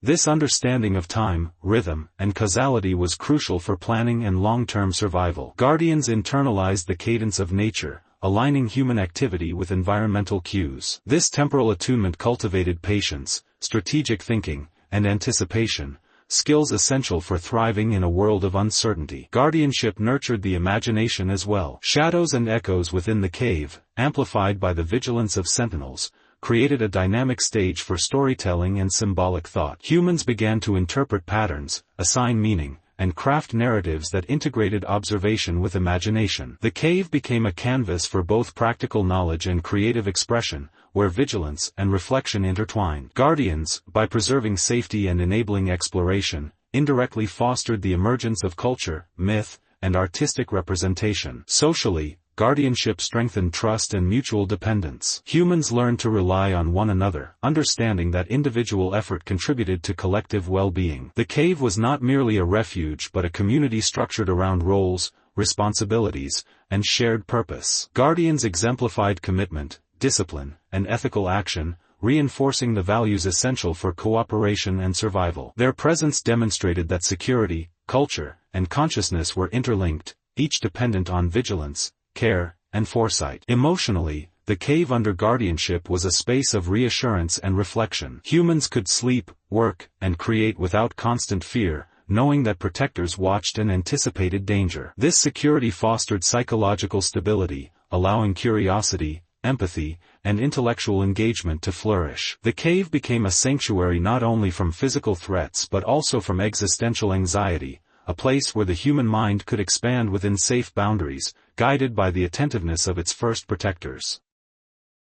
This understanding of time, rhythm, and causality was crucial for planning and long-term survival. Guardians internalized the cadence of nature, aligning human activity with environmental cues. This temporal attunement cultivated patience, strategic thinking, and anticipation, skills essential for thriving in a world of uncertainty. Guardianship nurtured the imagination as well. Shadows and echoes within the cave, amplified by the vigilance of sentinels, created a dynamic stage for storytelling and symbolic thought. Humans began to interpret patterns, assign meaning, and craft narratives that integrated observation with imagination. The cave became a canvas for both practical knowledge and creative expression, where vigilance and reflection intertwined. Guardians, by preserving safety and enabling exploration, indirectly fostered the emergence of culture, myth, and artistic representation. Socially, guardianship strengthened trust and mutual dependence. Humans learned to rely on one another, understanding that individual effort contributed to collective well-being. The cave was not merely a refuge but a community structured around roles, responsibilities, and shared purpose. Guardians exemplified commitment, discipline, and ethical action, reinforcing the values essential for cooperation and survival. Their presence demonstrated that security, culture, and consciousness were interlinked, each dependent on vigilance, care, and foresight. Emotionally, the cave under guardianship was a space of reassurance and reflection. Humans could sleep, work, and create without constant fear, knowing that protectors watched and anticipated danger. This security fostered psychological stability, allowing curiosity, empathy, and intellectual engagement to flourish. The cave became a sanctuary not only from physical threats but also from existential anxiety, a place where the human mind could expand within safe boundaries, guided by the attentiveness of its first protectors.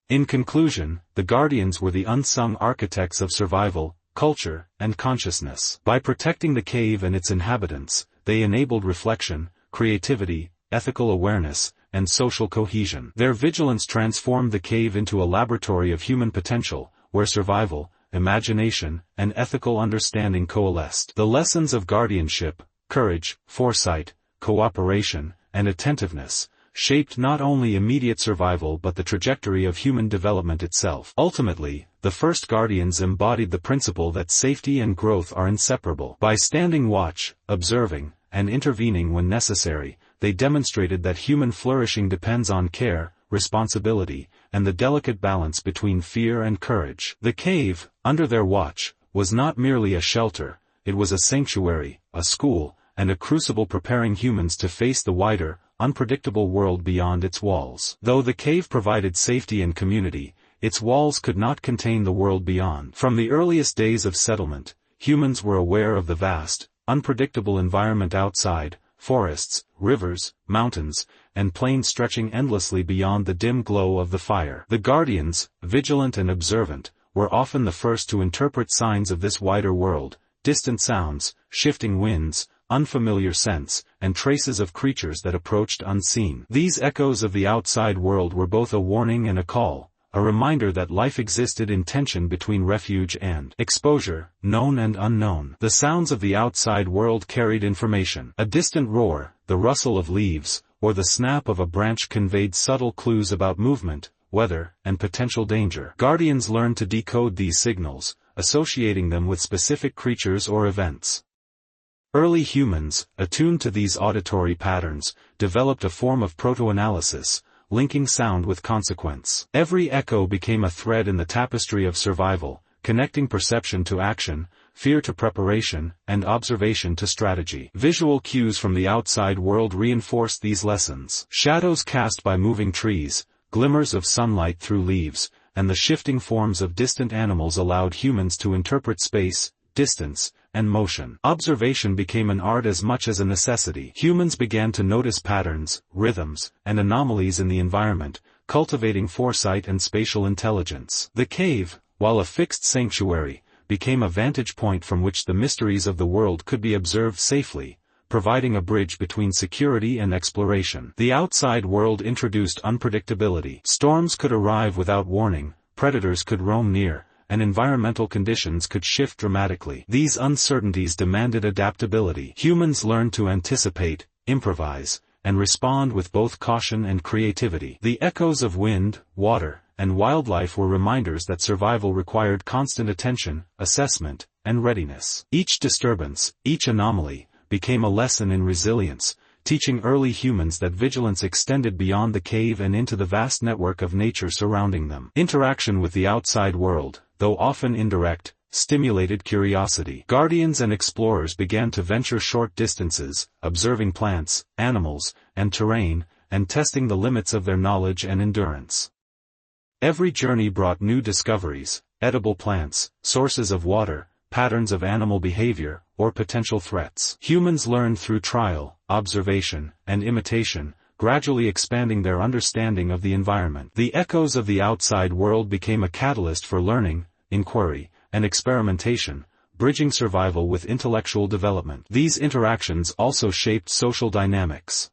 In conclusion, the guardians were the unsung architects of survival, culture, and consciousness. By protecting the cave and its inhabitants, they enabled reflection, creativity, ethical awareness, and social cohesion. Their vigilance transformed the cave into a laboratory of human potential, where survival, imagination, and ethical understanding coalesced. The lessons of guardianship, courage, foresight, cooperation, and attentiveness, shaped not only immediate survival but the trajectory of human development itself. Ultimately, the first guardians embodied the principle that safety and growth are inseparable. By standing watch, observing, and intervening when necessary, they demonstrated that human flourishing depends on care, responsibility, and the delicate balance between fear and courage. The cave, under their watch, was not merely a shelter, it was a sanctuary, a school, and a crucible preparing humans to face the wider, unpredictable world beyond its walls. Though the cave provided safety and community, its walls could not contain the world beyond. From the earliest days of settlement, humans were aware of the vast, unpredictable environment outside, forests, rivers, mountains, and plains stretching endlessly beyond the dim glow of the fire. The guardians, vigilant and observant, were often the first to interpret signs of this wider world, distant sounds, shifting winds, unfamiliar scents, and traces of creatures that approached unseen. These echoes of the outside world were both a warning and a call, a reminder that life existed in tension between refuge and exposure, known and unknown. The sounds of the outside world carried information. A distant roar, the rustle of leaves, or the snap of a branch conveyed subtle clues about movement, weather, and potential danger. Guardians learned to decode these signals, associating them with specific creatures or events. Early humans, attuned to these auditory patterns, developed a form of proto-analysis, linking sound with consequence. Every echo became a thread in the tapestry of survival, connecting perception to action, fear to preparation, and observation to strategy. Visual cues from the outside world reinforced these lessons. Shadows cast by moving trees, glimmers of sunlight through leaves, and the shifting forms of distant animals allowed humans to interpret space, distance, and motion. Observation became an art as much as a necessity. Humans began to notice patterns, rhythms, and anomalies in the environment, cultivating foresight and spatial intelligence. The cave, while a fixed sanctuary, became a vantage point from which the mysteries of the world could be observed safely, providing a bridge between security and exploration. The outside world introduced unpredictability. Storms could arrive without warning, predators could roam near, and environmental conditions could shift dramatically. These uncertainties demanded adaptability. Humans learned to anticipate, improvise, and respond with both caution and creativity. The echoes of wind, water, and wildlife were reminders that survival required constant attention, assessment, and readiness. Each disturbance, each anomaly, became a lesson in resilience, teaching early humans that vigilance extended beyond the cave and into the vast network of nature surrounding them. Interaction with the outside world, though often indirect, stimulated curiosity. Guardians and explorers began to venture short distances, observing plants, animals, and terrain, and testing the limits of their knowledge and endurance. Every journey brought new discoveries, edible plants, sources of water, patterns of animal behavior, or potential threats. Humans learned through trial, observation, and imitation, gradually expanding their understanding of the environment. The echoes of the outside world became a catalyst for learning, inquiry, and experimentation, bridging survival with intellectual development. These interactions also shaped social dynamics.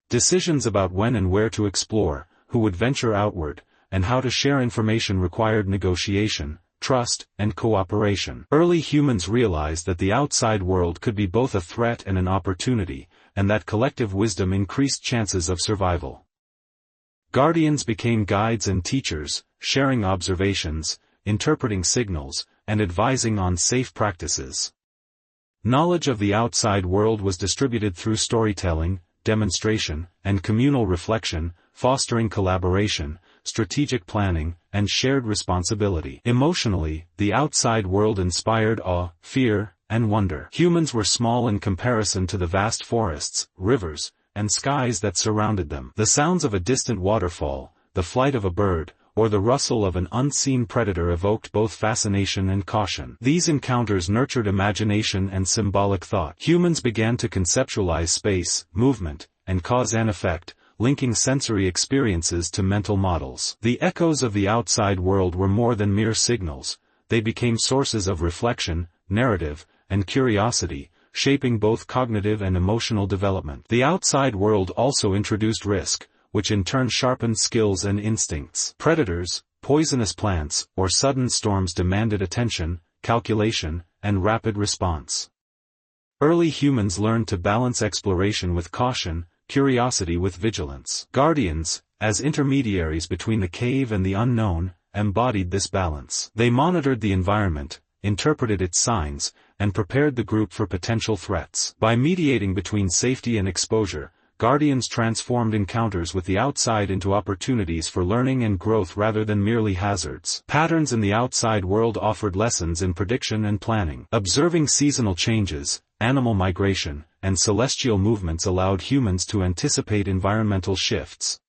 Decisions about when and where to explore, who would venture outward, and how to share information required negotiation, trust, and cooperation. Early humans realized that the outside world could be both a threat and an opportunity, and that collective wisdom increased chances of survival. Guardians became guides and teachers, sharing observations, interpreting signals, and advising on safe practices. Knowledge of the outside world was distributed through storytelling, demonstration, and communal reflection, fostering collaboration, strategic planning, and shared responsibility. Emotionally, the outside world inspired awe, fear, and wonder. Humans were small in comparison to the vast forests, rivers, and skies that surrounded them. The sounds of a distant waterfall, the flight of a bird, or the rustle of an unseen predator evoked both fascination and caution. These encounters nurtured imagination and symbolic thought. Humans began to conceptualize space, movement, and cause and effect, linking sensory experiences to mental models. The echoes of the outside world were more than mere signals, they became sources of reflection, narrative, and curiosity, shaping both cognitive and emotional development. The outside world also introduced risk, which in turn sharpened skills and instincts. Predators, poisonous plants, or sudden storms demanded attention, calculation, and rapid response. Early humans learned to balance exploration with caution, curiosity with vigilance. Guardians, as intermediaries between the cave and the unknown, embodied this balance. They monitored the environment, interpreted its signs, and prepared the group for potential threats. By mediating between safety and exposure, Guardians transformed encounters with the outside into opportunities for learning and growth rather than merely hazards. Patterns in the outside world offered lessons in prediction and planning. Observing seasonal changes, animal migration, and celestial movements allowed humans to anticipate environmental shifts.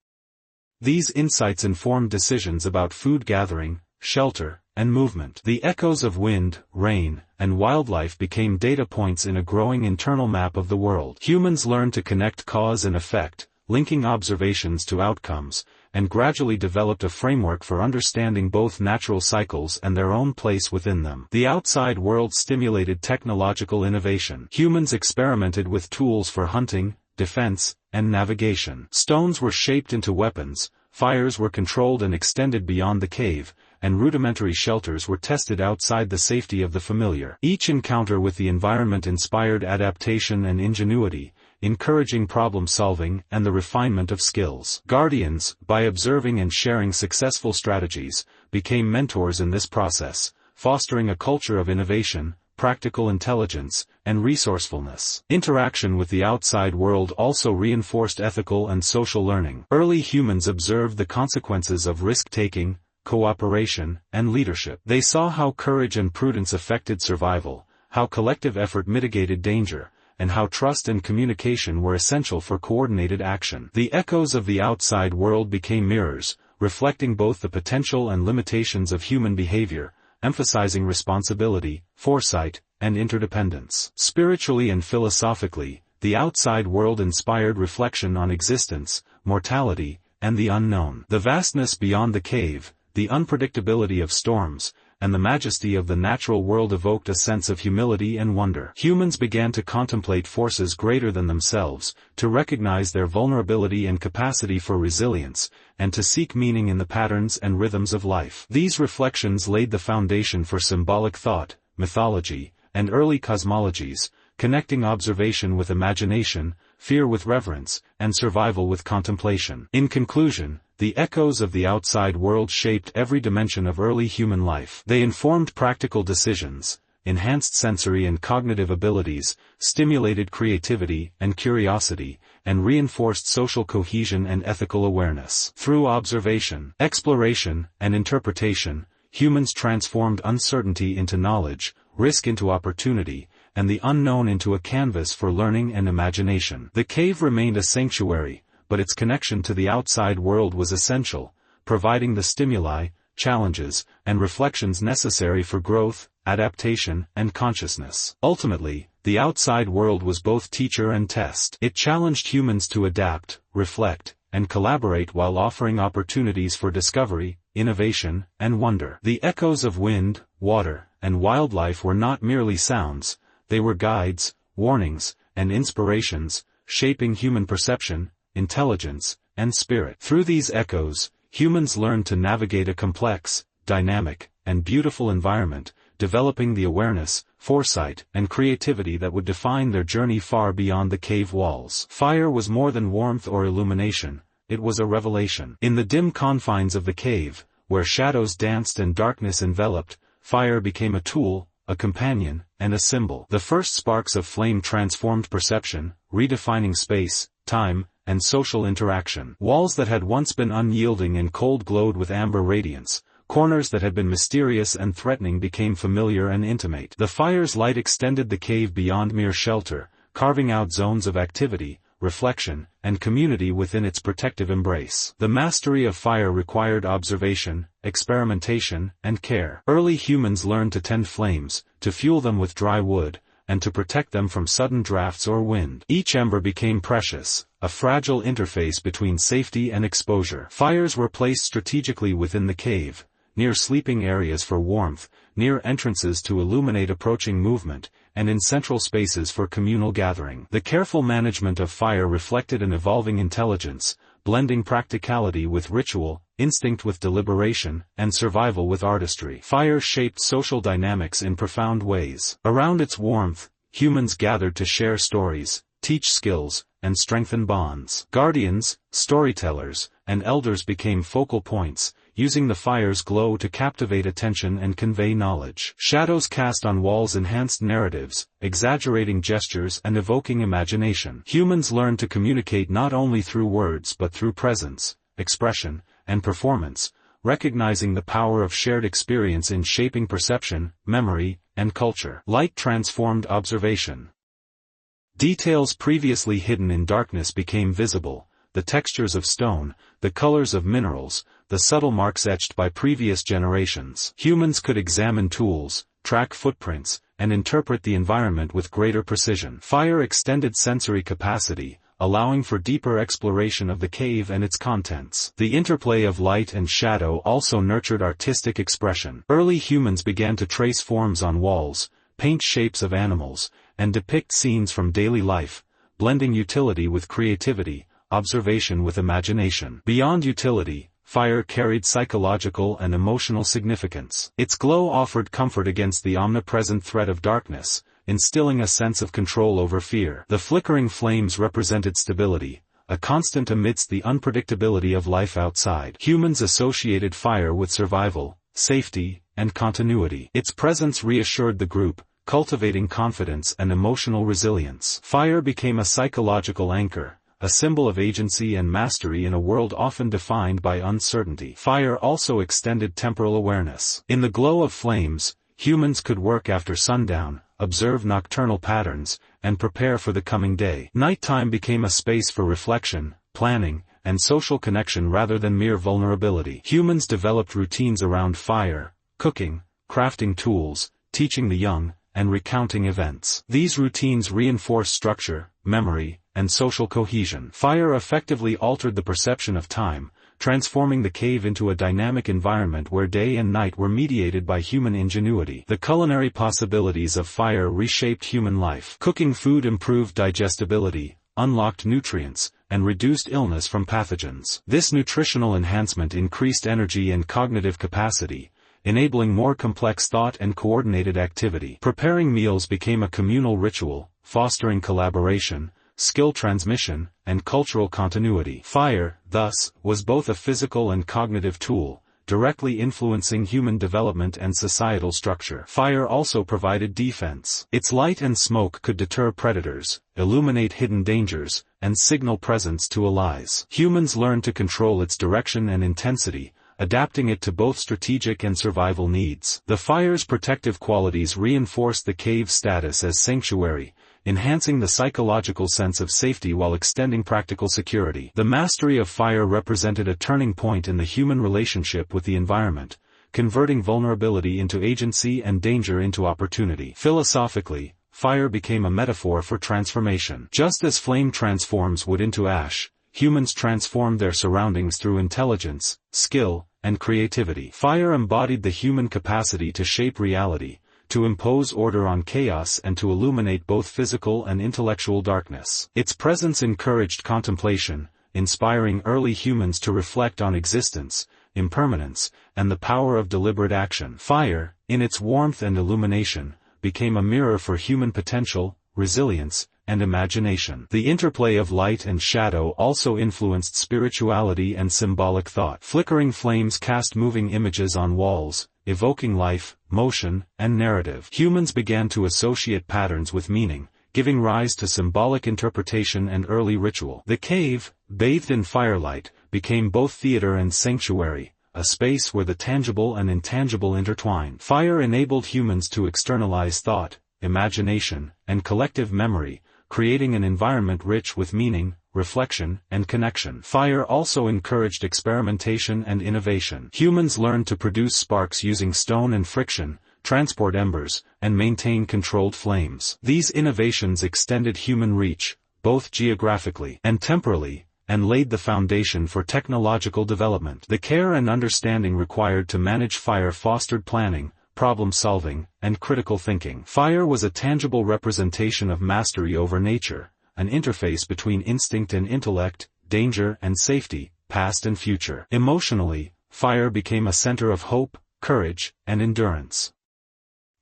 These insights informed decisions about food gathering, shelter, and movement. The echoes of wind, rain, and wildlife became data points in a growing internal map of the world. Humans learned to connect cause and effect, linking observations to outcomes, and gradually developed a framework for understanding both natural cycles and their own place within them. The outside world stimulated technological innovation. Humans experimented with tools for hunting, defense, and navigation. Stones were shaped into weapons, fires were controlled and extended beyond the cave, and rudimentary shelters were tested outside the safety of the familiar. Each encounter with the environment inspired adaptation and ingenuity, encouraging problem-solving and the refinement of skills. Guardians, by observing and sharing successful strategies, became mentors in this process, fostering a culture of innovation, practical intelligence, and resourcefulness. Interaction with the outside world also reinforced ethical and social learning. Early humans observed the consequences of risk-taking, cooperation, and leadership. They saw how courage and prudence affected survival, how collective effort mitigated danger, and how trust and communication were essential for coordinated action. The echoes of the outside world became mirrors, reflecting both the potential and limitations of human behavior, emphasizing responsibility, foresight, and interdependence. Spiritually and philosophically, the outside world inspired reflection on existence, mortality, and the unknown. The vastness beyond the cave, the unpredictability of storms, and the majesty of the natural world evoked a sense of humility and wonder. Humans began to contemplate forces greater than themselves, to recognize their vulnerability and capacity for resilience, and to seek meaning in the patterns and rhythms of life. These reflections laid the foundation for symbolic thought, mythology, and early cosmologies, connecting observation with imagination, fear with reverence, and survival with contemplation. In conclusion, the echoes of the outside world shaped every dimension of early human life. They informed practical decisions, enhanced sensory and cognitive abilities, stimulated creativity and curiosity, and reinforced social cohesion and ethical awareness. Through observation, exploration, and interpretation, humans transformed uncertainty into knowledge, risk into opportunity, and the unknown into a canvas for learning and imagination. The cave remained a sanctuary, but its connection to the outside world was essential, providing the stimuli, challenges, and reflections necessary for growth, adaptation, and consciousness. Ultimately, the outside world was both teacher and test. It challenged humans to adapt, reflect, and collaborate while offering opportunities for discovery, innovation, and wonder. The echoes of wind, water, and wildlife were not merely sounds, they were guides, warnings, and inspirations, shaping human perception, intelligence, and spirit. Through these echoes, humans learned to navigate a complex, dynamic, and beautiful environment, developing the awareness, foresight, and creativity that would define their journey far beyond the cave walls. Fire was more than warmth or illumination, it was a revelation. In the dim confines of the cave, where shadows danced and darkness enveloped, fire became a tool, a companion, and a symbol. The first sparks of flame transformed perception, redefining space, time, and social interaction. Walls that had once been unyielding and cold glowed with amber radiance. Corners that had been mysterious and threatening became familiar and intimate. The fire's light extended the cave beyond mere shelter, carving out zones of activity, reflection, and community within its protective embrace. The mastery of fire required observation, experimentation, and care. Early humans learned to tend flames, to fuel them with dry wood, and to protect them from sudden drafts or wind. Each ember became precious, a fragile interface between safety and exposure. Fires were placed strategically within the cave, near sleeping areas for warmth, near entrances to illuminate approaching movement, and in central spaces for communal gathering. The careful management of fire reflected an evolving intelligence, blending practicality with ritual, instinct with deliberation, and survival with artistry. Fire shaped social dynamics in profound ways. Around its warmth, humans gathered to share stories, teach skills, and strengthen bonds. Guardians, storytellers, and elders became focal points, using the fire's glow to captivate attention and convey knowledge. Shadows cast on walls enhanced narratives, exaggerating gestures and evoking imagination. Humans learned to communicate not only through words but through presence, expression, and performance, recognizing the power of shared experience in shaping perception, memory, and culture. Light transformed observation. Details previously hidden in darkness became visible, the textures of stone, the colors of minerals, the subtle marks etched by previous generations. Humans could examine tools, track footprints, and interpret the environment with greater precision. Fire extended sensory capacity, allowing for deeper exploration of the cave and its contents. The interplay of light and shadow also nurtured artistic expression. Early humans began to trace forms on walls, paint shapes of animals, and depict scenes from daily life, blending utility with creativity, observation with imagination. Beyond utility, fire carried psychological and emotional significance. Its glow offered comfort against the omnipresent threat of darkness, instilling a sense of control over fear. The flickering flames represented stability, a constant amidst the unpredictability of life outside. Humans associated fire with survival, safety, and continuity. Its presence reassured the group, cultivating confidence and emotional resilience. Fire became a psychological anchor, a symbol of agency and mastery in a world often defined by uncertainty. Fire also extended temporal awareness. In the glow of flames, humans could work after sundown, observe nocturnal patterns, and prepare for the coming day. Nighttime became a space for reflection, planning, and social connection rather than mere vulnerability. Humans developed routines around fire, cooking, crafting tools, teaching the young, and recounting events. These routines reinforced structure, memory, and social cohesion. Fire effectively altered the perception of time, transforming the cave into a dynamic environment where day and night were mediated by human ingenuity. The culinary possibilities of fire reshaped human life. Cooking food improved digestibility, unlocked nutrients, and reduced illness from pathogens. This nutritional enhancement increased energy and cognitive capacity, enabling more complex thought and coordinated activity. Preparing meals became a communal ritual, fostering collaboration, skill transmission, and cultural continuity. Fire, thus, was both a physical and cognitive tool, directly influencing human development and societal structure. Fire also provided defense. Its light and smoke could deter predators, illuminate hidden dangers, and signal presence to allies. Humans learned to control its direction and intensity, adapting it to both strategic and survival needs. The fire's protective qualities reinforced the cave's status as sanctuary, enhancing the psychological sense of safety while extending practical security. The mastery of fire represented a turning point in the human relationship with the environment, converting vulnerability into agency and danger into opportunity. Philosophically, fire became a metaphor for transformation. Just as flame transforms wood into ash, humans transformed their surroundings through intelligence, skill, and creativity. Fire embodied the human capacity to shape reality, to impose order on chaos and to illuminate both physical and intellectual darkness. Its presence encouraged contemplation, inspiring early humans to reflect on existence, impermanence, and the power of deliberate action. Fire, in its warmth and illumination, became a mirror for human potential, resilience, and imagination. The interplay of light and shadow also influenced spirituality and symbolic thought. Flickering flames cast moving images on walls, evoking life, motion, and narrative. Humans began to associate patterns with meaning, giving rise to symbolic interpretation and early ritual. The cave, bathed in firelight, became both theater and sanctuary, a space where the tangible and intangible intertwine. Fire enabled humans to externalize thought, imagination, and collective memory, creating an environment rich with meaning, reflection, and connection. Fire also encouraged experimentation and innovation. Humans learned to produce sparks using stone and friction, transport embers, and maintain controlled flames. These innovations extended human reach, both geographically and temporally, and laid the foundation for technological development. The care and understanding required to manage fire fostered planning, problem-solving, and critical thinking. Fire was a tangible representation of mastery over nature, an interface between instinct and intellect, danger and safety, past and future. Emotionally, fire became a center of hope, courage, and endurance.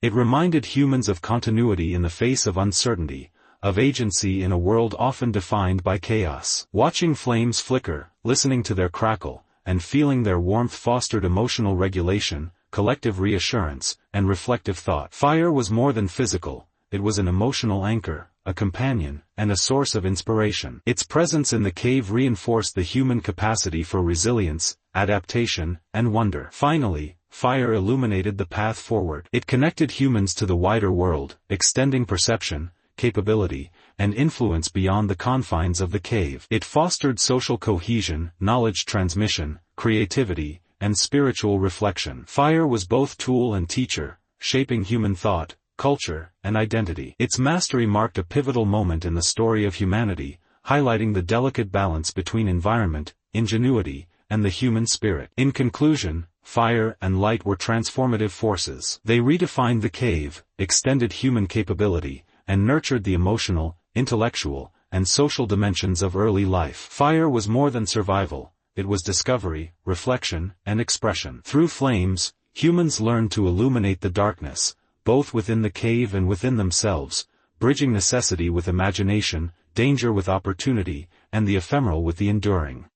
It reminded humans of continuity in the face of uncertainty, of agency in a world often defined by chaos. Watching flames flicker, listening to their crackle, and feeling their warmth fostered emotional regulation, collective reassurance, and reflective thought. Fire was more than physical, it was an emotional anchor, a companion, and a source of inspiration. Its presence in the cave reinforced the human capacity for resilience, adaptation, and wonder. Finally, fire illuminated the path forward. It connected humans to the wider world, extending perception, capability, and influence beyond the confines of the cave. It fostered social cohesion, knowledge transmission, creativity, and spiritual reflection. Fire was both tool and teacher, shaping human thought, culture, and identity. Its mastery marked a pivotal moment in the story of humanity, highlighting the delicate balance between environment, ingenuity, and the human spirit. In conclusion, fire and light were transformative forces. They redefined the cave, extended human capability, and nurtured the emotional, intellectual, and social dimensions of early life. Fire was more than survival. It was discovery, reflection, and expression. Through flames, humans learned to illuminate the darkness, both within the cave and within themselves, bridging necessity with imagination, danger with opportunity, and the ephemeral with the enduring.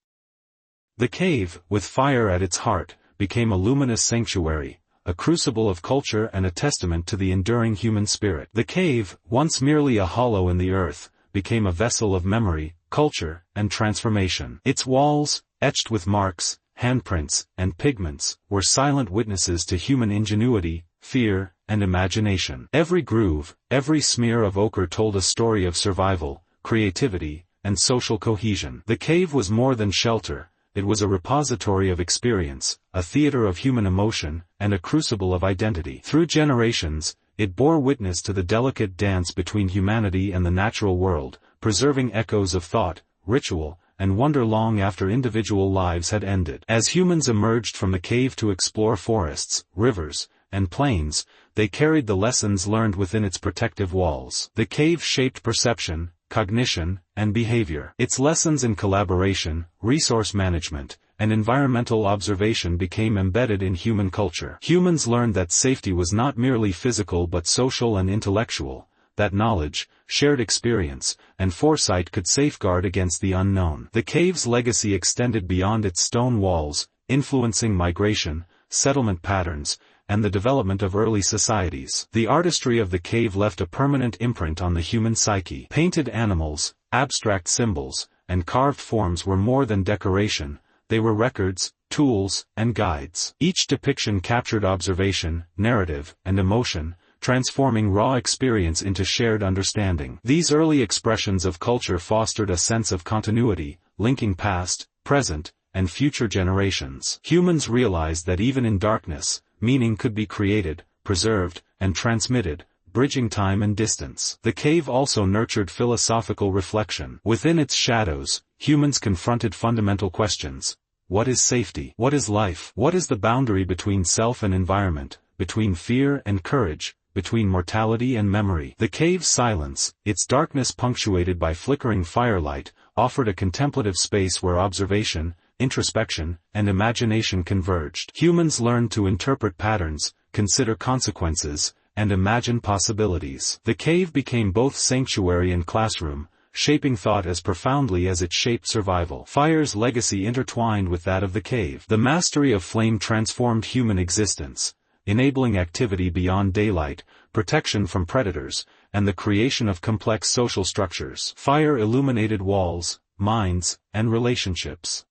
The cave, with fire at its heart, became a luminous sanctuary, a crucible of culture and a testament to the enduring human spirit. The cave, once merely a hollow in the earth, became a vessel of memory, culture, and transformation. Its walls, etched with marks, handprints, and pigments, were silent witnesses to human ingenuity, fear, and imagination. Every groove, every smear of ochre told a story of survival, creativity, and social cohesion. The cave was more than shelter, it was a repository of experience, a theater of human emotion, and a crucible of identity. Through generations, it bore witness to the delicate dance between humanity and the natural world, preserving echoes of thought, ritual, and wonder long after individual lives had ended. As humans emerged from the cave to explore forests, rivers, and plains, they carried the lessons learned within its protective walls. The cave shaped perception, cognition, and behavior. Its lessons in collaboration, resource management, and environmental observation became embedded in human culture. Humans learned that safety was not merely physical but social and intellectual, that knowledge, shared experience, and foresight could safeguard against the unknown. The cave's legacy extended beyond its stone walls, influencing migration, settlement patterns, and the development of early societies. The artistry of the cave left a permanent imprint on the human psyche. Painted animals, abstract symbols, and carved forms were more than decoration, they were records, tools, and guides. Each depiction captured observation, narrative, and emotion, transforming raw experience into shared understanding. These early expressions of culture fostered a sense of continuity, linking past, present, and future generations. Humans realized that even in darkness, meaning could be created, preserved, and transmitted, bridging time and distance. The cave also nurtured philosophical reflection. Within its shadows, humans confronted fundamental questions. What is safety? What is life? What is the boundary between self and environment, between fear and courage, between mortality and memory? The cave's silence, its darkness punctuated by flickering firelight, offered a contemplative space where observation, introspection, and imagination converged. Humans learned to interpret patterns, consider consequences, and imagine possibilities. The cave became both sanctuary and classroom, shaping thought as profoundly as it shaped survival. Fire's legacy intertwined with that of the cave. The mastery of flame transformed human existence, enabling activity beyond daylight, protection from predators, and the creation of complex social structures. Fire illuminated walls, minds, and relationships.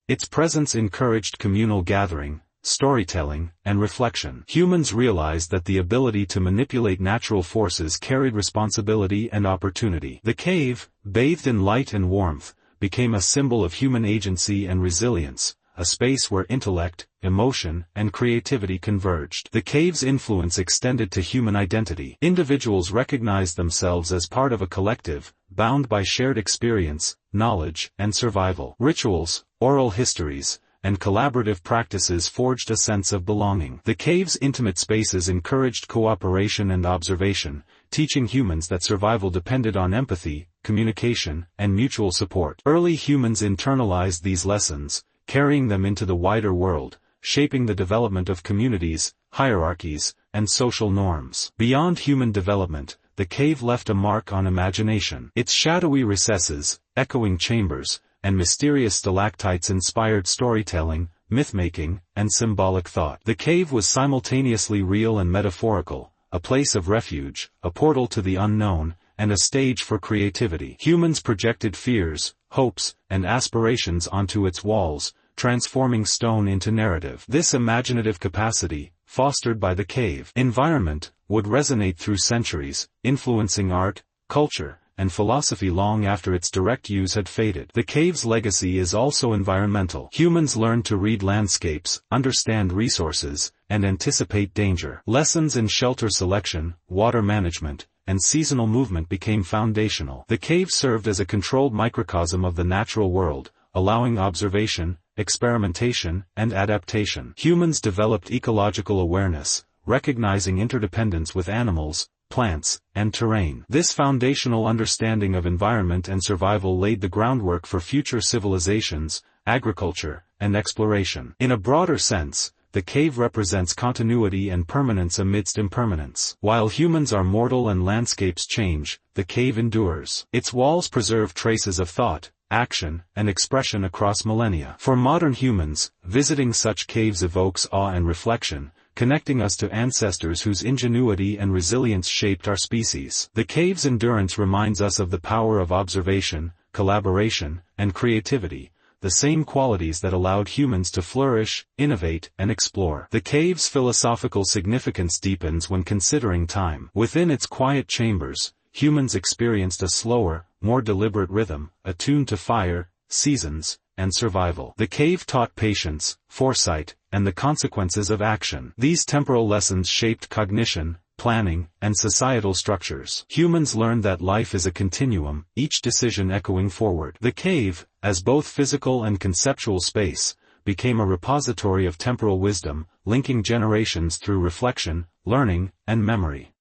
Its presence encouraged communal gathering, storytelling, and reflection. Humans realized that the ability to manipulate natural forces carried responsibility and opportunity. The cave, bathed in light and warmth, became a symbol of human agency and resilience, a space where intellect, emotion, and creativity converged. The cave's influence extended to human identity. Individuals recognized themselves as part of a collective, bound by shared experience, knowledge, and survival. Rituals, oral histories, and collaborative practices forged a sense of belonging. The cave's intimate spaces encouraged cooperation and observation, teaching humans that survival depended on empathy, communication, and mutual support. Early humans internalized these lessons, carrying them into the wider world, shaping the development of communities, hierarchies, and social norms. Beyond human development, the cave left a mark on imagination. Its shadowy recesses, echoing chambers, and mysterious stalactites inspired storytelling, myth-making, and symbolic thought. The cave was simultaneously real and metaphorical, a place of refuge, a portal to the unknown, and a stage for creativity. Humans projected fears, hopes, and aspirations onto its walls, transforming stone into narrative. This imaginative capacity, fostered by the cave environment, would resonate through centuries, influencing art, culture, and philosophy long after its direct use had faded. The cave's legacy is also environmental. Humans learned to read landscapes, understand resources, and anticipate danger. Lessons in shelter selection, water management, and seasonal movement became foundational. The cave served as a controlled microcosm of the natural world, allowing observation, experimentation, and adaptation. Humans developed ecological awareness, recognizing interdependence with animals, plants, and terrain. This foundational understanding of environment and survival laid the groundwork for future civilizations, agriculture, and exploration. In a broader sense, the cave represents continuity and permanence amidst impermanence. While humans are mortal and landscapes change, the cave endures. Its walls preserve traces of thought, action, and expression across millennia. For modern humans, visiting such caves evokes awe and reflection, connecting us to ancestors whose ingenuity and resilience shaped our species. The cave's endurance reminds us of the power of observation, collaboration, and creativity, the same qualities that allowed humans to flourish, innovate, and explore. The cave's philosophical significance deepens when considering time. Within its quiet chambers, humans experienced a slower, more deliberate rhythm, attuned to fire, seasons, and survival. The cave taught patience, foresight, and the consequences of action. These temporal lessons shaped cognition, planning, and societal structures. Humans learned that life is a continuum, each decision echoing forward. The cave, as both physical and conceptual space, became a repository of temporal wisdom, linking generations through reflection, learning, and memory.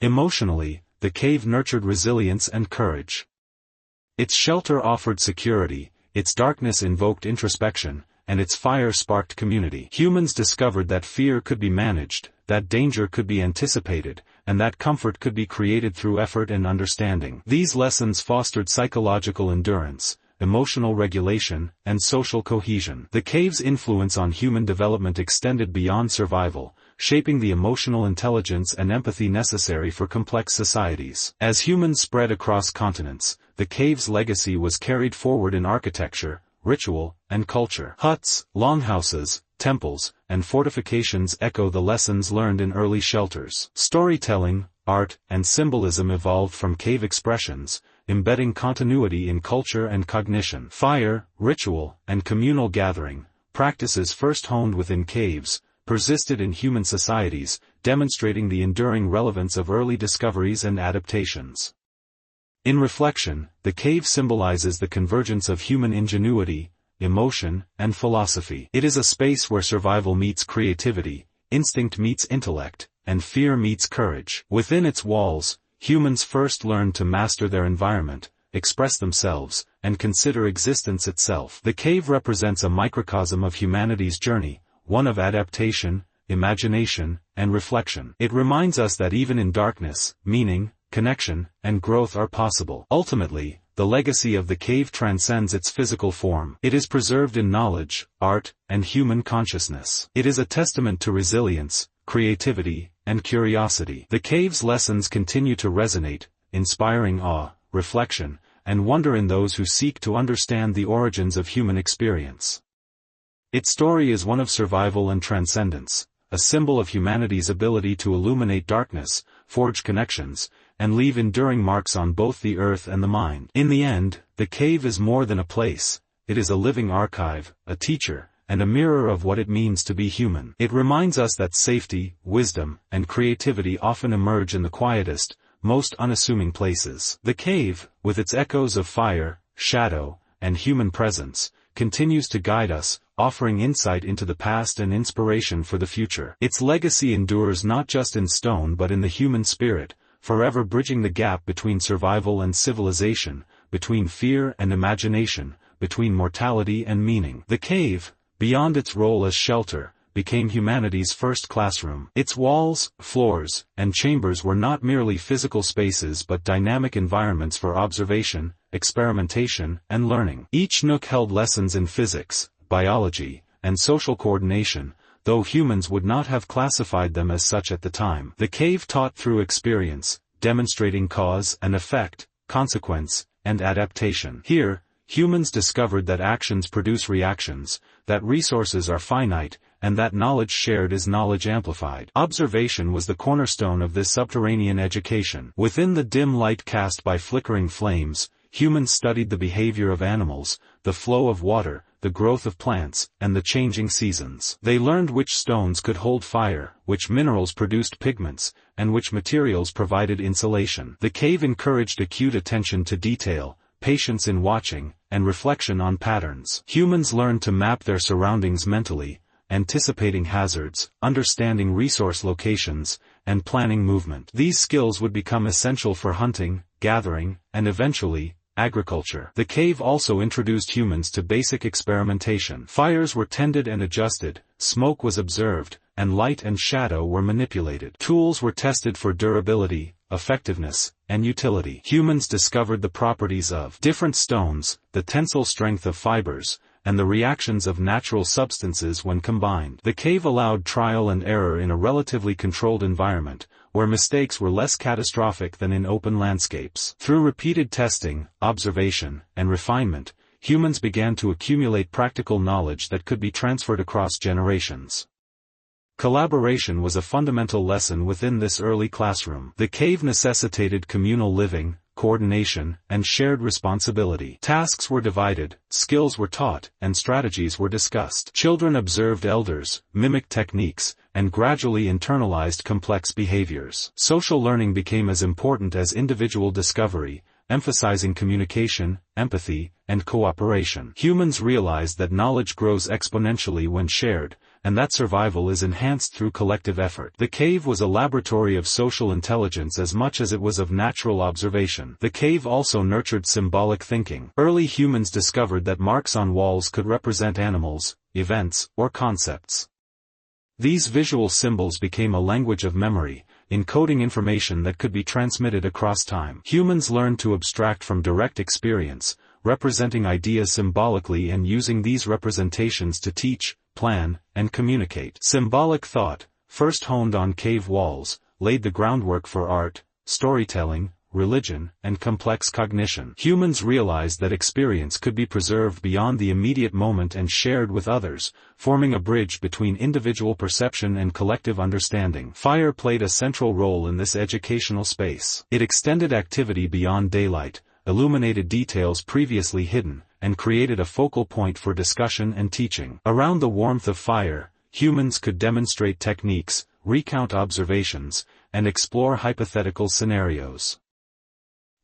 Emotionally, the cave nurtured resilience and courage. Its shelter offered security, its darkness invoked introspection, and its fire sparked community. Humans discovered that fear could be managed, that danger could be anticipated, and that comfort could be created through effort and understanding. These lessons fostered psychological endurance, emotional regulation, and social cohesion. The cave's influence on human development extended beyond survival, shaping the emotional intelligence and empathy necessary for complex societies. As humans spread across continents, the cave's legacy was carried forward in architecture, ritual, and culture. Huts, longhouses, temples, and fortifications echo the lessons learned in early shelters. Storytelling, art, and symbolism evolved from cave expressions, embedding continuity in culture and cognition. Fire, ritual, and communal gathering, practices first honed within caves, persisted in human societies, demonstrating the enduring relevance of early discoveries and adaptations. In reflection, the cave symbolizes the convergence of human ingenuity, emotion, and philosophy. It is a space where survival meets creativity, instinct meets intellect, and fear meets courage. Within its walls, humans first learned to master their environment, express themselves, and consider existence itself. The cave represents a microcosm of humanity's journey, one of adaptation, imagination, and reflection. It reminds us that even in darkness, meaning, connection, and growth are possible. Ultimately, the legacy of the cave transcends its physical form. It is preserved in knowledge, art, and human consciousness. It is a testament to resilience, creativity, and curiosity. The cave's lessons continue to resonate, inspiring awe, reflection, and wonder in those who seek to understand the origins of human experience. Its story is one of survival and transcendence, a symbol of humanity's ability to illuminate darkness, forge connections, and leave enduring marks on both the earth and the mind. In the end, the cave is more than a place, it is a living archive, a teacher, and a mirror of what it means to be human. It reminds us that safety, wisdom, and creativity often emerge in the quietest, most unassuming places. The cave, with its echoes of fire, shadow, and human presence, continues to guide us, offering insight into the past and inspiration for the future. Its legacy endures not just in stone but in the human spirit, forever bridging the gap between survival and civilization, between fear and imagination, between mortality and meaning. The cave, beyond its role as shelter, became humanity's first classroom. Its walls, floors, and chambers were not merely physical spaces but dynamic environments for observation, experimentation, and learning. Each nook held lessons in physics, biology, and social coordination, though humans would not have classified them as such at the time. The cave taught through experience, demonstrating cause and effect, consequence, and adaptation. Here, humans discovered that actions produce reactions, that resources are finite, and that knowledge shared is knowledge amplified. Observation was the cornerstone of this subterranean education. Within the dim light cast by flickering flames, humans studied the behavior of animals, the flow of water, the growth of plants, and the changing seasons. They learned which stones could hold fire, which minerals produced pigments, and which materials provided insulation. The cave encouraged acute attention to detail, patience in watching, and reflection on patterns. Humans learned to map their surroundings mentally, anticipating hazards, understanding resource locations, and planning movement. These skills would become essential for hunting, gathering, and eventually, agriculture. The cave also introduced humans to basic experimentation. Fires were tended and adjusted, smoke was observed, and light and shadow were manipulated. Tools were tested for durability, effectiveness, and utility. Humans discovered the properties of different stones, the tensile strength of fibers, and the reactions of natural substances when combined. The cave allowed trial and error in a relatively controlled environment, where mistakes were less catastrophic than in open landscapes. Through repeated testing, observation, and refinement, humans began to accumulate practical knowledge that could be transferred across generations. Collaboration was a fundamental lesson within this early classroom. The cave necessitated communal living, coordination, and shared responsibility. Tasks were divided, skills were taught, and strategies were discussed. Children observed elders, mimicked techniques, and gradually internalized complex behaviors. Social learning became as important as individual discovery, emphasizing communication, empathy, and cooperation. Humans realized that knowledge grows exponentially when shared, and that survival is enhanced through collective effort. The cave was a laboratory of social intelligence as much as it was of natural observation. The cave also nurtured symbolic thinking. Early humans discovered that marks on walls could represent animals, events, or concepts. These visual symbols became a language of memory, encoding information that could be transmitted across time. Humans learned to abstract from direct experience, representing ideas symbolically and using these representations to teach, plan, and communicate. Symbolic thought, first honed on cave walls, laid the groundwork for art, storytelling, religion, and complex cognition. Humans realized that experience could be preserved beyond the immediate moment and shared with others, forming a bridge between individual perception and collective understanding. Fire played a central role in this educational space. It extended activity beyond daylight, illuminated details previously hidden, and created a focal point for discussion and teaching. Around the warmth of fire, humans could demonstrate techniques, recount observations, and explore hypothetical scenarios.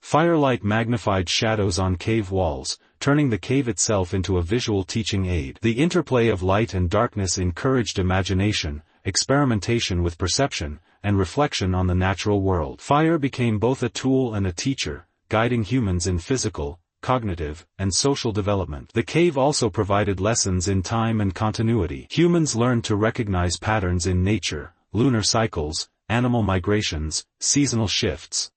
Firelight magnified shadows on cave walls, turning the cave itself into a visual teaching aid. The interplay of light and darkness encouraged imagination, experimentation with perception, and reflection on the natural world. Fire became both a tool and a teacher, guiding humans in physical, cognitive, and social development. The cave also provided lessons in time and continuity. Humans learned to recognize patterns in nature, lunar cycles, animal migrations, seasonal shifts.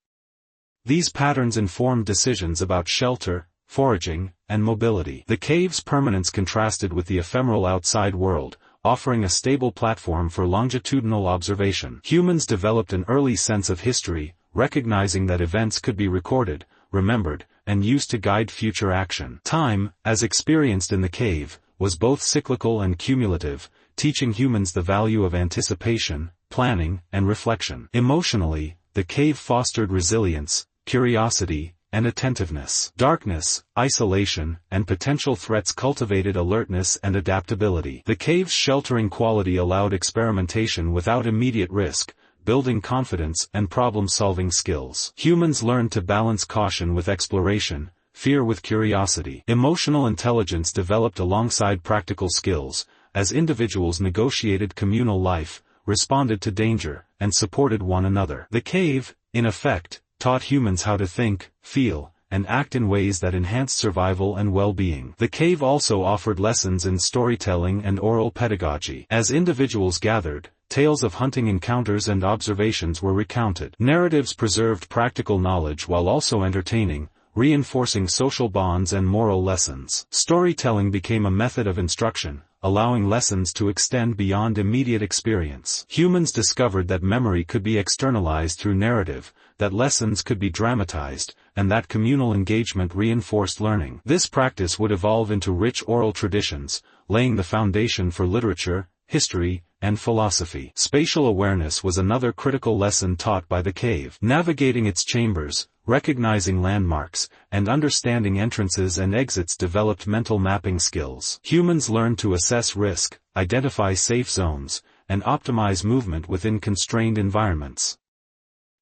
These patterns informed decisions about shelter, foraging, and mobility. The cave's permanence contrasted with the ephemeral outside world, offering a stable platform for longitudinal observation. Humans developed an early sense of history, recognizing that events could be recorded, remembered, and used to guide future action. Time, as experienced in the cave, was both cyclical and cumulative, teaching humans the value of anticipation, planning, and reflection. Emotionally, the cave fostered resilience, curiosity, and attentiveness. Darkness, isolation, and potential threats cultivated alertness and adaptability. The cave's sheltering quality allowed experimentation without immediate risk, building confidence and problem-solving skills. Humans learned to balance caution with exploration, fear with curiosity. Emotional intelligence developed alongside practical skills, as individuals negotiated communal life, responded to danger, and supported one another. The cave, in effect, taught humans how to think, feel, and act in ways that enhanced survival and well-being. The cave also offered lessons in storytelling and oral pedagogy. As individuals gathered, tales of hunting encounters and observations were recounted. Narratives preserved practical knowledge while also entertaining, reinforcing social bonds and moral lessons. Storytelling became a method of instruction, allowing lessons to extend beyond immediate experience. Humans discovered that memory could be externalized through narrative, that lessons could be dramatized, and that communal engagement reinforced learning. This practice would evolve into rich oral traditions, laying the foundation for literature, history, and philosophy. Spatial awareness was another critical lesson taught by the cave. Navigating its chambers, recognizing landmarks, and understanding entrances and exits developed mental mapping skills. Humans learned to assess risk, identify safe zones, and optimize movement within constrained environments.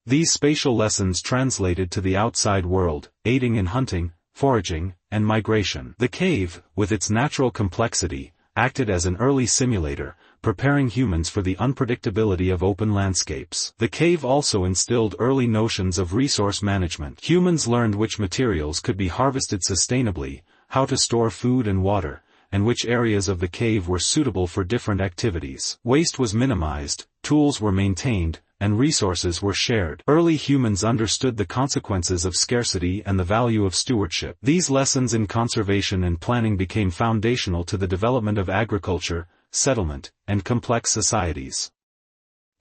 These spatial lessons translated to the outside world, aiding in hunting, foraging, and migration. The cave, with its natural complexity, acted as an early simulator, preparing humans for the unpredictability of open landscapes. The cave also instilled early notions of resource management. Humans learned which materials could be harvested sustainably, how to store food and water, and which areas of the cave were suitable for different activities. Waste was minimized, tools were maintained, and resources were shared. Early humans understood the consequences of scarcity and the value of stewardship. These lessons in conservation and planning became foundational to the development of agriculture, settlement, and complex societies.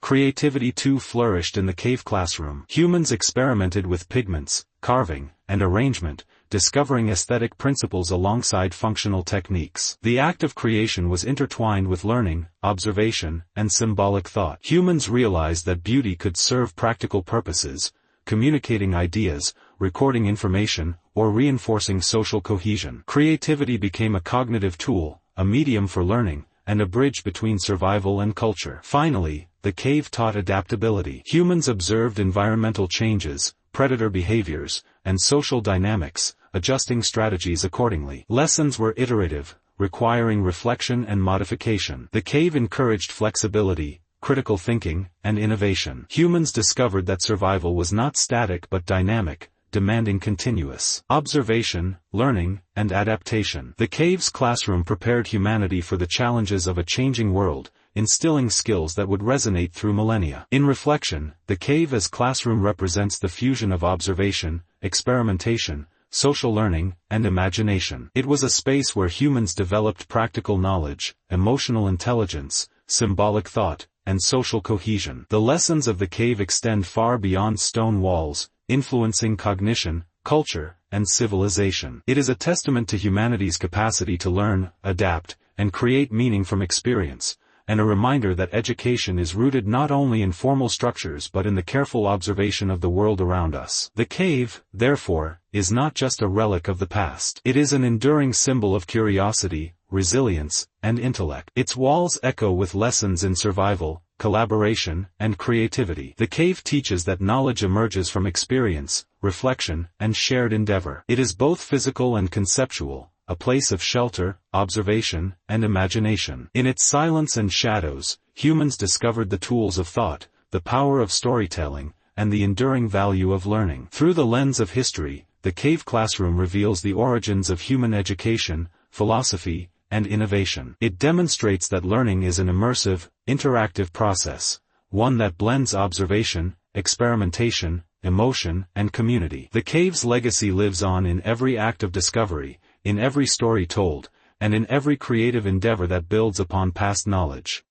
Creativity too flourished in the cave classroom. Humans experimented with pigments, carving, and arrangement, discovering aesthetic principles alongside functional techniques. The act of creation was intertwined with learning, observation, and symbolic thought. Humans realized that beauty could serve practical purposes, communicating ideas, recording information, or reinforcing social cohesion. Creativity became a cognitive tool, a medium for learning, and a bridge between survival and culture. Finally, the cave taught adaptability. Humans observed environmental changes, predator behaviors, and social dynamics, adjusting strategies accordingly. Lessons were iterative, requiring reflection and modification. The cave encouraged flexibility, critical thinking, and innovation. Humans discovered that survival was not static but dynamic, demanding continuous observation, learning, and adaptation. The cave's classroom prepared humanity for the challenges of a changing world, instilling skills that would resonate through millennia. In reflection, the cave as classroom represents the fusion of observation, experimentation, social learning, and imagination. It was a space where humans developed practical knowledge, emotional intelligence, symbolic thought, and social cohesion. The lessons of the cave extend far beyond stone walls, influencing cognition, culture, and civilization. It is a testament to humanity's capacity to learn, adapt, and create meaning from experience, and a reminder that education is rooted not only in formal structures but in the careful observation of the world around us. The cave, therefore, is not just a relic of the past. It is an enduring symbol of curiosity, resilience, and intellect. Its walls echo with lessons in survival, collaboration, and creativity. The cave teaches that knowledge emerges from experience, reflection, and shared endeavor. It is both physical and conceptual, a place of shelter, observation, and imagination. In its silence and shadows, humans discovered the tools of thought, the power of storytelling, and the enduring value of learning. Through the lens of history, the cave classroom reveals the origins of human education, philosophy, and innovation. It demonstrates that learning is an immersive, interactive process, one that blends observation, experimentation, emotion, and community. The cave's legacy lives on in every act of discovery, in every story told, and in every creative endeavor that builds upon past knowledge.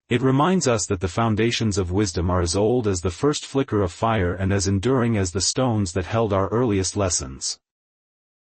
It reminds us that the foundations of wisdom are as old as the first flicker of fire and as enduring as the stones that held our earliest lessons.